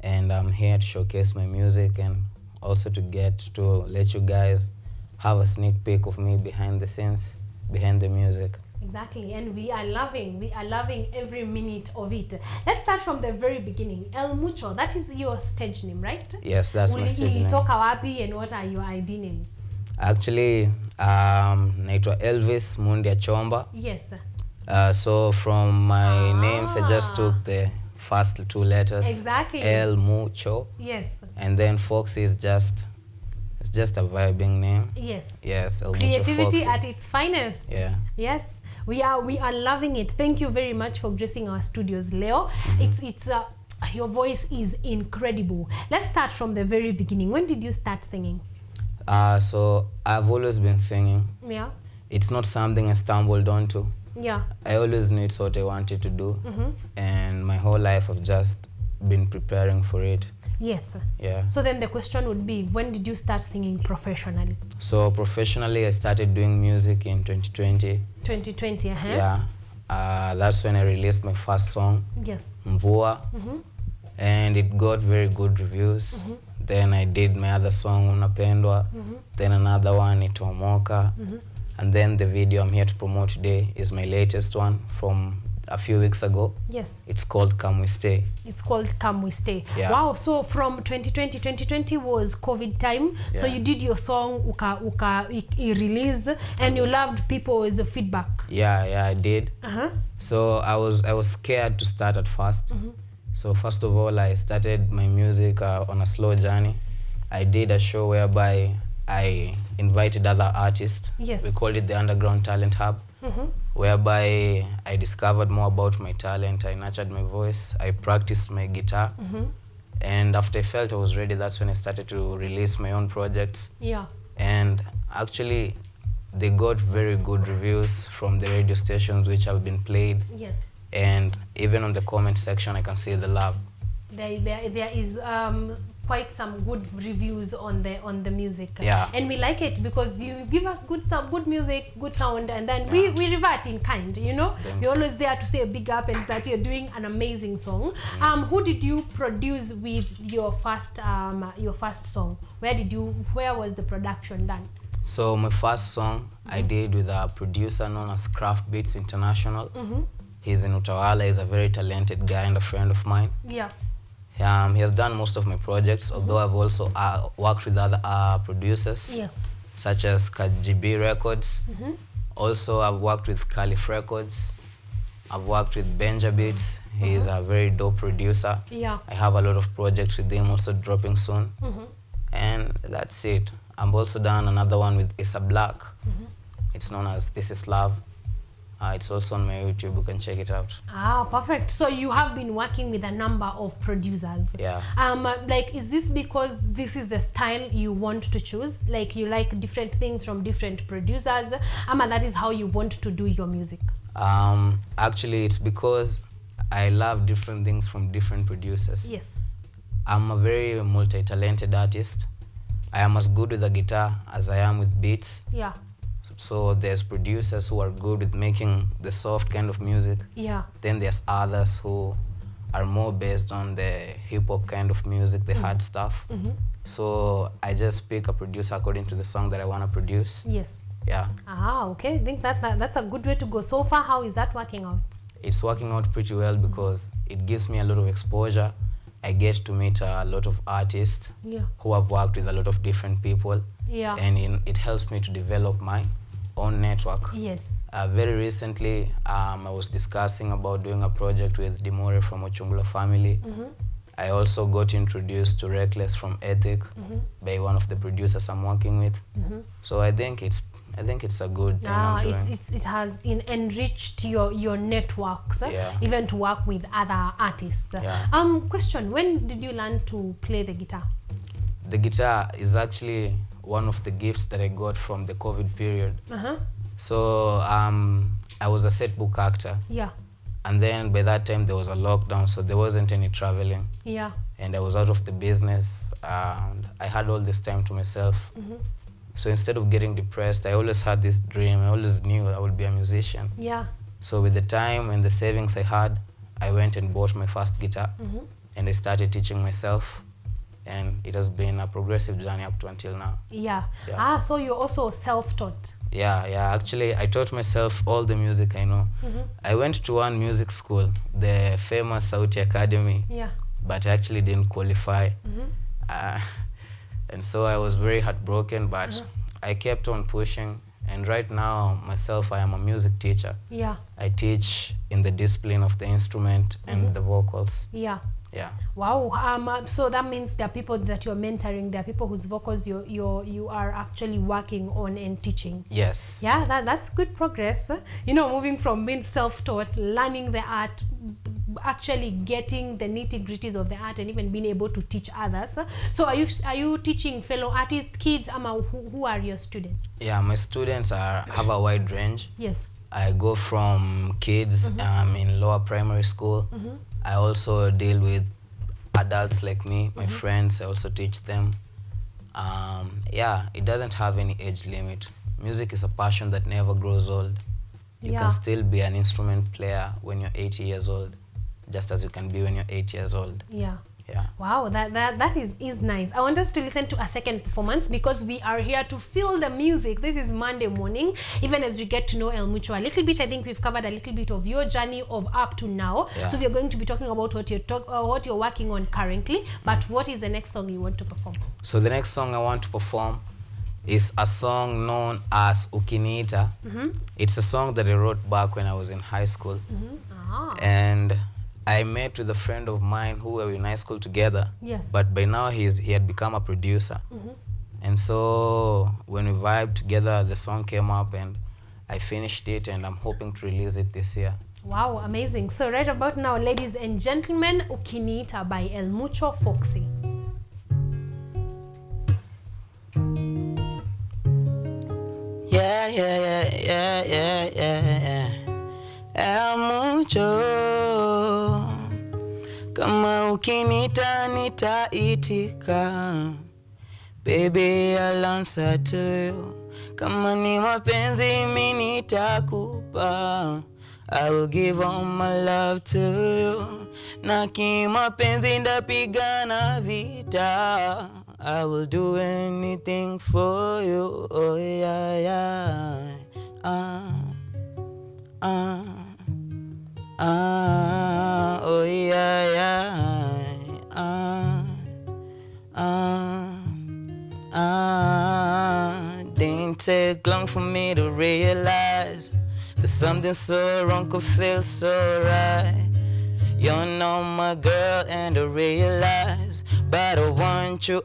And I'm here to showcase my music and also to get to let you guys have a sneak peek of me behind the scenes, behind the music. Exactly, and we are loving every minute of it. Let's start from the very beginning. El Mucho, that is your stage name, right? Yes, that's my stage name. Ulitoka wapi and what are your ID names? Actually, naitwa Elvis Mundia Chomba. Yes. So from my names, I just took the first two letters. Exactly. El Mucho. Yes. And then Foxy is just a vibing name. Yes. Yes. El Creativity Mucho Foxy. at its finest. Yeah. Yes. We are loving it. Thank you very much for gracing our studios, Leo. It's your voice is incredible. Let's start from the very beginning. When did you start singing? So I've always been singing. Yeah. It's not something I stumbled onto. Yeah. I always knew it's what I wanted to do. And my whole life I've just been preparing for it. Yes. Yeah. So then the question would be, when did you start singing professionally? So professionally, I started doing music in 2020. 2020, Yeah. That's when I released my first song, Yes. Mvua. And it got very good reviews. Then I did my other song, Unapendwa. Then another one, Itomoka. And then the video I'm here to promote today is my latest one from a few weeks ago. Yes. It's called Come We Stay. It's called Come We Stay. Yeah. Wow, so from 2020 was COVID time. Yeah. So you did your song, release, and you loved people's feedback. Yeah, I did. So I was scared to start at first. So first of all, I started my music on a slow journey. I did a show whereby I invited other artists. Yes. We called it the Underground Talent Hub, whereby I discovered more about my talent. I nurtured my voice. I practiced my guitar. And after I felt I was ready, that's when I started to release my own projects. Yeah. And actually, they got very good reviews from the radio stations which have been played. Yes. And even on the comment section, I can see the love. There is quite some good reviews on the music. Yeah. And we like it because you give us some good music, good sound, and then we revert in kind, you know? We're always there to say a big up and that you're doing an amazing song. Who did you produce with your first song? Where was the production done? So my first song I did with a producer known as Craft Beats International. He's in Utawala. He's a very talented guy and a friend of mine. Yeah. He has done most of my projects, although I've also worked with other producers, such as KGB Records. Also, I've worked with Caliph Records. I've worked with Benja Beats. He's a very dope producer. I have a lot of projects with him also dropping soon. And that's it. I've also done another one with Issa Black. It's known as This Is Love. It's also on my YouTube. You can check it out. Perfect. So you have been working with a number of producers. Yeah. Like, is this because this is the style you want to choose? Like, you like different things from different producers? And that is how you want to do your music? Actually, it's because I love different things from different producers. Yes. I'm a very multi-talented artist. I am as good with the guitar as I am with beats. Yeah. So there's producers who are good with making the soft kind of music. Yeah. Then there's others who are more based on the hip-hop kind of music, the hard stuff. So I just pick a producer according to the song that I want to produce. Yes. Yeah. Okay. I think that's a good way to go. So far, how is that working out? It's working out pretty well because it gives me a lot of exposure. I get to meet a lot of artists who have worked with a lot of different people. Yeah. And it helps me to develop my own network. Yes. Very recently, I was discussing about doing a project with Dimore from Ochungula family. I also got introduced to Reckless from Ethic by one of the producers I'm working with. So I think it's a good thing I'm doing. It has enriched your networks, even to work with other artists. Question: when did you learn to play the guitar? The guitar is actually one of the gifts that I got from the COVID period. So I was a set book actor. Yeah. And then by that time there was a lockdown, so there wasn't any traveling. Yeah. And I was out of the business, and I had all this time to myself. So instead of getting depressed, I always had this dream. I always knew I would be a musician. Yeah. So with the time and the savings I had, I went and bought my first guitar, and I started teaching myself. And it has been a progressive journey up to until now. Yeah. So you're also self-taught? Yeah. Actually, I taught myself all the music I know. I went to one music school, the famous Sauti Academy. Yeah. But I actually didn't qualify. And so I was very heartbroken, but I kept on pushing. And right now, myself, I am a music teacher. Yeah. I teach in the discipline of the instrument and the vocals. Yeah. Yeah. Wow. So that means there are people that you're mentoring. There are people whose vocals you are actually working on and teaching. Yes. Yeah, that's good progress. You know, moving from being self-taught, learning the art, actually getting the nitty-gritties of the art, and even being able to teach others. So are you teaching fellow artists, kids, who are your students? Yeah, my students have a wide range. Yes. I go from kids in lower primary school. I also deal with adults like me, my friends. I also teach them. Yeah, it doesn't have any age limit. Music is a passion that never grows old. You can still be an instrument player when you're 80 years old, just as you can be when you're 8 years old. Yeah. Yeah. Wow, that is nice. I want us to listen to a second performance because we are here to feel the music. This is Monday morning. Even as we get to know El Mucho a little bit, I think we've covered a little bit of your journey of up to now. Yeah. So we are going to be talking about what you're working on currently. But what is the next song you want to perform? So the next song I want to perform is a song known as Ukiniita. It's a song that I wrote back when I was in high school. And I met with a friend of mine who were in high school together. Yes. But by now he had become a producer. And so when we vibed together, the song came up and I finished it, and I'm hoping to release it this year. Wow, amazing. So right about now, ladies and gentlemen, Ukiniita by El Mucho Foxy. Yeah. El Mucho, kama ukinita nitaitika. Baby, I'll answer to you. Kama ni mapenzi mimi nitakupa. I will give all my love to you. Na kimapenzi ndapigana vita. I will do anything for you. Oh yeah. Oh yeah. long for me to realize that something so wrong could feel so right. You're not my girl and I realize, but I want you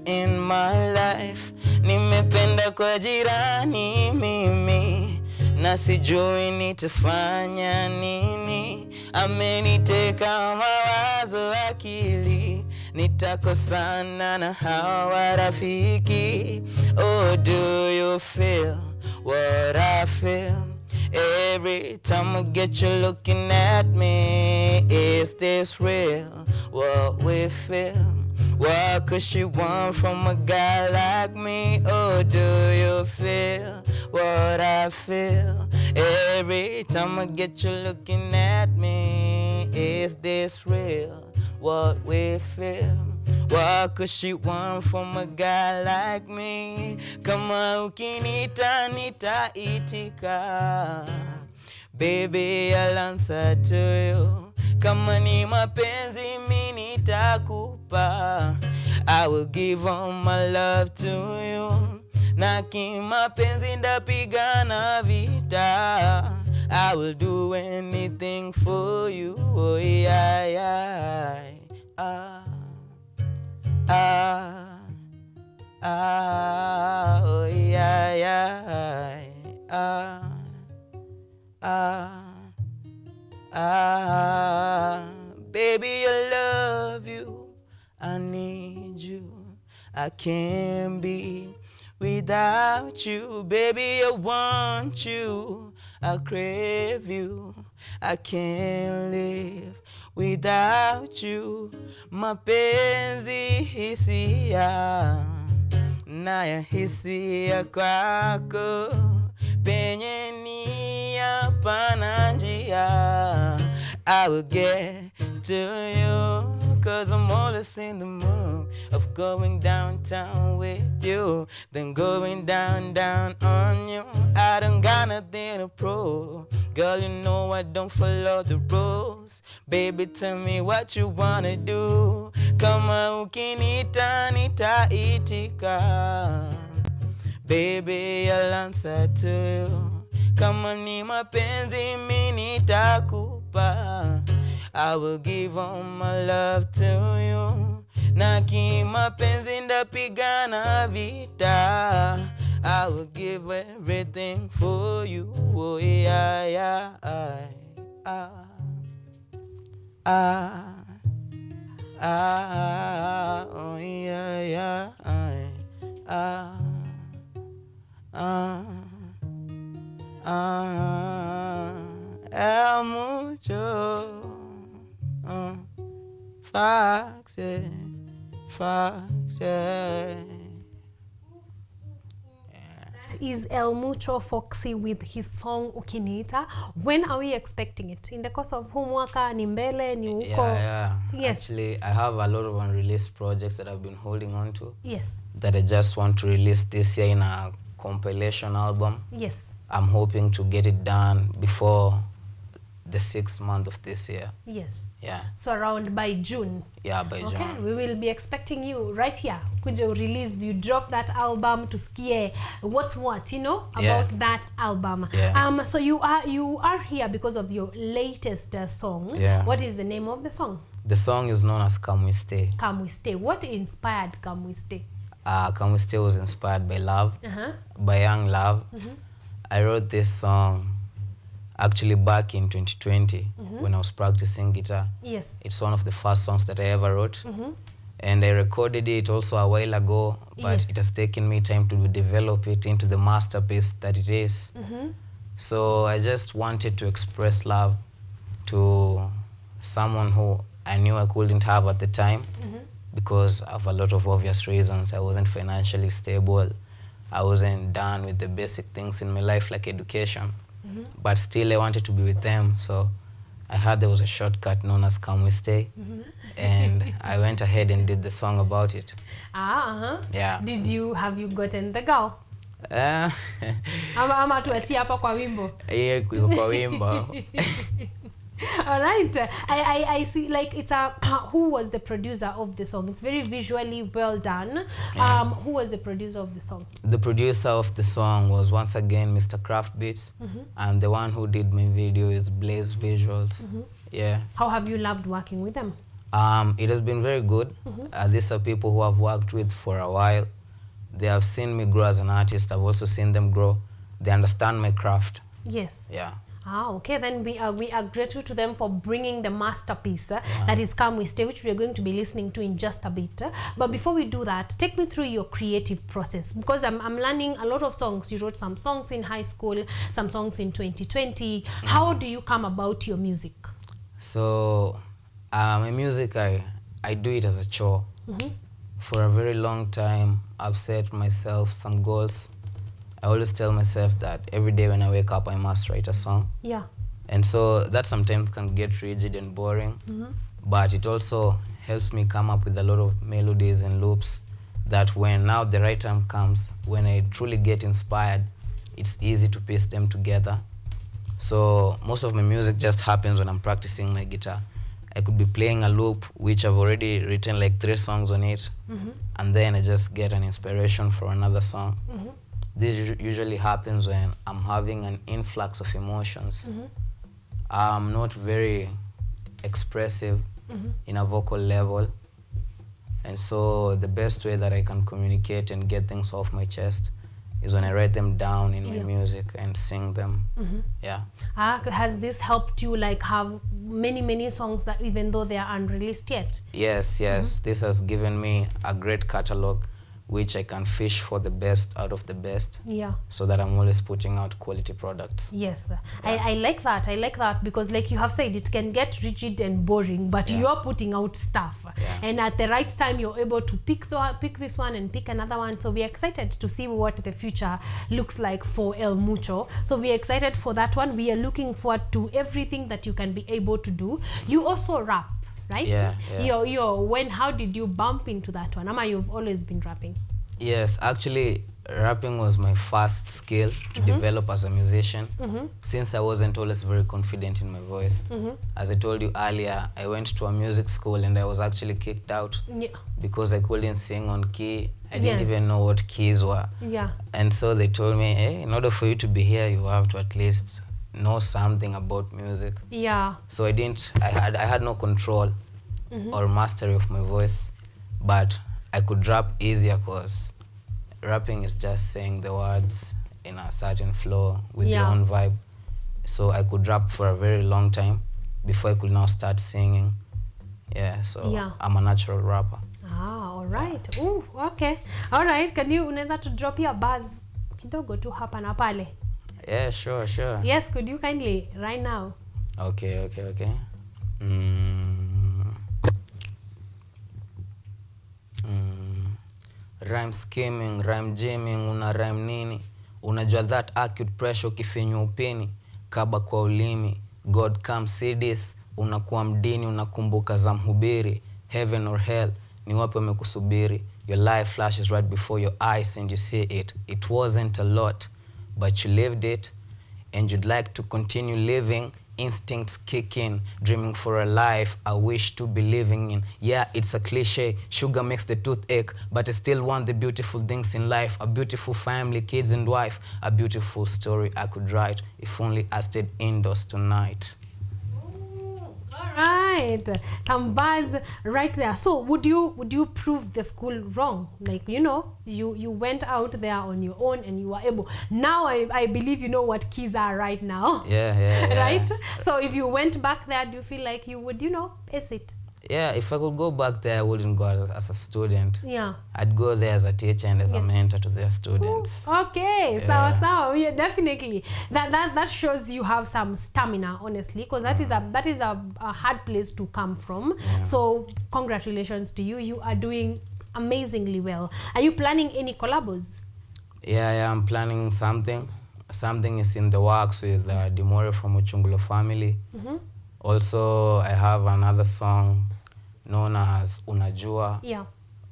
in my life. Nimependa kwa jirani mimi, na sijui nitafanya nini. Ameniteka mawazo akili, nitakosana na hawa rafiki. Oh, do you feel what I feel? Every time I get you looking at me, is this real, what we feel? What could she want from a guy like me? Oh, do you feel what I feel? Every time I get you looking at me, is this real, what we feel? What could she want from a guy like me? Kama ukinita nitaitika, baby I'll answer to you. Kama ni mapenzi mimi nitakupa, I will give all my love to you. Na kimapenzi ndapigana vita, I will do anything for you. Oh yeah, yeah. Oh yeah, yeah. Baby, I love you, I need you, I can't be without you. Baby, I want you, I crave you, I can't live without you. Mapenzi hisia, naya hisia kwako, penye nia pana njia. I will get to you, cause I'm always in the mood of going downtown with you, then going down on you. I don't got nothing to prove, girl, you know I don't follow the rules. Baby, tell me what you wanna do. Kama ukinita nitaitika, baby, I'll answer to you. Kama ni mapenzi mimi nitakupa, I will give all my love to you. Na kimapenzi ndapigana vita, I will give everything for you. Oh yeah, yeah. Oh yeah, yeah. El mucho Foxy. Is El Mucho Foxy with his song Ukinita. When are we expecting it? In the course of huu mwaka, ni mbele, ni uko? Yeah. Yes. Actually, I have a lot of unreleased projects that I've been holding on to. Yes. That I just want to release this year in a compilation album. Yes. I'm hoping to get it done before the 6th month of this year. Yes. Yeah. So around by June. Yeah, by June. Okay, we will be expecting you right here. Could you release, you drop that album to scare what's what, you know, about that album. Yeah. So you are here because of your latest song. Yeah. What is the name of the song? The song is known as Come We Stay. Come We Stay. What inspired Come We Stay? Come We Stay was inspired by love, by young love. I wrote this song actually back in 2020 when I was practicing guitar. Yes. It's one of the first songs that I ever wrote. And I recorded it also a while ago, but it has taken me time to develop it into the masterpiece that it is. So I just wanted to express love to someone who I knew I couldn't have at the time because of a lot of obvious reasons. I wasn't financially stable. I wasn't done with the basic things in my life like education. But still I wanted to be with them, so I heard there was a shortcut known as Come We Stay. And I went ahead and did the song about it. Yeah. Have you gotten the girl? Ama tuachie hapa kwa wimbo. Kwa wimbo. All right. I see, like, it's a who was the producer of the song? It's very visually well done. Who was the producer of the song? The producer of the song was once again Mr. Craft Beats, and the one who did my video is Blaze Visuals. Yeah. How have you loved working with them? It has been very good. These are people who I've worked with for a while. They have seen me grow as an artist. I've also seen them grow. They understand my craft. Yes. Yeah. Okay, then we are grateful to them for bringing the masterpiece that is Come We Stay, which we are going to be listening to in just a bit. But before we do that, take me through your creative process, because I'm learning a lot of songs. You wrote some songs in high school, some songs in 2020. How do you come about your music? So my music, I do it as a chore. For a very long time, I've set myself some goals. I always tell myself that every day when I wake up, I must write a song. Yeah. And so that sometimes can get rigid and boring, but it also helps me come up with a lot of melodies and loops that when now the right time comes, when I truly get inspired, it's easy to piece them together. So most of my music just happens when I'm practicing my guitar. I could be playing a loop, which I've already written like 3 songs on it, and then I just get an inspiration for another song. This usually happens when I'm having an influx of emotions. I'm not very expressive in a vocal level, and so the best way that I can communicate and get things off my chest is when I write them down in my music and sing them. Yeah. Has this helped you like have many songs that even though they are unreleased yet? Yes. This has given me a great catalog, which I can fish for the best out of the best. Yeah. So that I'm always putting out quality products. Yes. I like that. I like that because like you have said, it can get rigid and boring, but you're putting out stuff. And at the right time, you're able to pick this one and pick another one. So we're excited to see what the future looks like for El Mucho. So we're excited for that one. We are looking forward to everything that you can be able to do. You also rap, right? Yeah. How did you bump into that one? Ama, you've always been rapping? Yes, actually, rapping was my first skill to develop as a musician, since I wasn't always very confident in my voice. As I told you earlier, I went to a music school and I was actually kicked out because I couldn't sing on key. I didn't even know what keys were. And so they told me, hey, in order for you to be here, you have to at least know something about music. So I had no control or mastery of my voice, but I could rap easier because rapping is just saying the words in a certain flow with your own vibe. So I could rap for a very long time before I could now start singing. So I'm a natural rapper. All right. Ooh, okay. All right. Can you unaweza to drop your buzz kidogo tu hapa na pale? Yeah, sure. Yes, could you kindly right now? Okay. Rhyme scheming, rhyme jamming, una rhyme nini? Unajua that acute pressure ukifinywa upini, kaba kwa ulimi. God come see this, unakuwa mdini, unakumbuka za mhubiri. Heaven or hell, ni wapi wamekusubiri? Your life flashes right before your eyes and you see it. It wasn't a lot, but you lived it. And you'd like to continue living. Instincts kick in, dreaming for a life I wish to be living in. Yeah, it's a cliche, sugar makes the toothache, but I still want the beautiful things in life. A beautiful family, kids and wife. A beautiful story I could write if only I stayed indoors tonight. Right, some buzz right there. So would you prove the school wrong? Like, you went out there on your own and you were able. Now I believe you know what keys are right now. Yeah. Right? So if you went back there, do you feel like you would, ace it? Yeah, if I could go back there, I wouldn't go as a student. Yeah. I'd go there as a teacher and as a mentor to their students. Okay, so yeah, definitely. That shows you have some stamina, honestly, because that is a hard place to come from. Yeah. So congratulations to you. You are doing amazingly well. Are you planning any collabos? Yeah, I'm planning something. Something is in the works with Dimore from Uchungulo family. Also, I have another song known as Unajua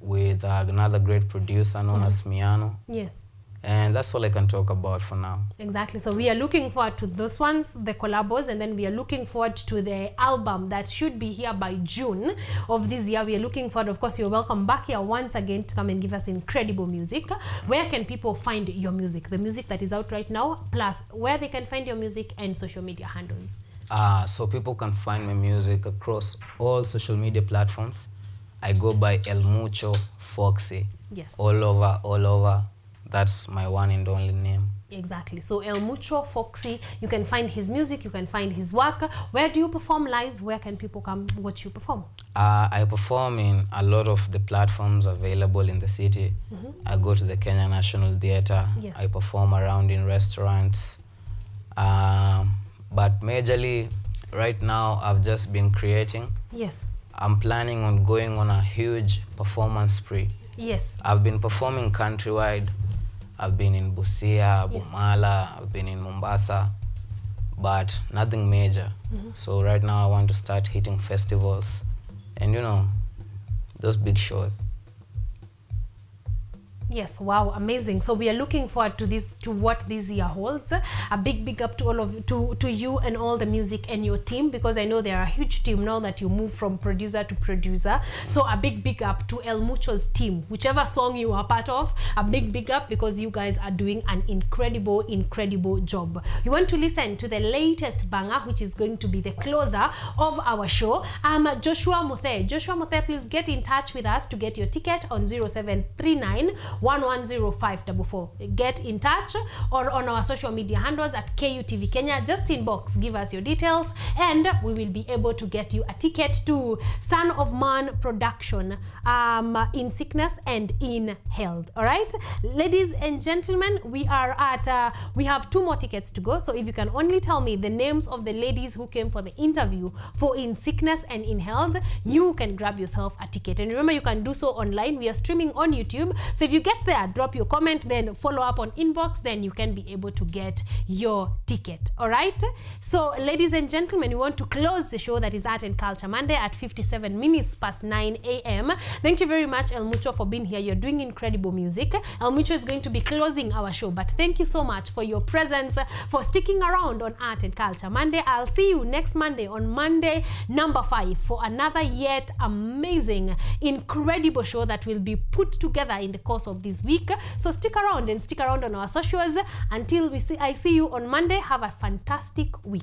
with another great producer known as Miano. Yes. And that's all I can talk about for now. Exactly. So we are looking forward to those ones, the collabos, and then we are looking forward to the album that should be here by June of this year. We are looking forward. Of course, you're welcome back here once again to come and give us incredible music. Where can people find your music? The music that is out right now, plus where they can find your music and social media handles. So people can find my music across all social media platforms. I go by El Mucho Foxy. Yes. All over. That's my one and only name. Exactly. So El Mucho Foxy, you can find his music, you can find his work. Where do you perform live? Where can people come watch you perform? I perform in a lot of the platforms available in the city. I go to the Kenya National Theatre. Yes. I perform around in restaurants. But majorly, right now, I've just been creating. Yes. I'm planning on going on a huge performance spree. Yes. I've been performing countrywide. I've been in Busia, Bumala, I've been in Mombasa, but nothing major. So right now I want to start hitting festivals and, you know, those big shows. Yes, wow, amazing. So we are looking forward to this, to what this year holds. A big up to all of to you and all the music and your team, because I know they are a huge team now that you move from producer to producer. So a big up to El Mucho's team, whichever song you are part of. A big up, because you guys are doing an incredible job. You want to listen to the latest banger, which is going to be the closer of our show. Joshua Muthe. Joshua Muthe, please get in touch with us to get your ticket on 0739 110544. Get in touch or on our social media handles at KUTV Kenya. Just inbox, give us your details, and we will be able to get you a ticket to Son of Man production, in sickness and in health. All right, ladies and gentlemen, we are at we have 2 more tickets to go. So if you can only tell me the names of the ladies who came for the interview for In Sickness and In Health, you can grab yourself a ticket. And remember, you can do so online. We are streaming on YouTube, so if you get there, drop your comment, then follow up on inbox, then you can be able to get your ticket. All right, so ladies and gentlemen, we want to close the show that is Art and Culture Monday at 57 minutes past 9 a.m. Thank you very much, El Mucho, for being here. You're doing incredible music. El Mucho is going to be closing our show, but thank you so much for your presence, for sticking around on Art and Culture Monday. I'll see you next Monday, on Monday number 5, for another yet amazing, incredible show that will be put together in the course of this week. So stick around, and stick around on our socials until I see you on Monday. Have a fantastic week.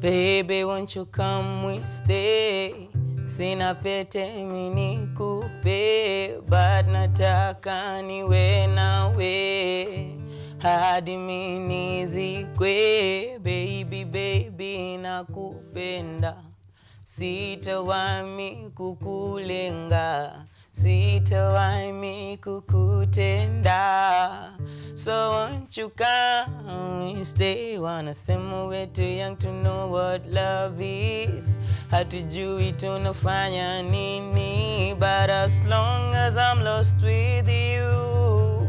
Baby, won't you come, we stay. Sina pete mini kupe, but nataka niwe nawe hadi mini zikwe. Baby, nakupenda, sitawami kukulenga, sitawami kukutenda. So won't you come, stay. Wanna sema we're too young to know what love is. Hatujui tunafanya nini, but as long as I'm lost with you,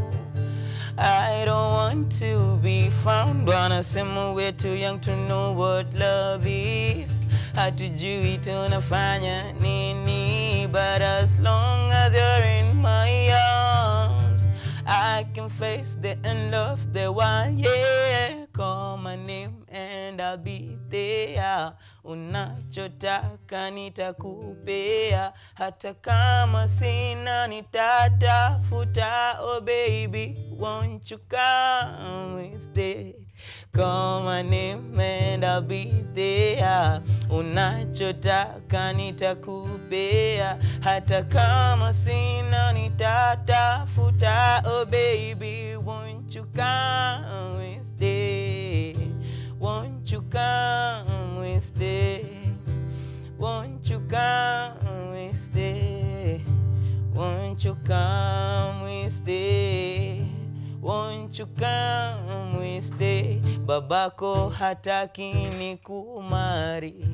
I don't want to be found. Wanna sema we're too young to know what love is. Hatujui tunafanya nini, but as long as you're in my arms, I can face the end of the world, yeah. Call my name and I'll be there. Unachotaka nitakupea, hata kama sina nitatafuta. Oh baby, won't you come and stay? Call my name and I'll be there. Unachotaka nitakupea, hata kama sina nitatafuta. Oh baby, won't you come and stay? Won't you come and stay? Won't you come and stay? Won't you come and stay? Won't you come and stay? Babako hataki nikumari,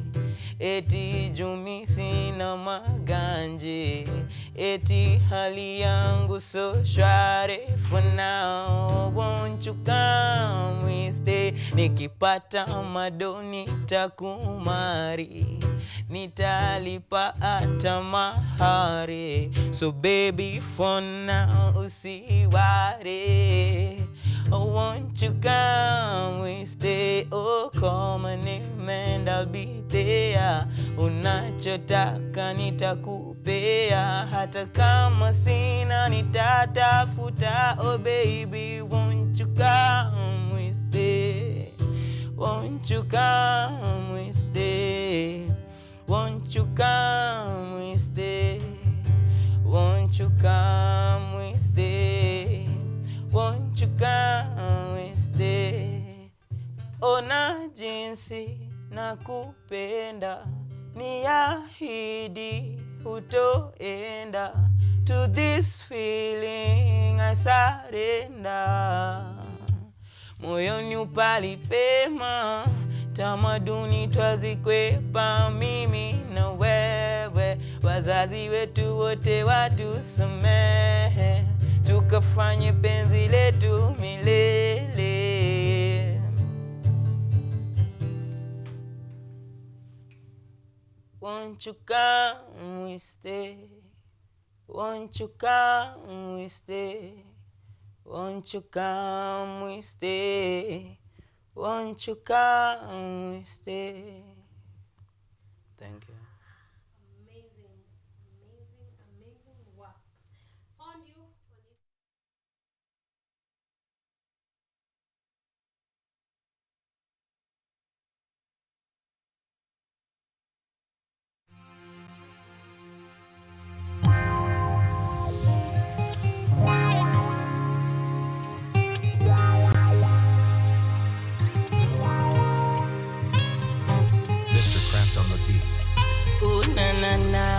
eti jumi sina maganje, eti hali yangu so shwari. For now, won't you come we stay? Nikipata madoni takumari, nitalipa hata mahari. So baby, for now usiware. Oh, won't you come we stay? Oh, call my name and I'll be there. Unachotaka nitakupea, hata kama sina nitatafuta. Oh baby, won't you come we stay? Won't you come we stay? Won't you come we stay? Won't you come we stay? Won't you come we stay? Ona jinsi nakupenda, niahidi hutoenda. To this feeling I surrender. Moyoni upalipema, tamaduni twazikwepa. Mimi na wewe, wazazi wetu wote watusamehe, tukafanye penzi letu milele. Won't you come we stay? Won't you come we stay? Won't you come we stay? Won't you come we stay? Thank you. Amazing, amazing, amazing works. Found you. Mr. Craft on the beat. Ooh na na na.